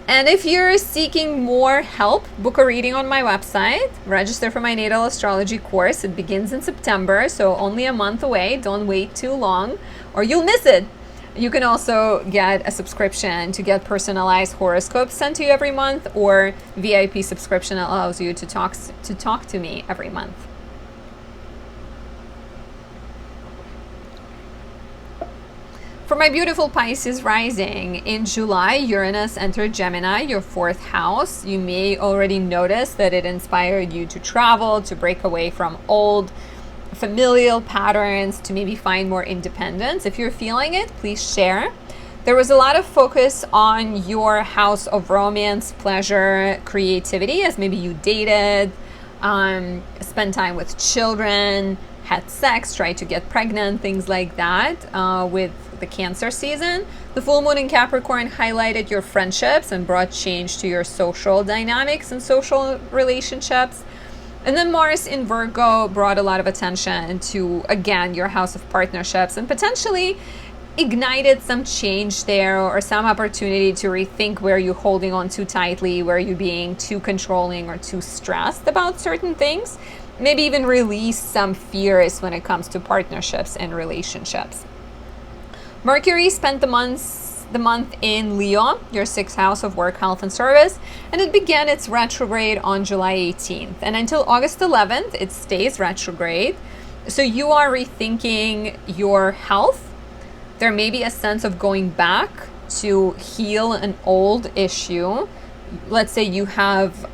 And if you're seeking more help, book a reading on my website. Register for my natal astrology course. It begins in September, so only a month away. Don't wait too long or you'll miss it. You can also get a subscription to get personalized horoscopes sent to you every month, or VIP subscription that allows you to talk to me every month. For my beautiful Pisces rising, in July, Uranus entered Gemini, your 4th house. You may already notice that it inspired you to travel, to break away from old familial patterns, to maybe find more independence. If you're feeling it, please share. There was a lot of focus on your house of romance, pleasure, creativity, as maybe you dated, spent time with children, had sex, tried to get pregnant, things like that, with the Cancer season. The full moon in Capricorn highlighted your friendships and brought change to your social dynamics and social relationships. And then Mars in Virgo brought a lot of attention to, again, your house of partnerships, and potentially ignited some change there, or some opportunity to rethink where you're holding on too tightly, where you're being too controlling or too stressed about certain things. maybe even release some fears when it comes to partnerships and relationships. Mercury spent the month in Leo, your 6th house of work, health, and service, and it began its retrograde on July 18th. And until August 11th, it stays retrograde. So you are rethinking your health. There may be a sense of going back to heal an old issue. Let's say you have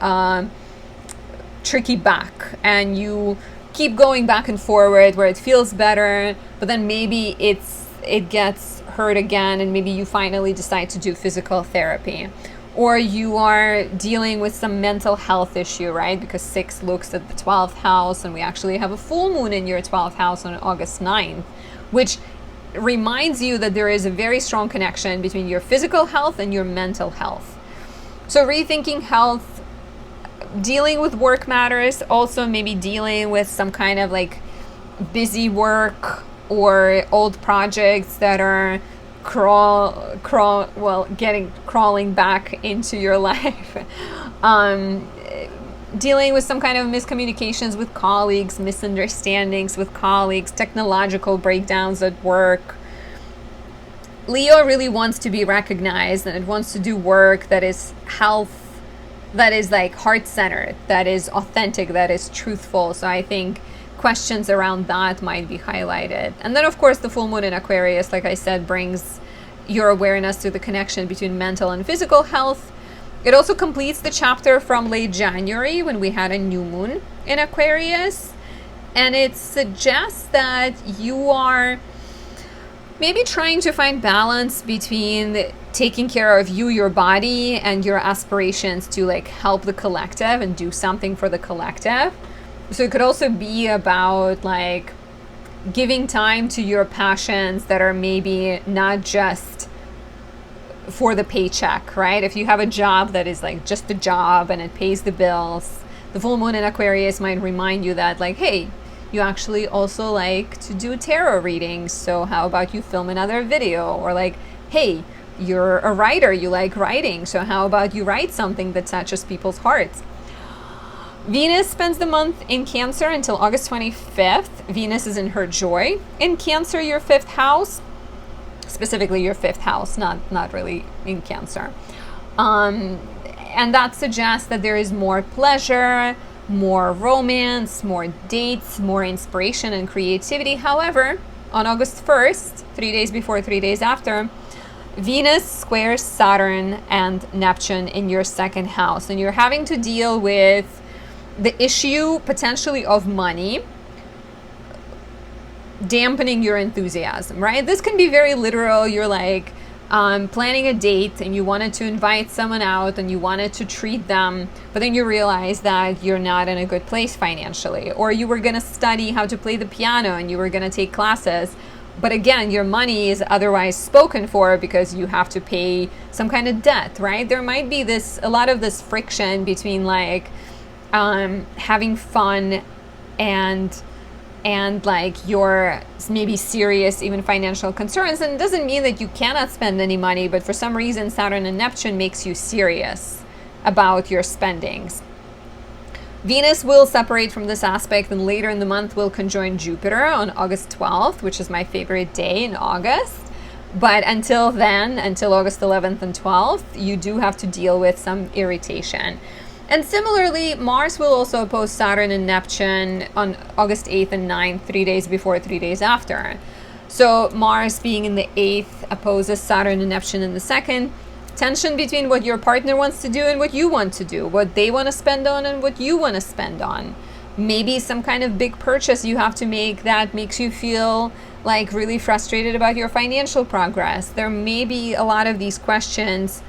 tricky back and you keep going back and forward where it feels better, but then maybe it gets hurt again, and maybe you finally decide to do physical therapy. Or you are dealing with some mental health issue, right? Because 6 looks at the 12th house, and we actually have a full moon in your 12th house on August 9th, which reminds you that there is a very strong connection between your physical health and your mental health. So rethinking health, dealing with work matters, also maybe dealing with some kind of like busy work or old projects that are crawling back into your life. Dealing with some kind of miscommunications with colleagues, misunderstandings with colleagues, technological breakdowns at work. Leo really wants to be recognized, and it wants to do work that is health, that is like heart-centered, that is authentic, that is truthful. So I think questions around that might be highlighted. And then of course the full moon in Aquarius, like I said, brings your awareness to the connection between mental and physical health. It also completes the chapter from late January when we had a new moon in Aquarius, and it suggests that you are maybe trying to find balance between taking care of you, your body, and your aspirations to like help the collective and do something for the collective. So it could also be about like giving time to your passions that are maybe not just for the paycheck, right? If you have a job that is like just a job and it pays the bills, the full moon in Aquarius might remind you that like, hey, you actually also like to do tarot readings, so how about you film another video? Or like, hey, you're a writer, you like writing, so how about you write something that touches people's hearts? Venus spends the month in Cancer until August 25th. Venus is in her joy in Cancer, your 5th house, specifically your 5th house, not really in Cancer. And that suggests that there is more pleasure, more romance, more dates, more inspiration and creativity. However, on August 1st, 3 days before, 3 days after, Venus squares Saturn and Neptune in your 2nd house, and you're having to deal with the issue potentially of money dampening your enthusiasm, right? This can be very literal. You're like planning a date and you wanted to invite someone out and you wanted to treat them, but then you realize that you're not in a good place financially. Or you were going to study how to play the piano and you were going to take classes, but again, your money is otherwise spoken for because you have to pay some kind of debt, right? There might be a lot of this friction between like having fun and like your maybe serious even financial concerns. And it doesn't mean that you cannot spend any money, but for some reason Saturn and Neptune makes you serious about your spendings. Venus will separate from this aspect, and later in the month will conjoin Jupiter on August 12th, which is my favorite day in August. But until then, until August 11th and 12th, you do have to deal with some irritation. And similarly, Mars will also oppose Saturn and Neptune on August 8th and 9th, 3 days before, 3 days after. So Mars being in the 8th opposes Saturn and Neptune in the 2nd. Tension between what your partner wants to do and what you want to do, what they want to spend on and what you want to spend on. Maybe some kind of big purchase you have to make that makes you feel like really frustrated about your financial progress. There may be a lot of these questions.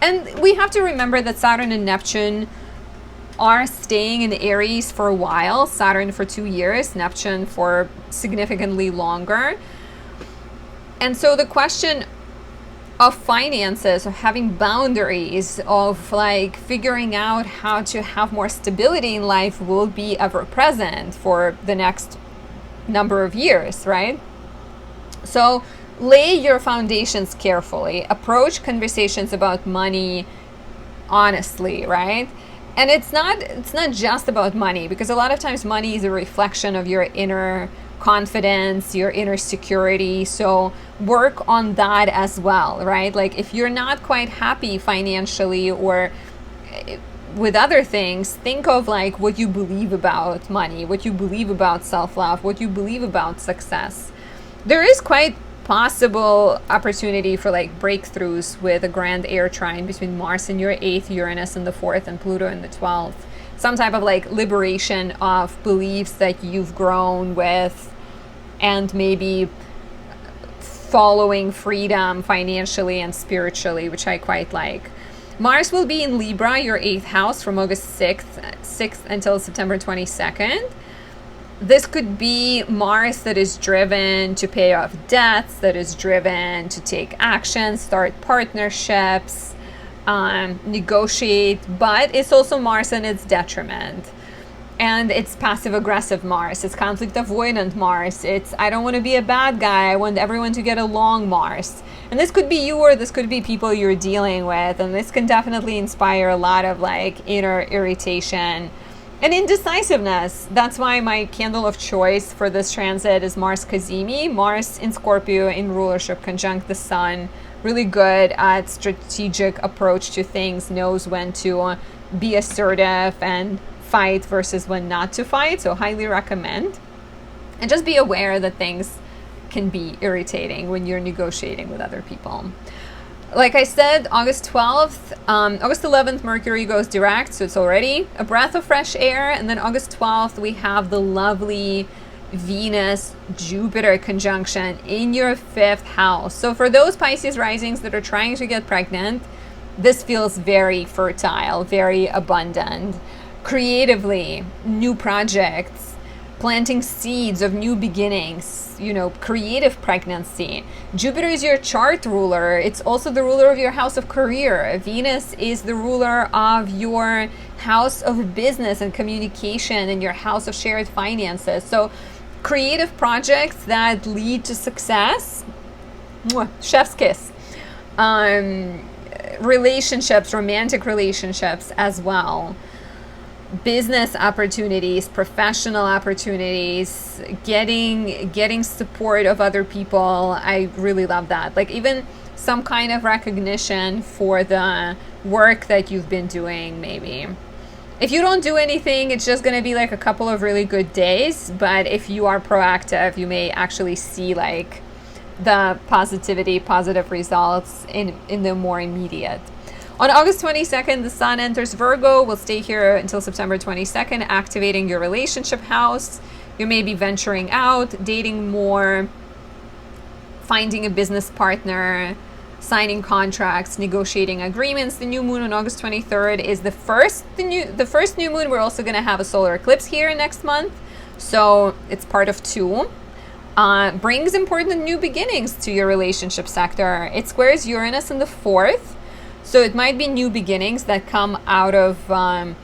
And we have to remember that Saturn and Neptune are staying in Aries for a while. Saturn for 2 years, Neptune for significantly longer. And so the question of finances, of having boundaries, of like figuring out how to have more stability in life will be ever present for the next number of years, right? So lay your foundations carefully. Approach conversations about money honestly, right? And it's not just about money, because a lot of times money is a reflection of your inner confidence, your inner security. So work on that as well, right? Like if you're not quite happy financially or with other things, think of like what you believe about money, what you believe about self-love, what you believe about success. There is quite possible opportunity for like breakthroughs with a grand air trine between Mars in your 8th, Uranus in the 4th, and Pluto in the 12th. Some type of like liberation of beliefs that you've grown with, and maybe following freedom financially and spiritually, which I quite like. Mars will be in Libra, your 8th house, from August 6th until September 22nd. This could be Mars that is driven to pay off debts, that is driven to take action, start partnerships, negotiate, but it's also Mars and its detriment. And it's passive-aggressive Mars, it's conflict-avoidant Mars, it's I don't want to be a bad guy, I want everyone to get along Mars. And this could be you, or this could be people you're dealing with, and this can definitely inspire a lot of like inner irritation and indecisiveness. That's why my candle of choice for this transit is Mars Cazimi. Mars in Scorpio in rulership conjunct the Sun. Really good at strategic approach to things, knows when to be assertive and fight versus when not to fight. So highly recommend. And just be aware that things can be irritating when you're negotiating with other people. Like I said, August 12th, August 11th, Mercury goes direct, so it's already a breath of fresh air. And then August 12th, we have the lovely Venus-Jupiter conjunction in your 5th house. So for those Pisces risings that are trying to get pregnant, this feels very fertile, very abundant. Creatively, new projects, planting seeds of new beginnings, you know, creative pregnancy. Jupiter is your chart ruler. It's also the ruler of your house of career. Venus is the ruler of your house of business and communication and your house of shared finances. So creative projects that lead to success. Mwah, chef's kiss. Relationships, romantic relationships as well. Business opportunities, professional opportunities, getting support of other people. I really love that. Like even some kind of recognition for the work that you've been doing, maybe. If you don't do anything, it's just going to be like a couple of really good days. But if you are proactive, you may actually see like the positive results in the more immediate. On August 22nd, the Sun enters Virgo. Will stay here until September 22nd, activating your relationship house. You may be venturing out, dating more, finding a business partner, signing contracts, negotiating agreements. The new moon on August 23rd is the first new moon. We're also going to have a solar eclipse here next month, so it's part of 2. Brings important new beginnings to your relationship sector. It squares Uranus in the 4th. So it might be new beginnings that come out of a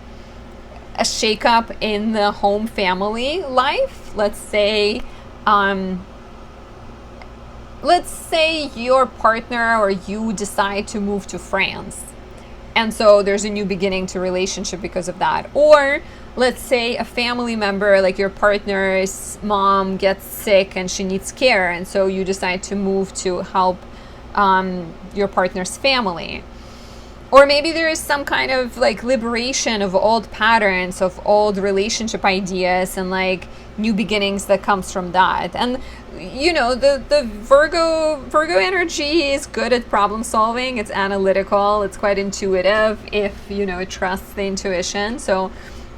shakeup in the home family life. Let's say your partner or you decide to move to France. And so there's a new beginning to relationship because of that. Or let's say a family member, like your partner's mom, gets sick and she needs care. And so you decide to move to help your partner's family. Or maybe there is some kind of like liberation of old patterns, of old relationship ideas, and like new beginnings that comes from that. And you know, the Virgo energy is good at problem solving. It's analytical. It's quite intuitive if, you know, it trusts the intuition. So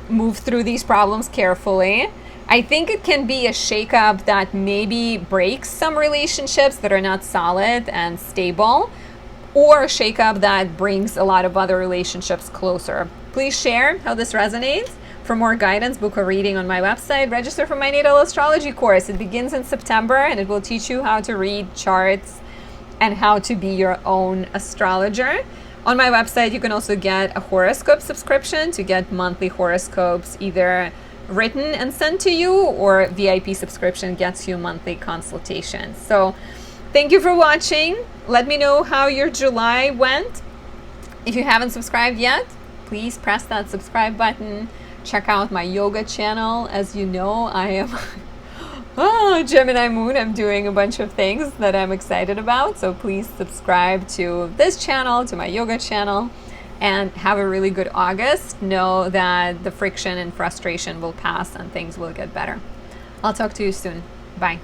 move through these problems carefully. I think it can be a shakeup that maybe breaks some relationships that are not solid and stable, or a shakeup that brings a lot of other relationships closer. Please share how this resonates. For more guidance, book a reading on my website. Register for my natal astrology course. It begins in September and it will teach you how to read charts and how to be your own astrologer. On my website, you can also get a horoscope subscription to get monthly horoscopes either written and sent to you, or VIP subscription gets you monthly consultations. So thank you for watching. Let me know how your July went. If you haven't subscribed yet, please please press that subscribe button. Check out my yoga channel. As you know, I am Gemini moon. I'm doing a bunch of things that I'm excited about. So please subscribe to this channel, to my yoga channel, and have a really good August. Know that the friction and frustration will pass and things will get better. I'll talk to you soon. Bye.